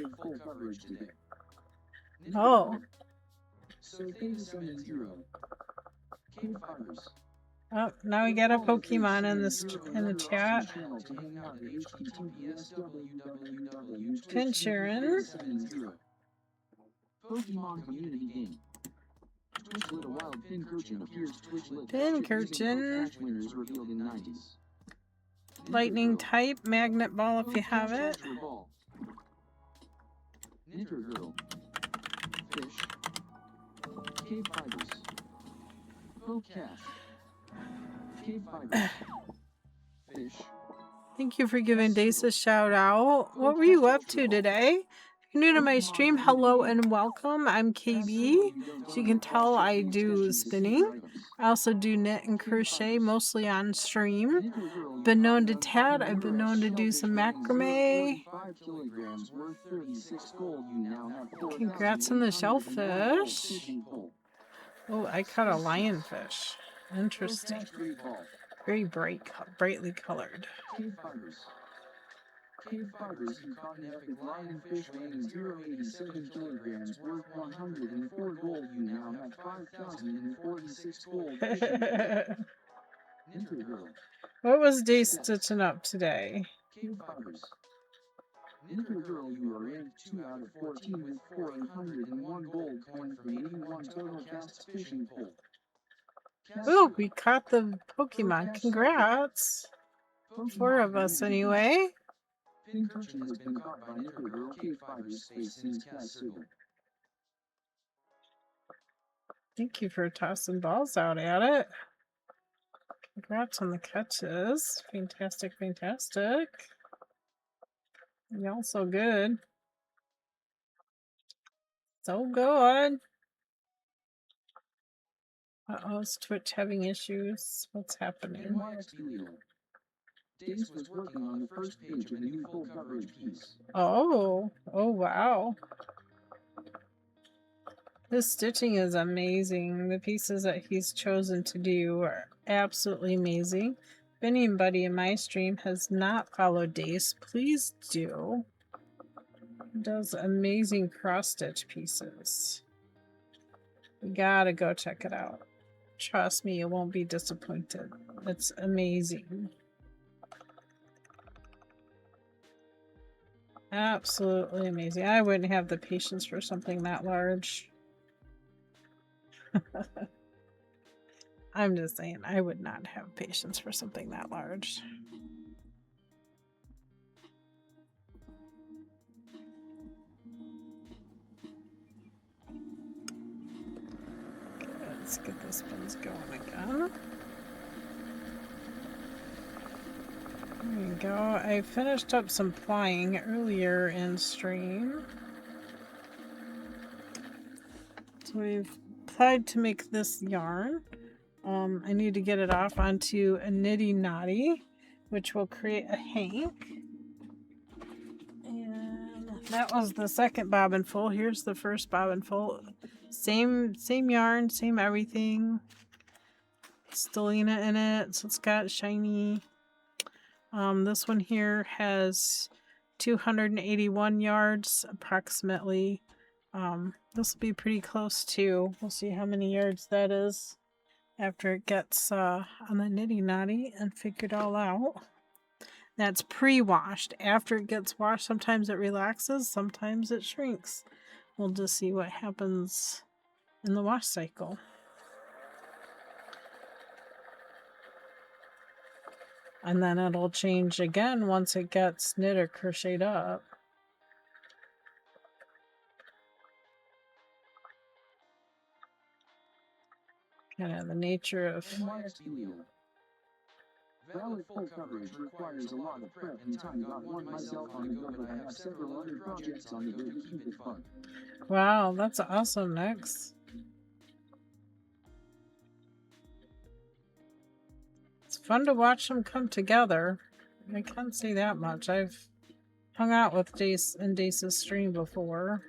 Oh. Oh, now we got a Pokemon in the chat. Pinchurin. Pokemon community game. Twitch lit a wild Pincurchin appears Twitch lit. Pincurchin. Winners revealed in 90s. Lightning type, magnet ball if you have it. Ninja girl. Fish. KBfibers. Pokecash. KBfibers. Fish. Thank you for giving Dace a shout out. What were you up to today? If you're new to my stream, hello and welcome. I'm KB. As you can tell, I do spinning. I also do knit and crochet, mostly on stream. Been known to tat. I've been known to do some macrame. Congrats on the shellfish. Oh, I caught a lionfish. Interesting. Very brightly colored. KBfibers, you caught an epic lionfish weighing 0.87 kilograms worth 104 gold. You now have 5,046 gold. Ninja girl. What was Day stitching up today? KBfibers. Ninja girl, you are ranked 2 out of 14 with 401 gold coin from 81 total casts fishing pole. Ooh, we caught the Pokemon. Congrats. 4 of us anyway. Pincurchin has been caught by Ninja girl. KBfibers space since Kasu. Thank you for tossing balls out at it. Congrats on the catches. Fantastic, fantastic. Y'all so good. So good. Uh-oh, is Twitch having issues? What's happening? Dace was working on the first page of a new full coverage piece. Oh, oh wow. This stitching is amazing. The pieces that he's chosen to do are absolutely amazing. If anybody in my stream has not followed Dace, please do. He does amazing cross-stitch pieces. You gotta go check it out. Trust me, you won't be disappointed. It's amazing. Absolutely amazing. I wouldn't have the patience for something that large. I'm just saying, I would not have patience for something that large. Okay, let's get the spins going again. There you go. I finished up some plying earlier in stream. So we've plied to make this yarn. I need to get it off onto a nitty knotty, which will create a hank. And that was the second bobbin full. Here's the first bobbin full. Same yarn, same everything. Stellina in it, so it's got shiny. This one here has 281 yards approximately. This will be pretty close to. We'll see how many yards that is after it gets on the nitty knotty and figured all out. That's pre-washed. After it gets washed, sometimes it relaxes, sometimes it shrinks. We'll just see what happens in the wash cycle. And then it'll change again once it gets knit or crocheted up. Kind of the nature of... Valid full coverage requires a lot of prep and time. Got one myself on the go, but I have several other projects on the go to keep it fun. Wow, that's awesome, Nix. It's fun to watch them come together. I can't say that much. I've hung out with Dace in Dace's stream before.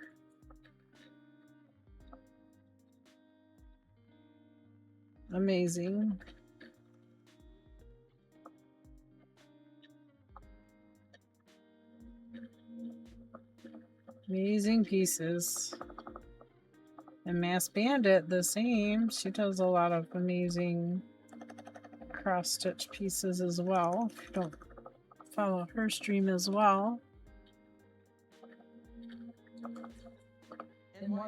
Amazing. Amazing pieces. And Mass Bandit, the same. She does a lot of amazing cross-stitch pieces as well. If you don't follow her stream as well.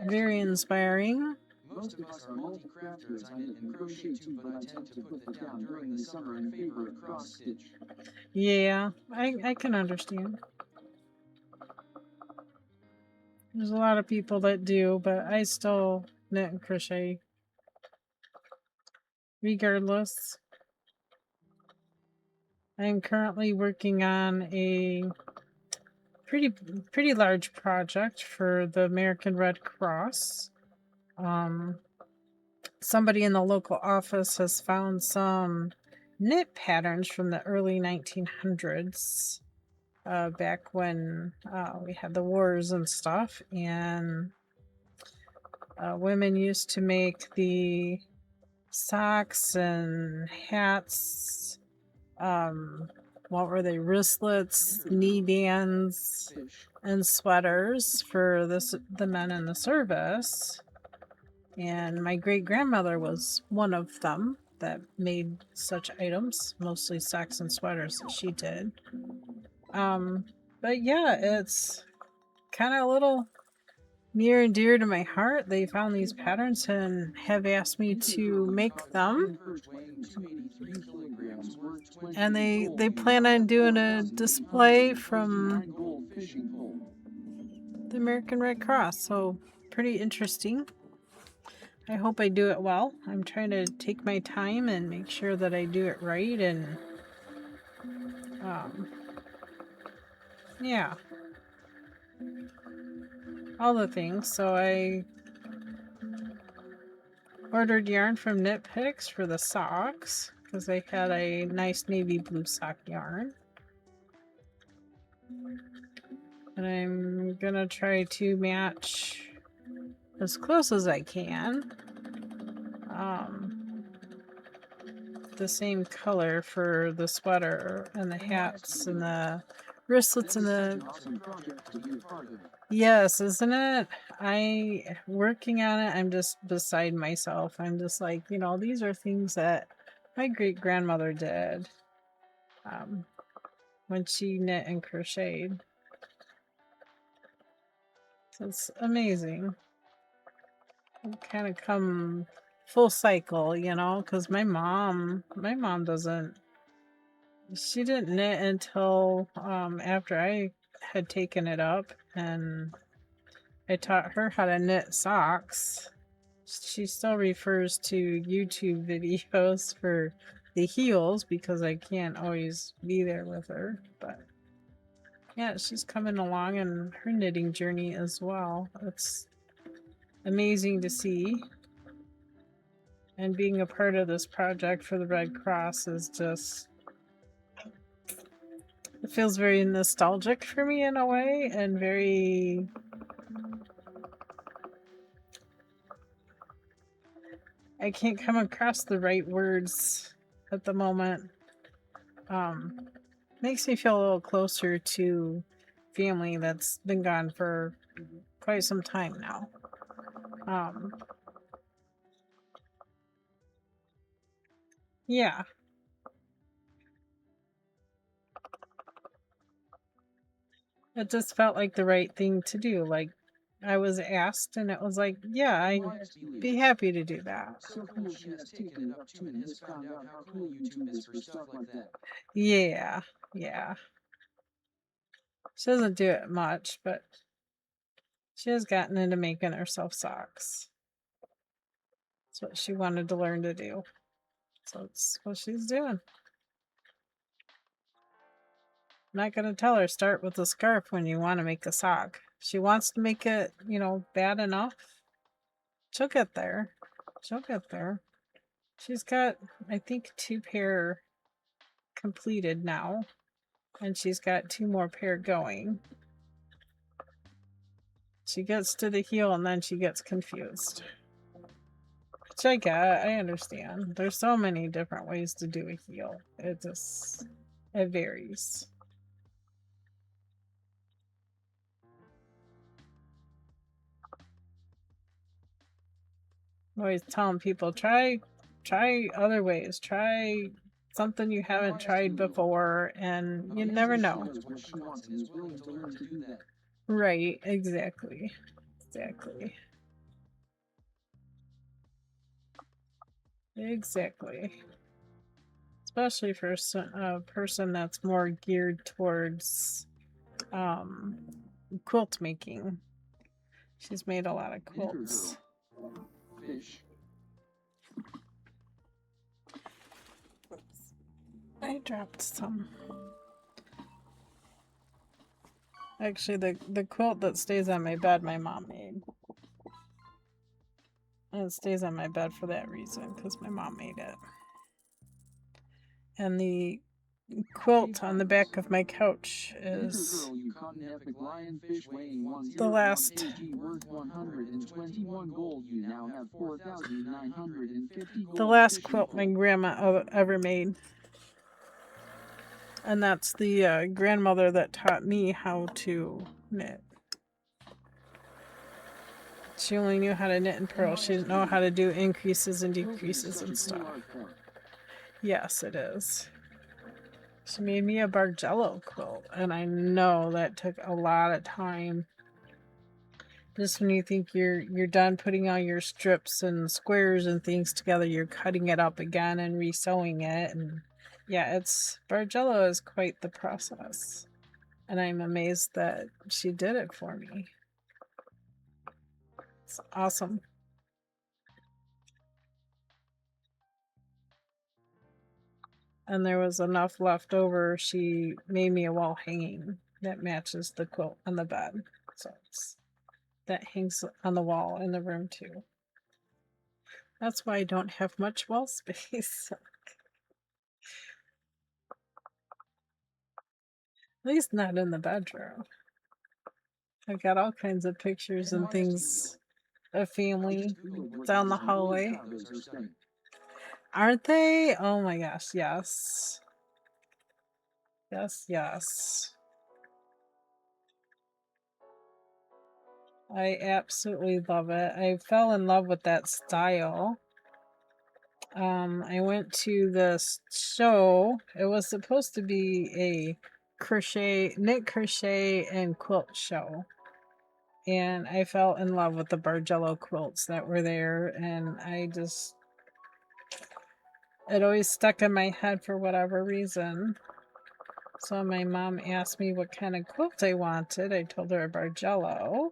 Very inspiring. Most of us are multi-crafters. I knit and crochet too, but I tend to put that down during the summer in favor of cross-stitch. Yeah, I can understand. There's a lot of people that do, but I still knit and crochet regardless. I'm currently working on a pretty large project for the American Red Cross. Somebody in the local office has found some knit patterns from the early 1900s. Back when we had the wars and stuff, and women used to make the socks and hats, what were they, wristlets, knee bands, and sweaters for the men in the service. And my great-grandmother was one of them that made such items, mostly socks and sweaters that she did. But yeah, it's kind of a little near and dear to my heart. They found these patterns and have asked me to make them. And they plan on doing a display from the American Red Cross, so pretty interesting. I hope I do it well. I'm trying to take my time and make sure that I do it right, and yeah, all the things. So I ordered yarn from Knit Picks for the socks because they had a nice navy blue sock yarn. And I'm gonna try to match as close as I can the same color for the sweater and the hats and the wristlets and the... Yes, isn't it? Working on it, I'm just beside myself. I'm just like, you know, these are things that my great grandmother did when she knit and crocheted. So it's amazing. Kind of come full cycle, you know, because my mom doesn't, she didn't knit until after I had taken it up and I taught her how to knit socks. She still refers to YouTube videos for the heels because I can't always be there with her, but yeah, she's coming along in her knitting journey as well. It's amazing to see. And being a part of this project for the Red Cross is just, it feels very nostalgic for me in a way, and very, I can't come across the right words at the moment. Makes me feel a little closer to family that's been gone for quite some time now. Yeah. It just felt like the right thing to do. Like, I was asked, and it was like, yeah, I'd be happy to do that. So cool she has taken it up too and has found out how cool YouTube is for stuff like that. Yeah, yeah. She doesn't do it much, but she has gotten into making herself socks. That's what she wanted to learn to do. So it's what she's doing. I'm not going to tell her start with a scarf when you want to make a sock. She wants to make it, you know, bad enough. She'll get there. She'll get there. She's got, I think, 2 pair completed now. And she's got 2 more pair going. She gets to the heel and then she gets confused. Which I get, I understand. There's so many different ways to do a heel. It varies. I'm always telling people, try other ways. Try something you haven't tried before, and you never know. Right, exactly. Exactly. Exactly. Especially for a person that's more geared towards quilt making. She's made a lot of quilts. Fish. I dropped some. Actually, the quilt that stays on my bed, my mom made. And it stays on my bed for that reason, because my mom made it. And the quilt on the back of my couch is the last quilt my grandma ever made. And that's the grandmother that taught me how to knit. She only knew how to knit and purl. She didn't know how to do increases and decreases and stuff. Yes, it is. She made me a Bargello quilt, and I know that took a lot of time. Just when you think you're done putting all your strips and squares and things together, you're cutting it up again and resewing it. And yeah, Bargello is quite the process. And I'm amazed that she did it for me. It's awesome. and there was enough left over. She made me a wall hanging that matches the quilt on the bed. So that hangs on the wall in the room too. That's why I don't have much wall space. At least not in the bedroom. I've got all kinds of pictures and things of family down the hallway. Aren't they? Oh my gosh, yes. Yes, yes. I absolutely love it. I fell in love with that style. I went to this show. It was supposed to be a knit crochet and quilt show. And I fell in love with the Bargello quilts that were there, and it always stuck in my head for whatever reason. So my mom asked me what kind of quilt I wanted. I told her a Bargello.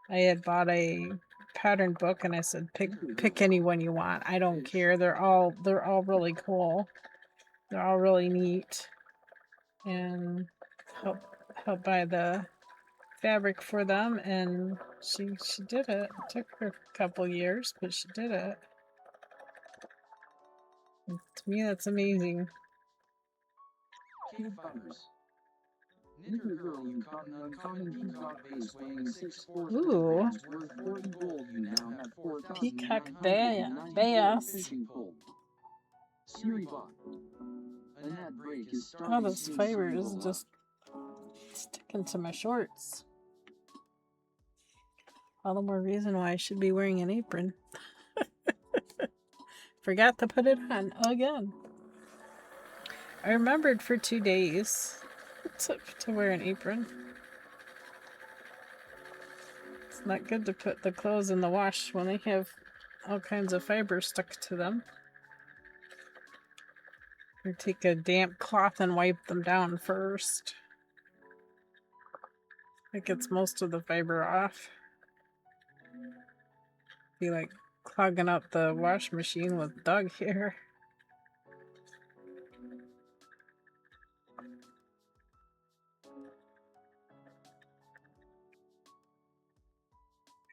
I had bought a pattern book, and I said, pick any one you want. I don't care. They're all really cool. They're all really neat. And help buy the fabric for them, and she did it. It took her a couple years, but she did it. And to me, that's amazing. KBfibers. Knitter Girl, you caught an uncommon peacock base weighing 6/4 Ooh. kilograms worth 40 gold. You now have 4,999 Peacock gold bass. fishing pole. Siri bot. An ad break is starting. Oh, those fibers just sticking to my shorts. All the more reason why I should be wearing an apron. Forgot to put it on again. I remembered for 2 days to wear an apron. It's not good to put the clothes in the wash when they have all kinds of fibers stuck to them. Or take a damp cloth and wipe them down first. It gets most of the fiber off. Be like clogging up the wash machine with dog hair.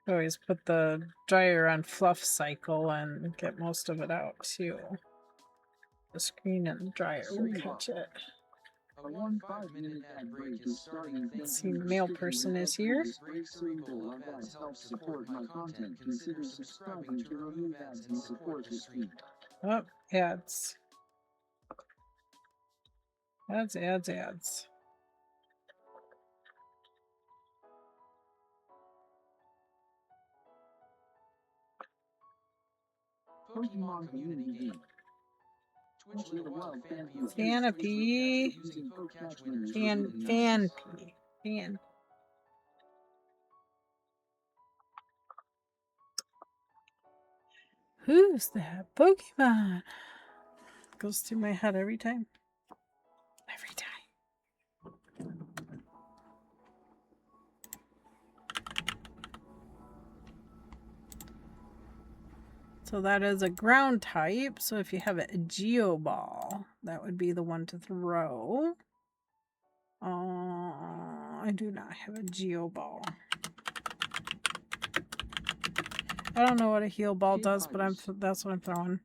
Always put the dryer on fluff cycle and get most of it out too. The screen and the dryer will catch it. A 1-5-minute ad break is starting. Let's see, mail person is here. Ads help support my content. Consider subscribing to remove ads and support the stream. Oh, ads. Ads. Pokemon community game. Twitch Little Wild Fanapy. Fan. Who's that Pokemon? Goes through my head every time. Every time. So that is a ground type. So if you have a Geo Ball, that would be the one to throw. I do not have a Geo Ball. I don't know what a heal ball does, but that's what I'm throwing.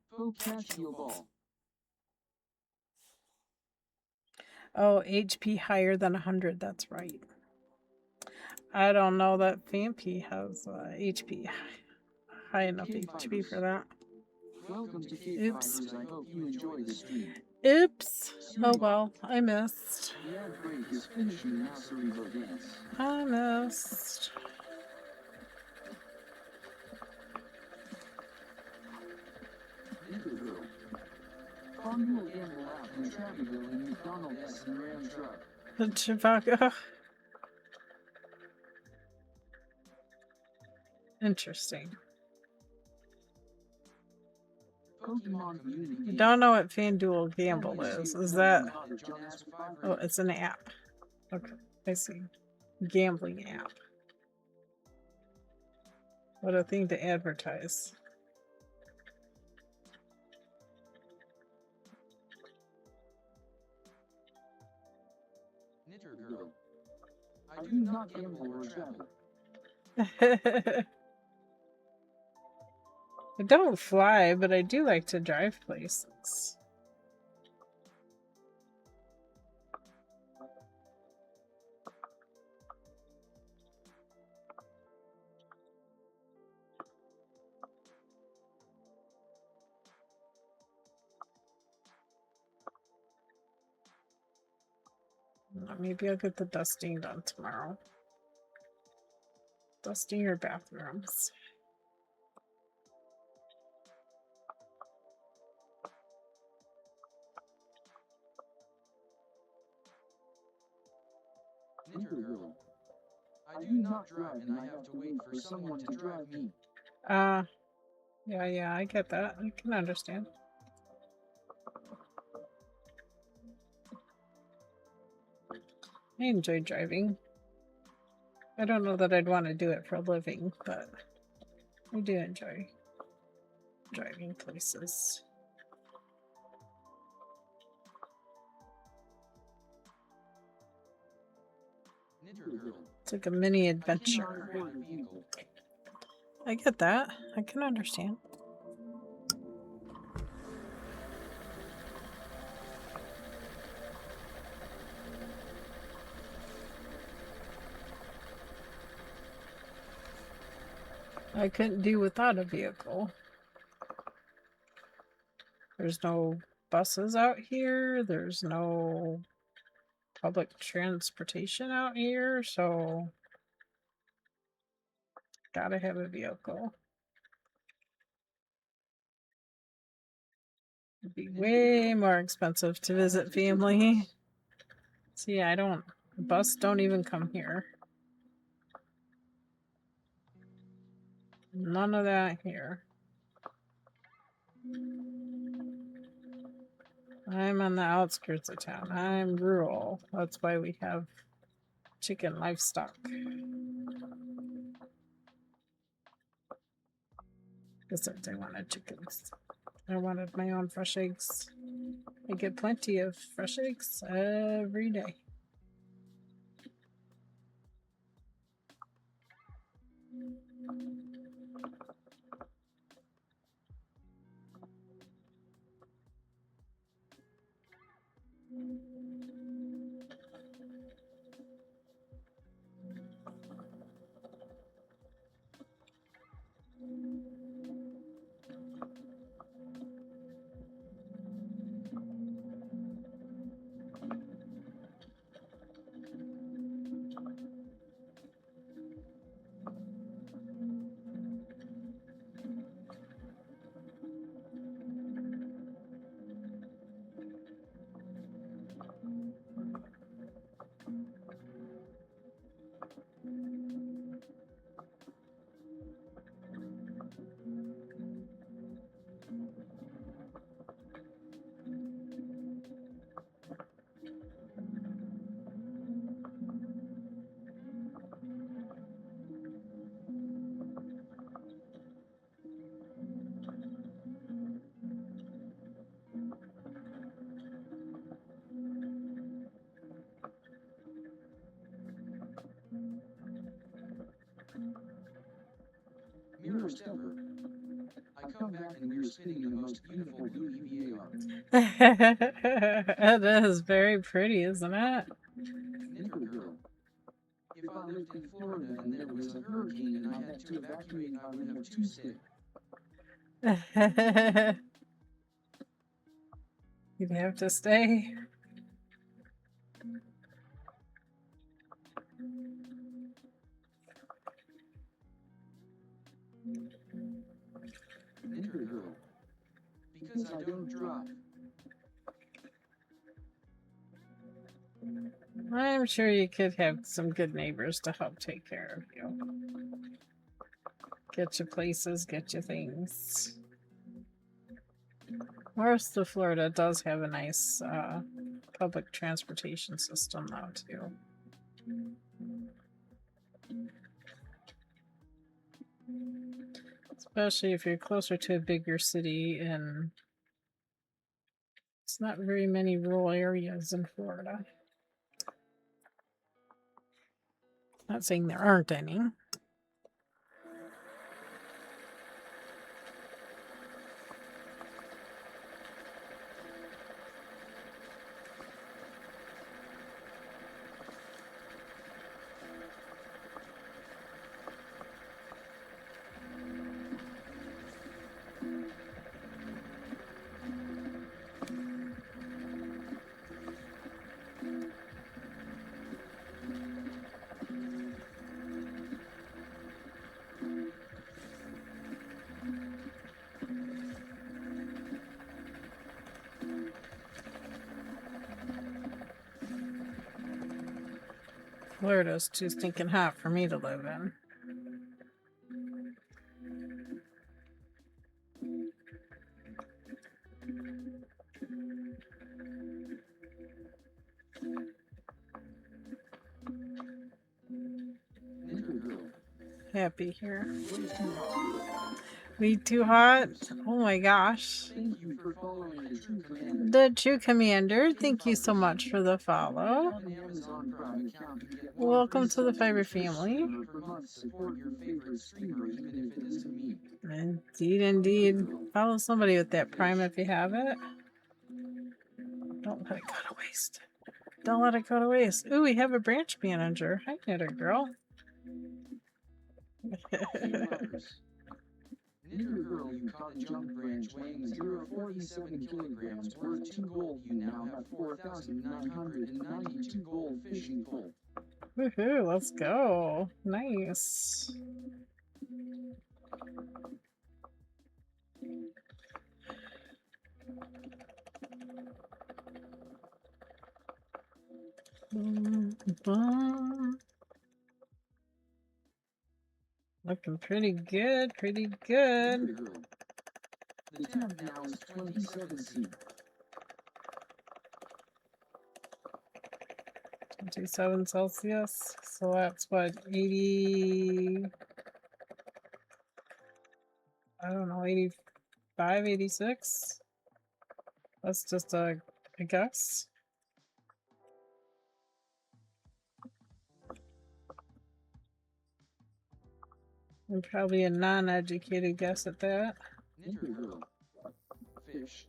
Oh, HP higher than 100. That's right. I don't know that Fampy has HP high enough HP for that. Oops. Oops. Oh well, I missed. I missed. The Chewbacca. Interesting. I don't know what FanDuel Gamble is. Is that... Oh, it's an app. Okay, I see. Gambling app. What a thing to advertise. Knitter girl. I do not gamble or travel. I don't fly, but I do like to drive places. Maybe I'll get the dusting done tomorrow. Dusting your bathrooms. Knitter girl. I do not drive and I have to wait for someone to drive me. Yeah, I get that. I can understand. I enjoy driving. I don't know that I'd want to do it for a living, but I do enjoy driving places. Knitter girl. It's like a mini adventure. I get that. I can understand. I couldn't do without a vehicle. There's no buses out here. There's no public transportation out here, so gotta have a vehicle. It'd be way more expensive to visit family. See, the bus don't even come here. None of that here. I'm on the outskirts of town. I'm rural. That's why we have chicken livestock. Besides, I wanted chickens. I wanted my own fresh eggs. I get plenty of fresh eggs every day. Mirror stepper. I come back and we're spinning the most beautiful blue EVA art. It is very pretty, isn't it? Knitter girl. If I lived in Florida and there was a hurricane and I had to evacuate, I would have two stick. You'd have to stay. Knitter girl. Because I don't drive. I'm sure you could have some good neighbors to help take care of you. Get you places, get you things. Most of Florida does have a nice public transportation system now too. Especially if you're closer to a bigger city, and it's not very many rural areas in Florida. Not saying there aren't any. Florida's too stinking hot for me to live in. Happy here. Be too hot? Oh my gosh. Thank you for following the True Commander. The True Commander, thank you so much for the follow. On Amazon Prime account, you get one Welcome free to the sub Fiber each family. streamer per month. Support your favorite streamer, even if it isn't me. Indeed, indeed. Follow somebody with that Prime if you have it. Don't let it go to waste. Don't let it go to waste. Ooh, we have a branch manager. Hi, Knitter Girl. Knitter Girl, you caught a junk branch weighing 0.47 kilograms worth 2 gold. You now have 4,992 gold fishing pole. Woohoo, let's go. Nice. Looking pretty good, pretty good. Knitter Girl. The temp now is 27C. 27 Celsius. So that's what, 80, I don't know, 85, 86? That's just a guess. And probably a non-educated guess at that. Knitter Girl. Fish.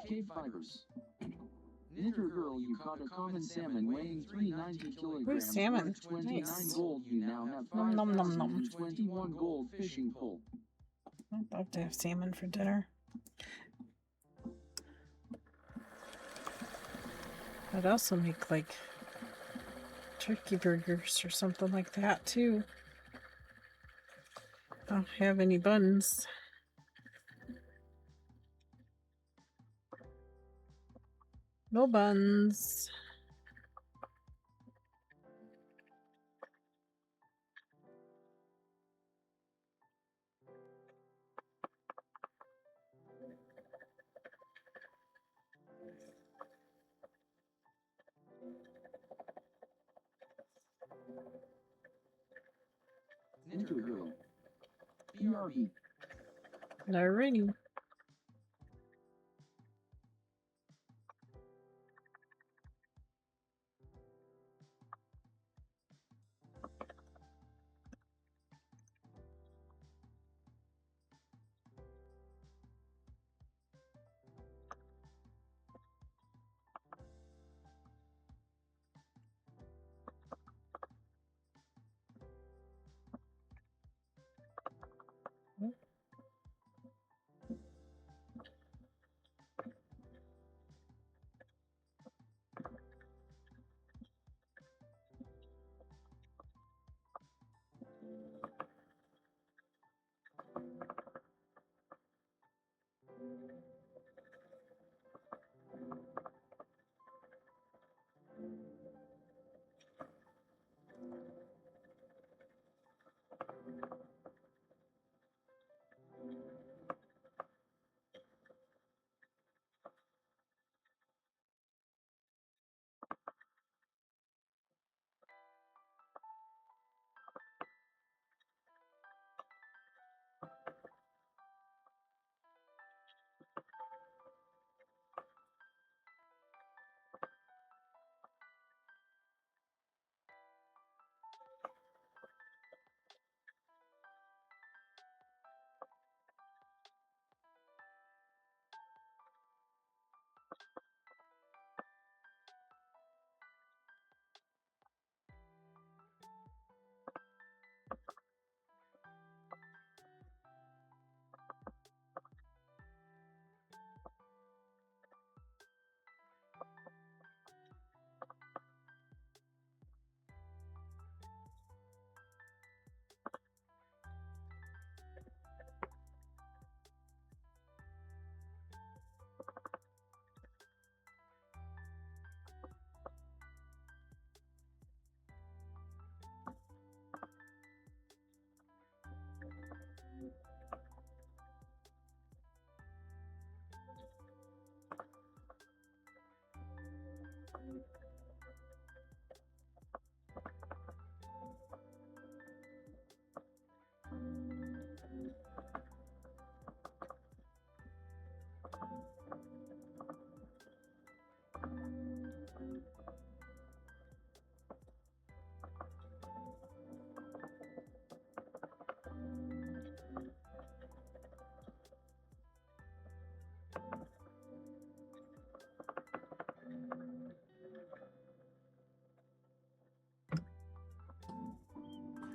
KBfibers. Knitter Girl, you caught a common salmon weighing 390 kilograms. salmon. Worth 29 Nice. gold. You now have Nom, nom, nom, nom. 5,021 gold fishing pole. I'd love to have salmon for dinner. I'd also make like turkey burgers or something like that too. I don't have any buns. No buns. Knitter Girl. BRB. Alrighty.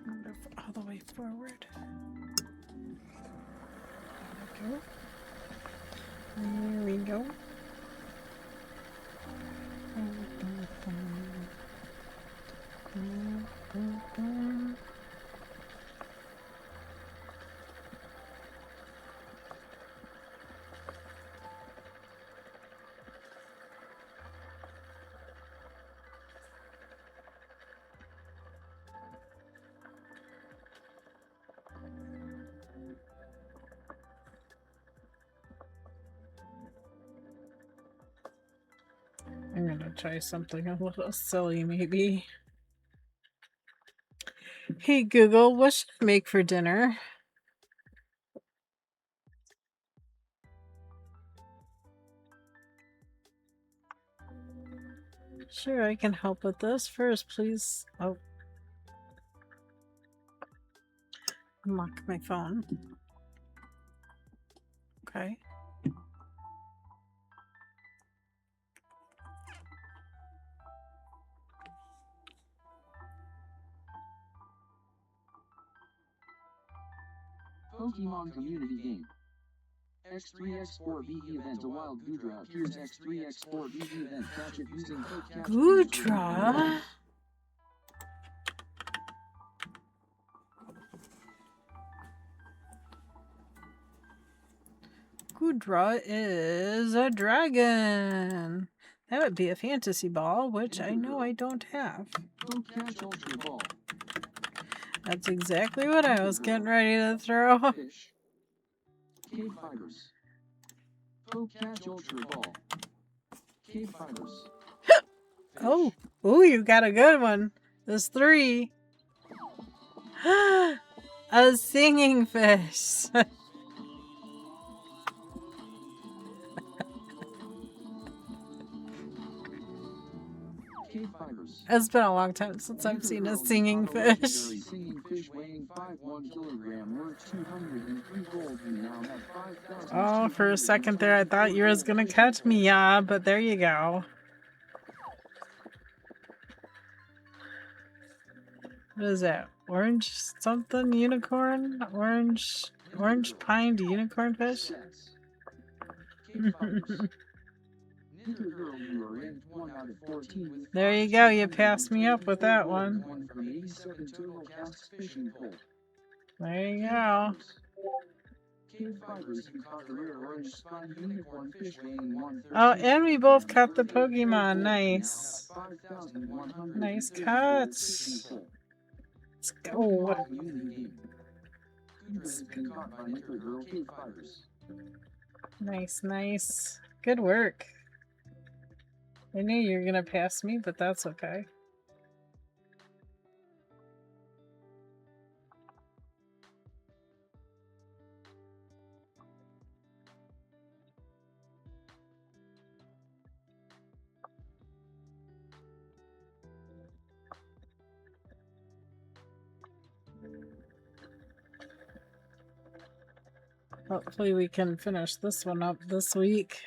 Move all the way forward. There we go. I'm gonna try something a little silly, maybe. Hey Google, what should I make for dinner? Sure, I can help with this. First, please. Oh. Unlock my phone. Okay. Pokemon community game. X3X4BE event. A wild Goodra appears. X3X4BE event. Catch it using Pokecatch. Goodra? Goodra is a dragon. That would be a fantasy ball, which I know I don't have. Pokecatch Ultra Ball. That's exactly what I was getting ready to throw. Fish. KBfibers. Pokecatch Ultra Ball. KBfibers. Oh, ooh, you got a good one. There's 3. A singing fish. KBfibers. It's been a long time since I've seen a singing fish. Singing fish weighing 5.1 kilogram worth 203 gold. You now have 5,000. Oh, for a second there, I thought you was gonna catch me, yeah, but there you go. What is that? Orange something unicorn? Orange pined unicorn fish? There you go, you passed me up with that one. There you go. Oh, and we both caught the Pokemon. Nice. Nice catch. Let's go. Nice, nice. Good work. I knew you were gonna pass me, but that's okay. Hopefully we can finish this one up this week.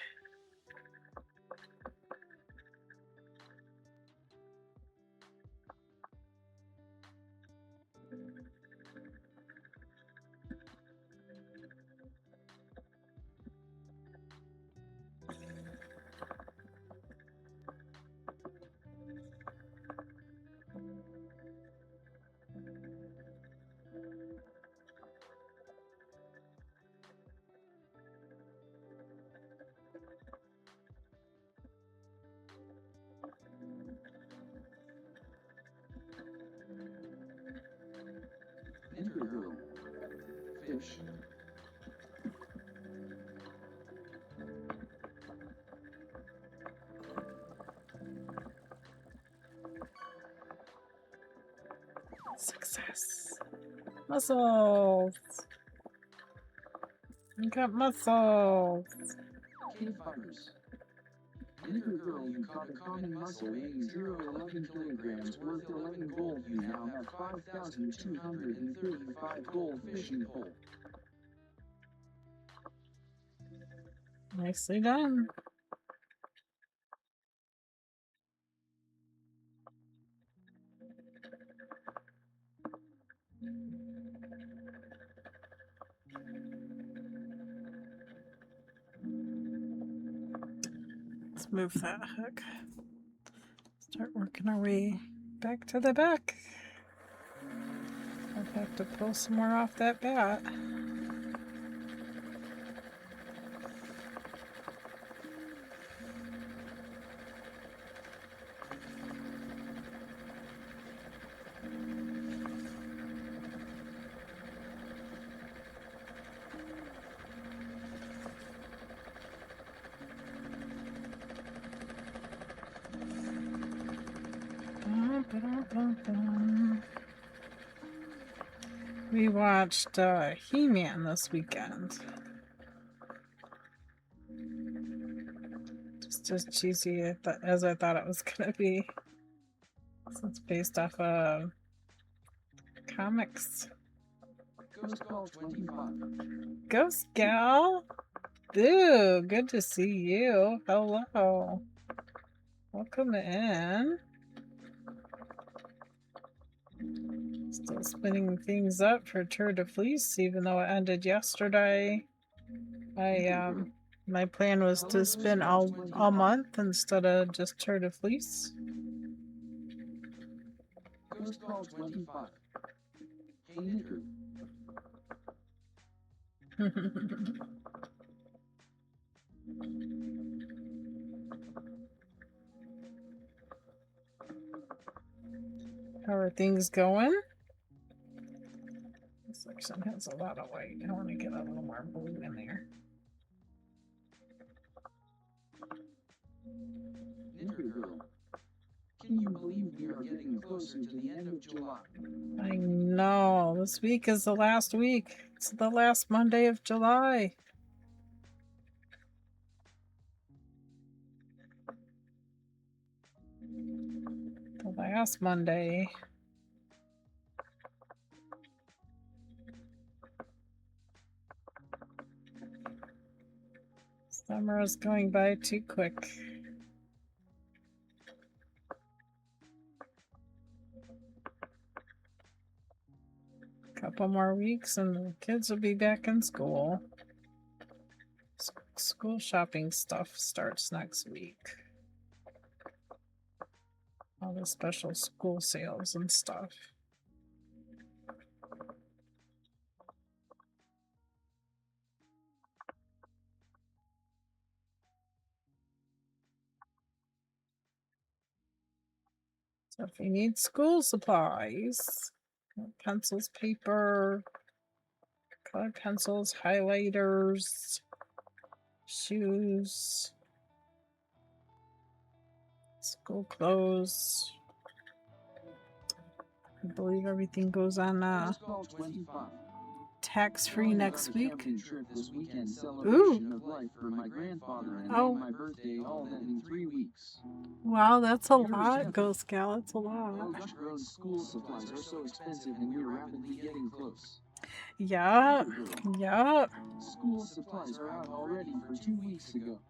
Fish. Success. Muscles. You got muscles. KBfibers. Little girl, you caught a common mussel weighing 0.11 kilograms worth 11 gold. You now have 5,235 gold fishing pole. Nicely done. Let's move that hook. Start working our way back to the back. I'll have to pull some more off that bat. We watched He-Man this weekend. Just as cheesy as I thought it was gonna be. So it's based off of comics. Ghost Call 25. Ghost Gal! Boo! Good to see you. Hello. Welcome in. Still spinning things up for Tour de Fleece, even though it ended yesterday. My plan was to spin all month instead of just Tour de Fleece. Ghost Call 25. Hey knitter. How are things going? This section has a lot of white. I want to get a little more blue in there. Knitter girl. Can you believe we are getting closer to the end of July? I know. This week is the last week. It's the last Monday of July. The last Monday. Summer is going by too quick. Couple more weeks and the kids will be back in school. School shopping stuff starts next week. All the special school sales and stuff. So if you need school supplies, pencils, paper, colored pencils, highlighters, shoes, school clothes. I believe everything goes on Ghost Call 25. tax-free next week. This weekend celebration of life for my grandfather and Oh. my birthday all that in 3 weeks. Wow, that's a lot, Ghost Gal. That's a lot. Girls' school supplies are so expensive and we are rapidly getting close. Yup. Yup. School supplies are out already for 2 weeks ago.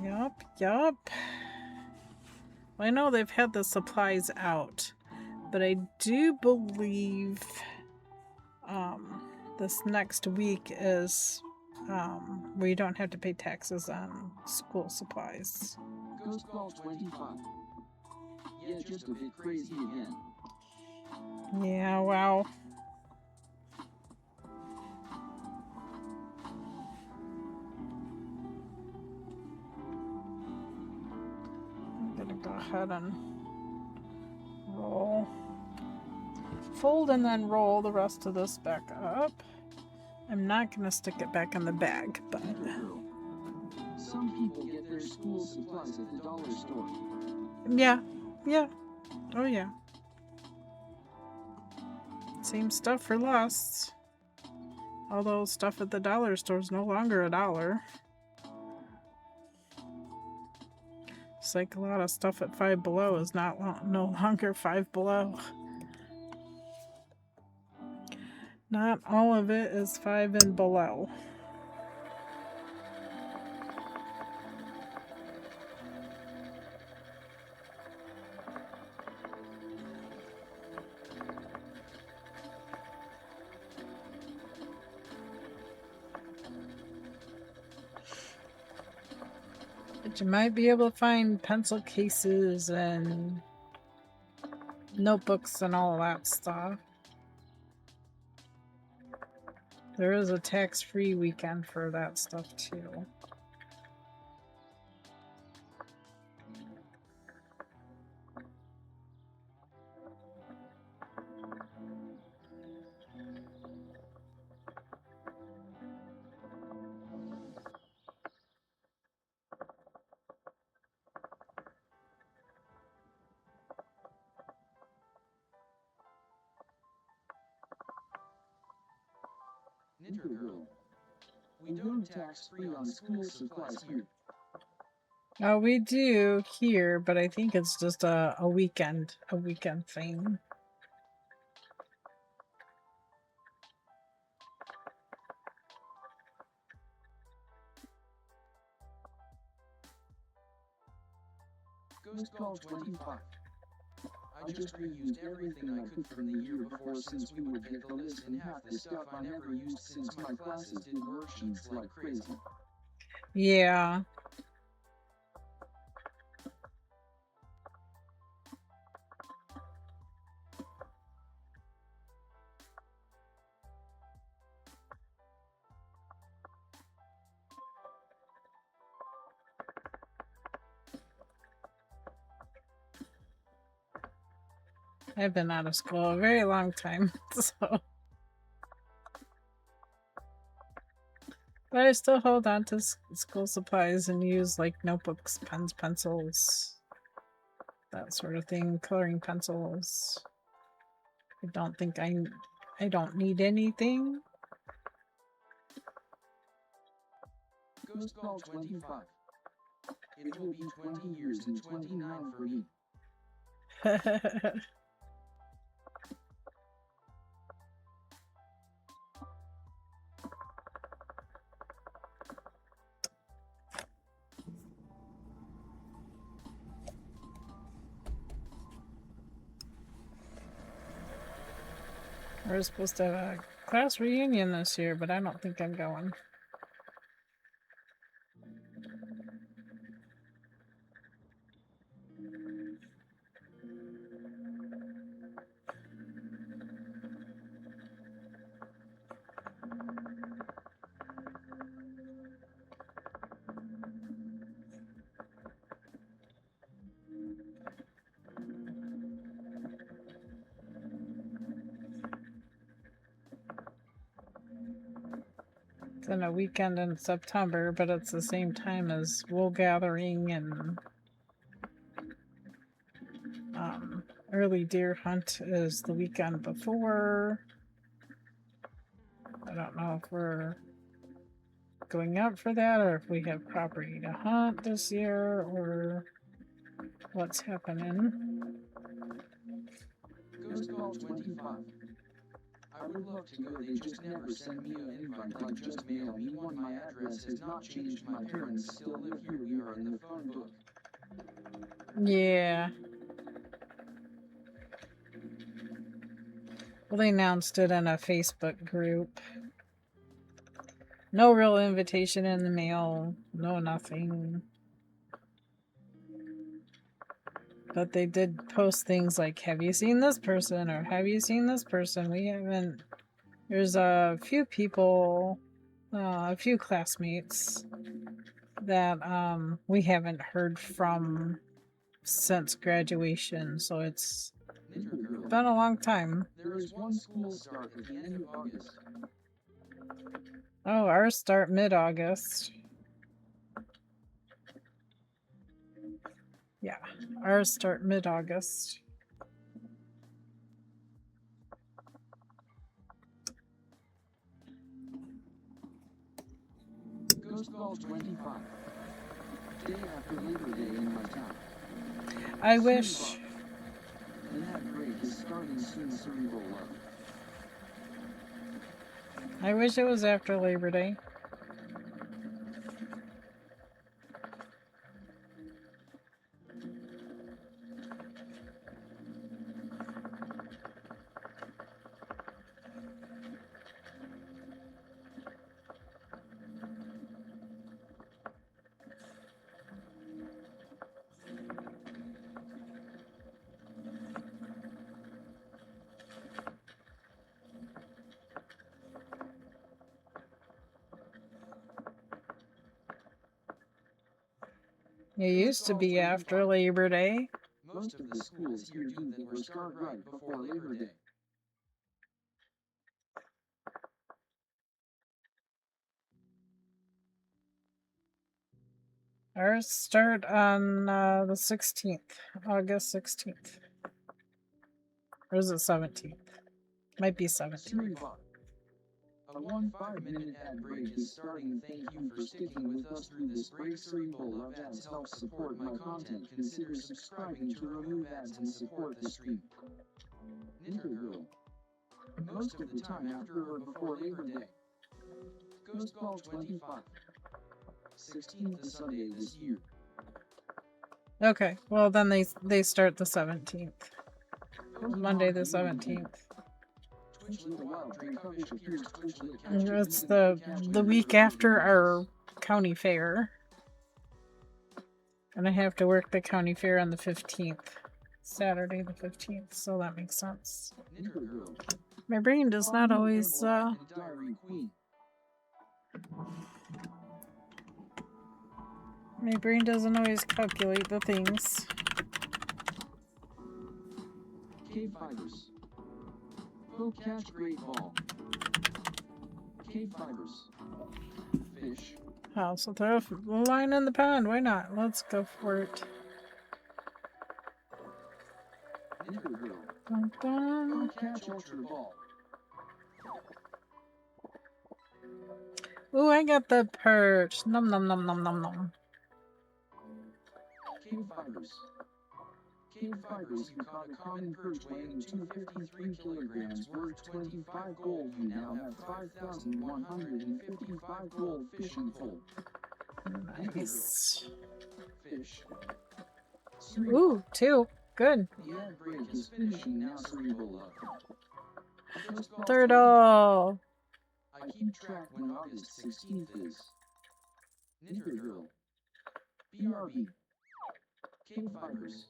Yup. Yup. I know they've had the supplies out, but I do believe this next week is where you don't have to pay taxes on school supplies. Ghost Call 25. Yeah, just a bit crazy again. Yeah, wow. I'm gonna go ahead and roll. Fold and then roll the rest of this back up. I'm not gonna stick it back in the bag, but Some people get their school supplies at the dollar store. Yeah. Yeah. Oh, yeah. Same stuff for less. Although stuff at the dollar store is no longer $1. It's like a lot of stuff at Five Below is no longer Five Below. Not all of it is Five and Below. But you might be able to find pencil cases and notebooks and all that stuff. There is a tax-free weekend for that stuff too. Knitter Girl. We don't tax free on school supplies here. Oh, we do here, but I think it's just a weekend thing. Ghost Call 25. I just reused everything I could from the year before since we would get the list and half the stuff I never used since my classes did worksheets like crazy. Yeah. I've been out of school a very long time, so. But I still hold on to school supplies and use like notebooks, pens, pencils, that sort of thing, coloring pencils. I don't think I don't need anything. Ghost Call 25. It will be 20 years and 29 for me. We're supposed to have a class reunion this year, but I don't think I'm going. In a weekend in September, but it's the same time as Wool Gathering and early deer hunt is the weekend before. I don't know if we're going out for that or if we have property to hunt this year or what's happening. Ghost Call 25. I would love to go, they just never send me an invite, like just mail me one. My address has not changed, my parents still live here, we are in the phone book. Yeah. Well, they announced it in a Facebook group. No real invitation in the mail, no nothing. But they did post things like, have you seen this person? Or have you seen this person? We haven't. There's a few people, a few classmates that we haven't heard from since graduation. So it's been a long time. There is one school start at the end of August. Oh, ours start mid-August. Yeah, ours start mid-August. Ghost Ball 25. Day after Labor Day in my town. I wish. And that break is starting soon, Cerebral Love. I wish it was after Labor Day. It used to be after Labor Day. Most of the schools here do that were start right before Labor Day. Ours start on the 16th, August 16th. Or is it 17th? Might be 17th. A 1-5-minute ad break is starting. Thank you for sticking with us through this break. Cerebral Love ads help support my content. Consider subscribing to remove ads and support the stream. Knitter Girl. Most of the time after or before Labor Day. Ghost Ball 25. 16th is Sunday this year. Okay, well then they start the 17th. Monday the 17th. It's the week after our county fair. And I have to work the county fair on the 15th. Saturday the 15th, so that makes sense. My brain does not always my brain doesn't always calculate the things. KBfibers. Hope catch great ball. KBfibers. Fish. Oh, so throw a line in the pond. Why not? Let's go for it. Knitter Girl. Dun, dun. Hope catch ultra ball. Ooh, I got the perch. Nom nom nom nom nom nom. KBfibers. KBfibers, you caught a common perch weighing 253 kilograms worth 25 gold. You now have 5,155 gold fishing pole. Nice. Fish. Ooh, 2. Good. The ad break is finishing now, Cerebral Love. Ghost Ball Turtle. 20. I keep track when August 16th is. Knitter Girl. BRB. KBfibers.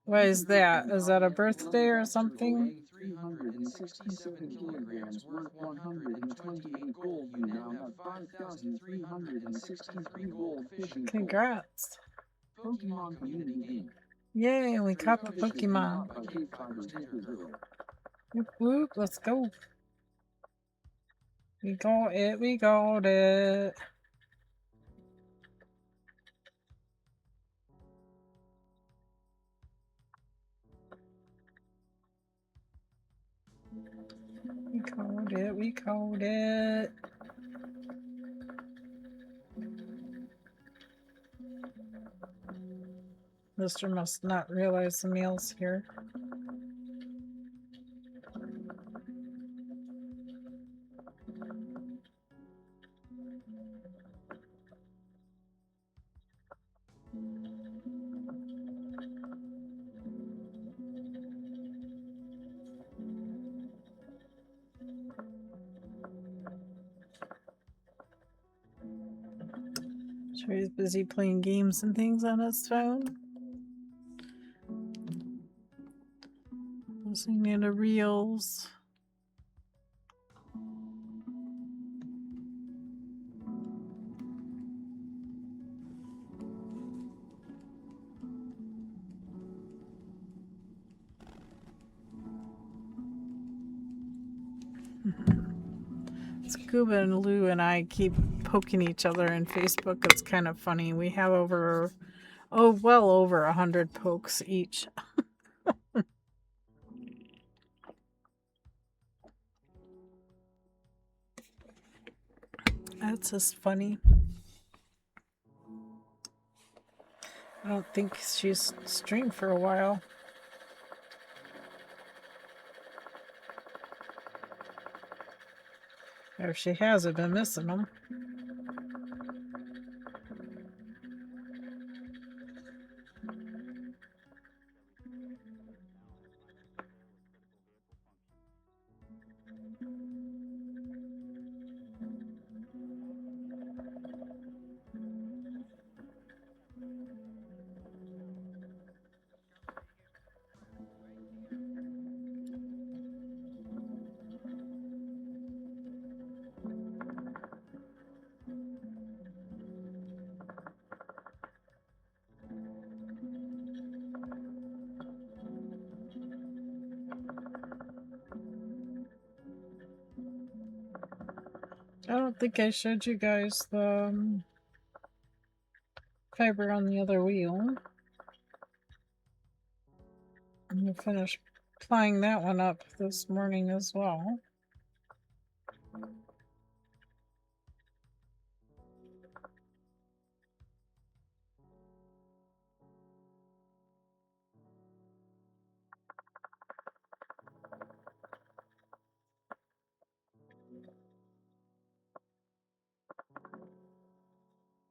What is that? Is that a birthday or something? 367 kilograms worth 128 gold. You now have 5,363 gold fishing. Congrats. Pokemon community game. Yay, we caught the Pokemon. Whoop whoop, let's go. We got it, we got it. We called it, we called it. Mister must not realize the meal's here. Sure he's busy playing games and things on his phone. Listening to reels. Scuba and Lou and I keep poking each other in Facebook. It's kind of funny. We have over Oh, well over 100 pokes each. That's just funny. I don't think she's streamed for a while. Or if she has, I've been missing them. I don't think I showed you guys the fiber on the other wheel. I'm gonna finish plying that one up this morning as well.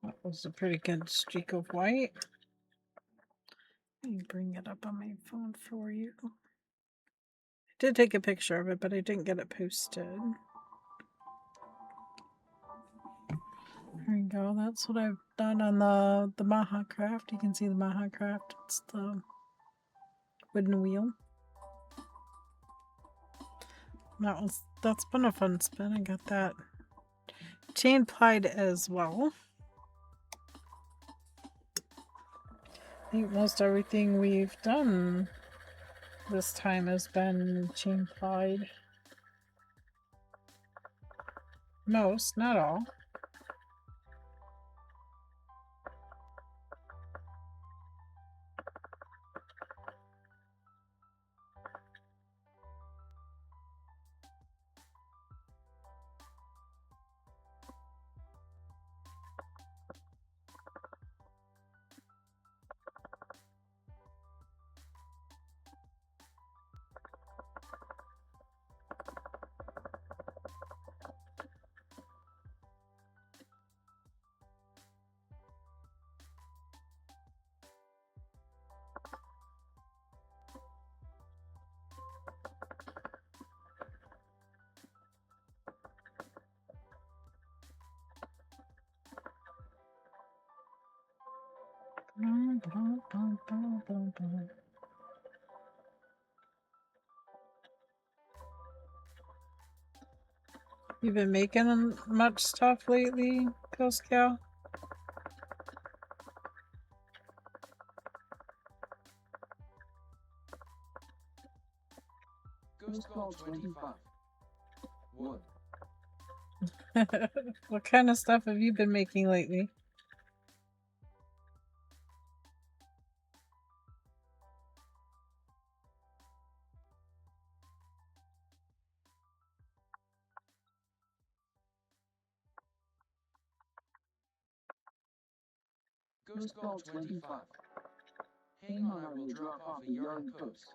That was a pretty good streak of white. Let me bring it up on my phone for you. I did take a picture of it, but I didn't get it posted. There you go. That's what I've done on the Maha Craft. You can see the Maha Craft. It's the wooden wheel. That's been a fun spin. I got that chain plied as well. I think most everything we've done this time has been chain plied. Most, not all. You been making much stuff lately, Ghost Gal? Ghost Ball 25. Wood. What kind of stuff have you been making lately? Ghost Ball 25. Hang on, I will drop off a yarn post.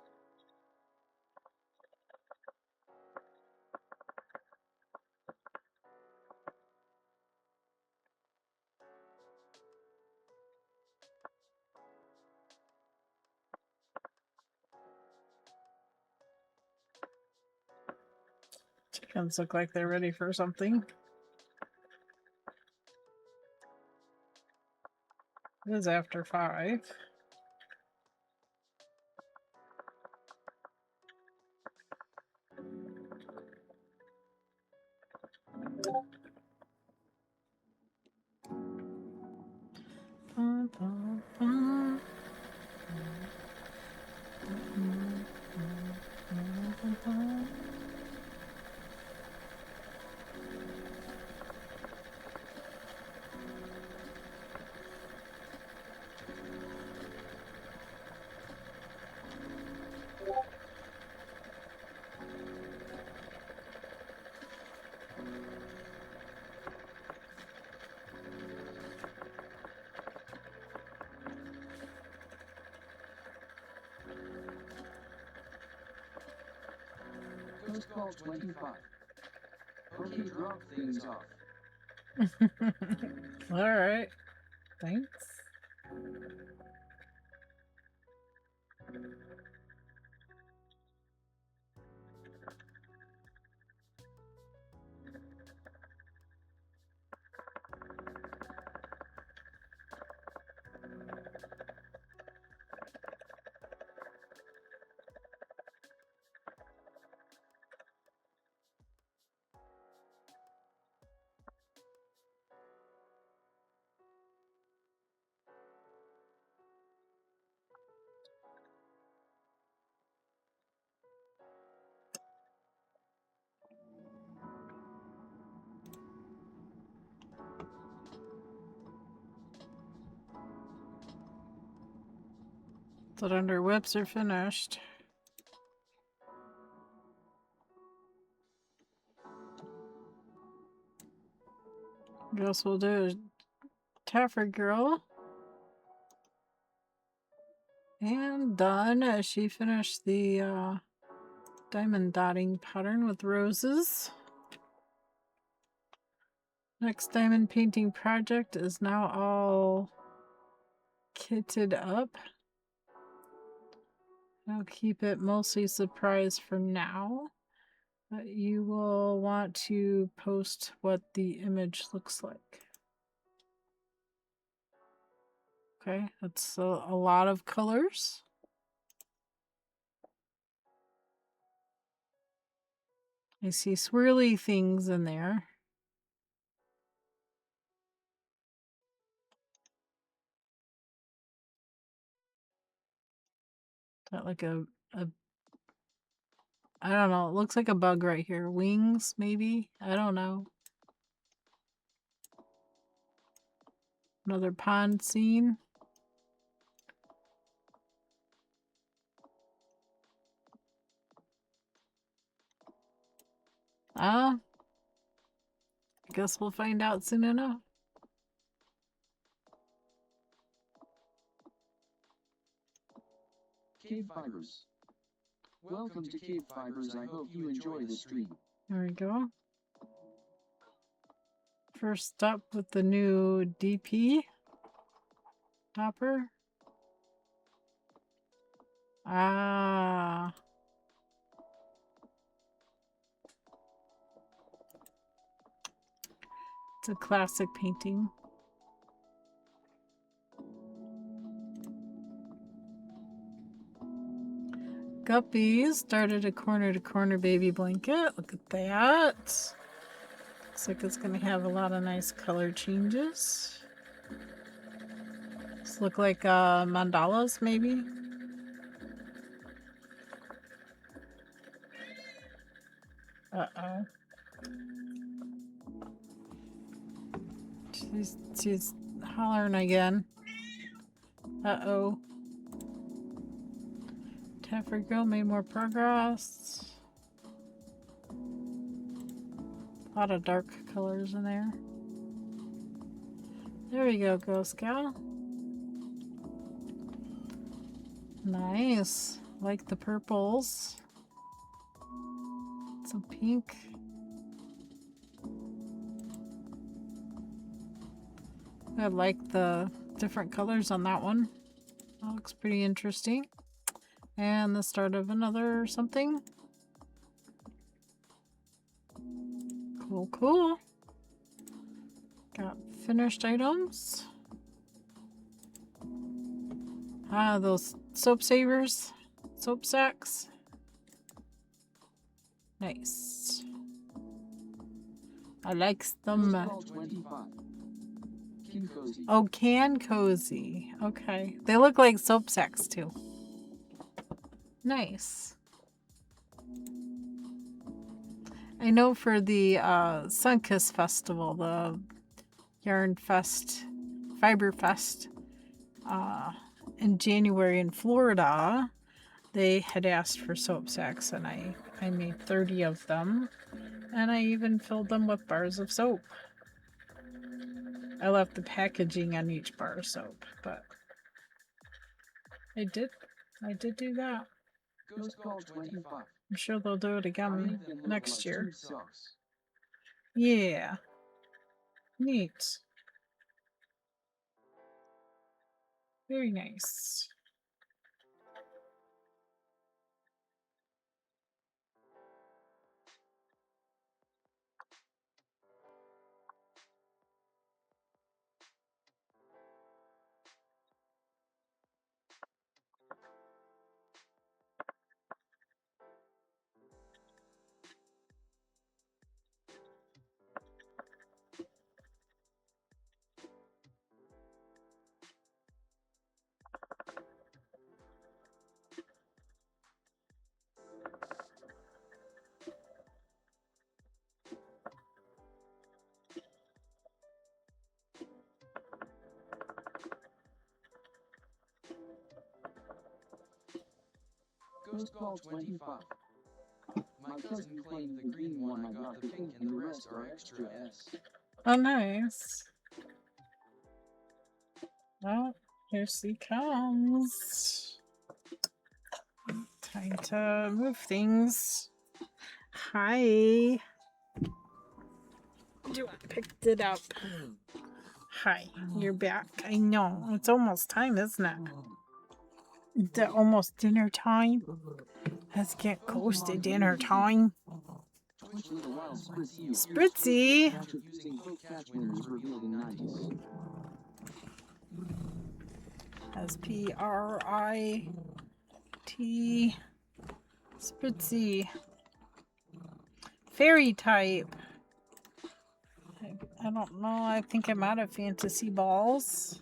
Chickens look like they're ready for something. It is after 5. Ghost call 25. Okay, drop things off. Alright. Thanks. That under whips are finished. Guess we'll do a Taffer girl. And done. She finished the diamond dotting pattern with roses. Next diamond painting project is now all kitted up. I'll keep it mostly surprise for now, but you will want to post what the image looks like. Okay, that's a lot of colors. I see swirly things in there. Is that like a I don't know, it looks like a bug right here. Wings, maybe? I don't know. Another pond scene. I guess we'll find out soon enough. KBfibers. Welcome to KBfibers. I hope you enjoy the stream. There we go. First up with the new DP topper. Ah. It's a classic painting. Guppy started a corner-to-corner baby blanket. Look at that. Looks like it's going to have a lot of nice color changes. These look like mandalas, maybe. Uh-oh. She's hollering again. Uh-oh. Taffer girl made more progress. A lot of dark colors in there. There we go, Ghost Gal. Nice. Like the purples. Some pink. I like the different colors on that one. That looks pretty interesting. And the start of another something. Cool, cool. Got finished items. Ah, those soap savers. Soap sacks. Nice. I like them. Oh, can cozy. Okay. They look like soap sacks too. Nice. I know for the Sunkiss Festival, the Yarn Fest, Fiber Fest in January in Florida, they had asked for soap sacks, and I made 30 of them, and I even filled them with bars of soap. I left the packaging on each bar of soap, but I did do that. Ghost call 25. I'm sure they'll do it I again make them look next like year. tube socks. Yeah. Neat. Very nice. Ghost Ball 25. My cousin claimed the green one, I got the pink, and the rest are extra S. Oh, nice. Well, here she comes. Time to move things. Hi. I picked it up. Hi, you're back. I know. It's almost time, isn't it? It's almost dinner time. Let's get close to dinner time. Spritzy! Using quick catch winners revealed in 90s. S-P-R-I-T. Spritzy. Fairy type. I don't know. I think I'm out of fantasy balls.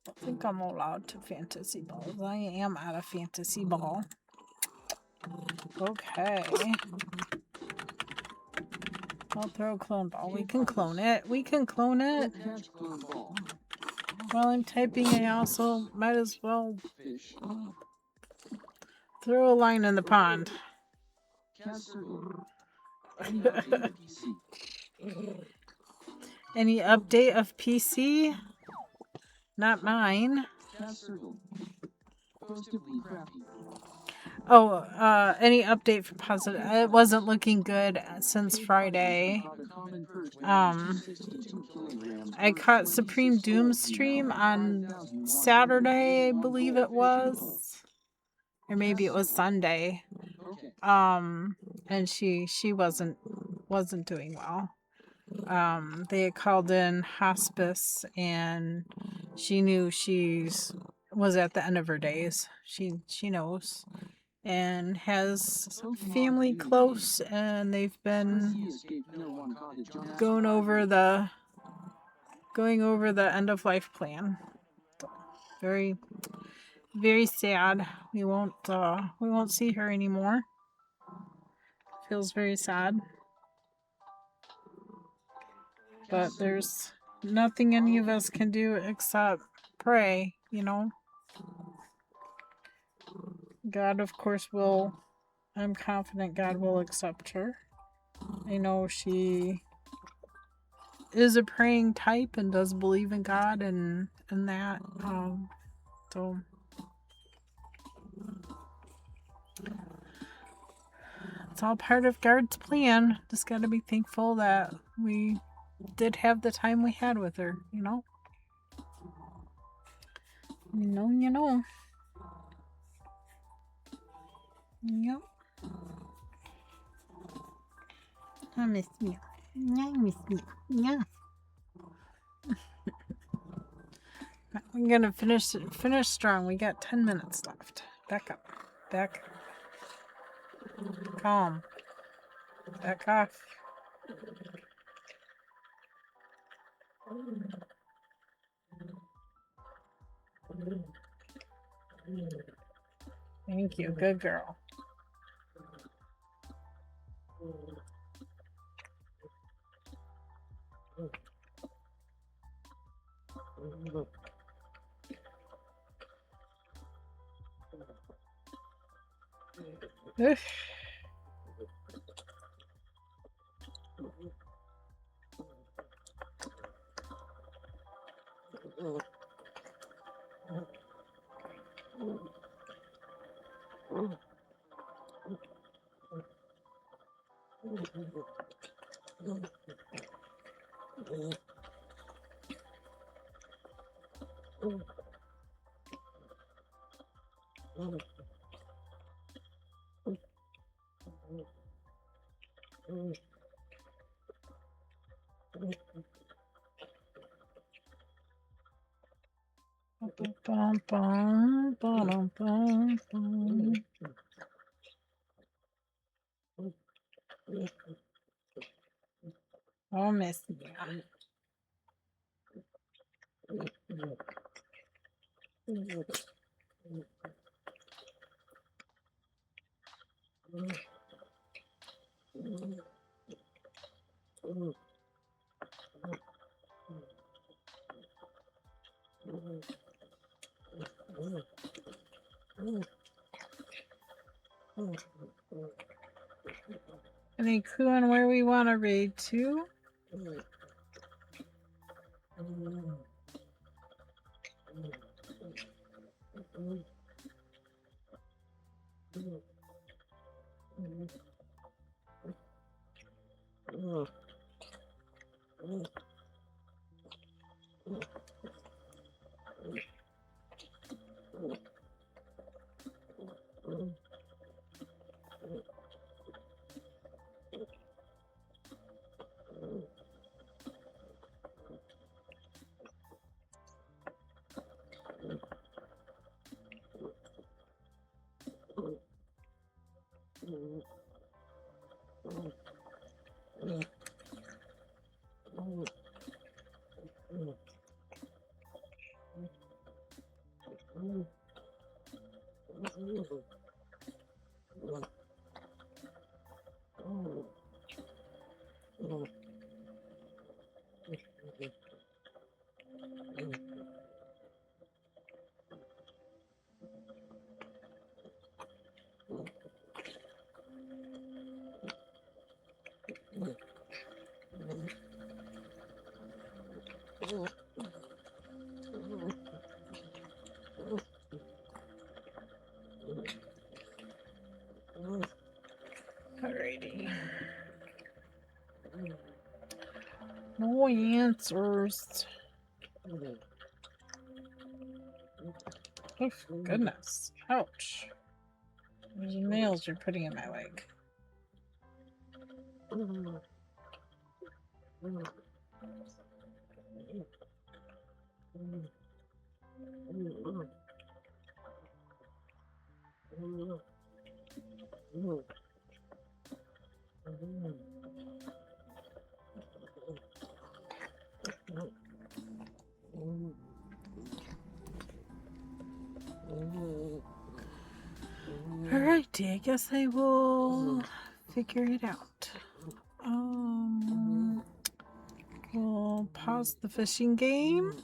I think I'm allowed to fantasy balls. I am out of fantasy ball. Okay. I'll throw a clone ball. We can clone it. We can clone it. While I'm typing, I also might as well throw a line in the pond. Any update of PC? Not mine. Oh, any update for positive? It wasn't looking good since Friday. I caught Supreme Doom stream on Saturday, I believe it was, or maybe it was Sunday. And she wasn't doing well. They had called in hospice, and she knew was at the end of her days. She knows, and has family close, and they've been going over the end of life plan. Very, very sad. We won't see her anymore. Feels very sad. But there's nothing any of us can do except pray, you know. God, of course, I'm confident God will accept her. I know she is a praying type and does believe in God and that. So it's all part of God's plan. Just got to be thankful that we did have the time we had with her, you know. You know. Yep. I miss you. I miss you. Yeah. We're gonna finish strong. We got 10 minutes left. Back up. Calm. Back off. Thank you. Good girl. Bum, bum, bum, bum, bum. Oh, miss. Any clue on where we want to raid to? Alrighty. No answers. Oh, goodness. Ouch. Those nails you're putting in my leg. Alrighty, I guess I will figure it out. We'll pause the fishing game.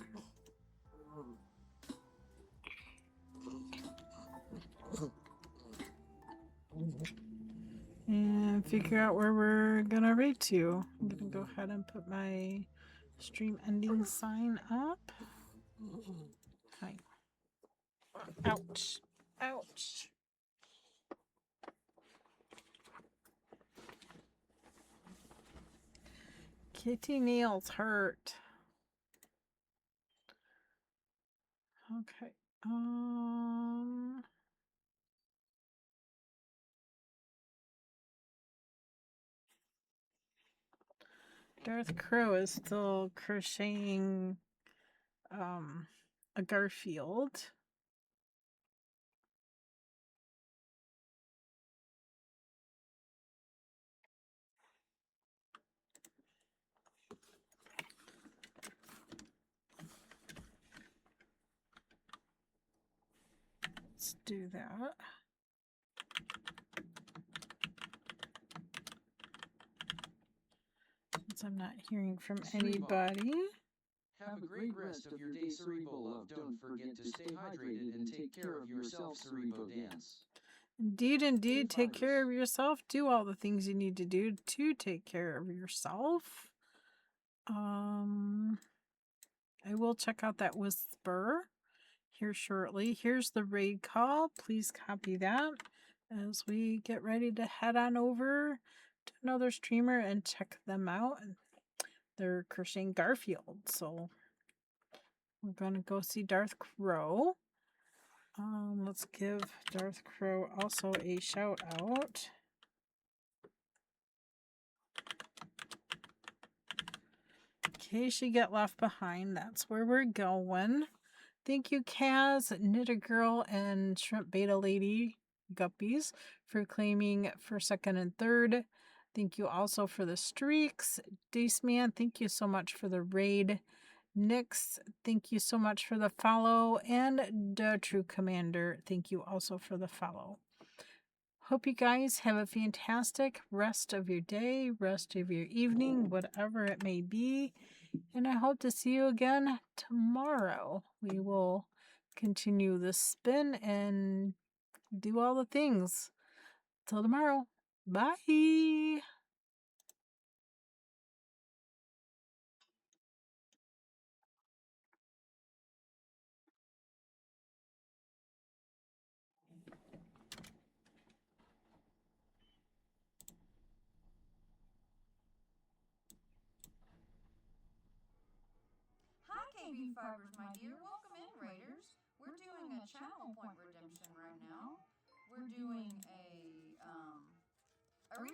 And figure out where we're gonna raid to. I'm gonna go ahead and put my stream ending sign up. Hi. Ouch. Ouch. Kitty nails hurt. Okay. Darth Crow is still crocheting a Garfield. Let's do that. Since I'm not hearing from anybody. Have a great rest of your day, Cerebro Love. Don't forget to stay hydrated and take care of yourself, Cerebro Dance. Indeed, indeed. Take care of yourself. Do all the things you need to do to take care of yourself. I will check out that whisper here shortly. Here's the raid call. Please copy that as we get ready to head on over to another streamer and check them out. they're crocheting Garfield. So we're gonna go see Darth Crow. Let's give Darth Crow also a shout out. In case she get left behind, that's where we're going. Thank you, Kaz, Knitter Girl, and Shrimp Beta Lady Guppies for claiming for second and third. Thank you also for the streaks. Dace Man, thank you so much for the raid. Nix, thank you so much for the follow. And the True Commander, thank you also for the follow. Hope you guys have a fantastic rest of your day, rest of your evening, whatever it may be. And I hope to see you again tomorrow. We will continue the spin and do all the things. Till tomorrow. Bye. Hi, KBfibers, my dear. Welcome in, Raiders. We're doing a channel point redemption right now. We're doing a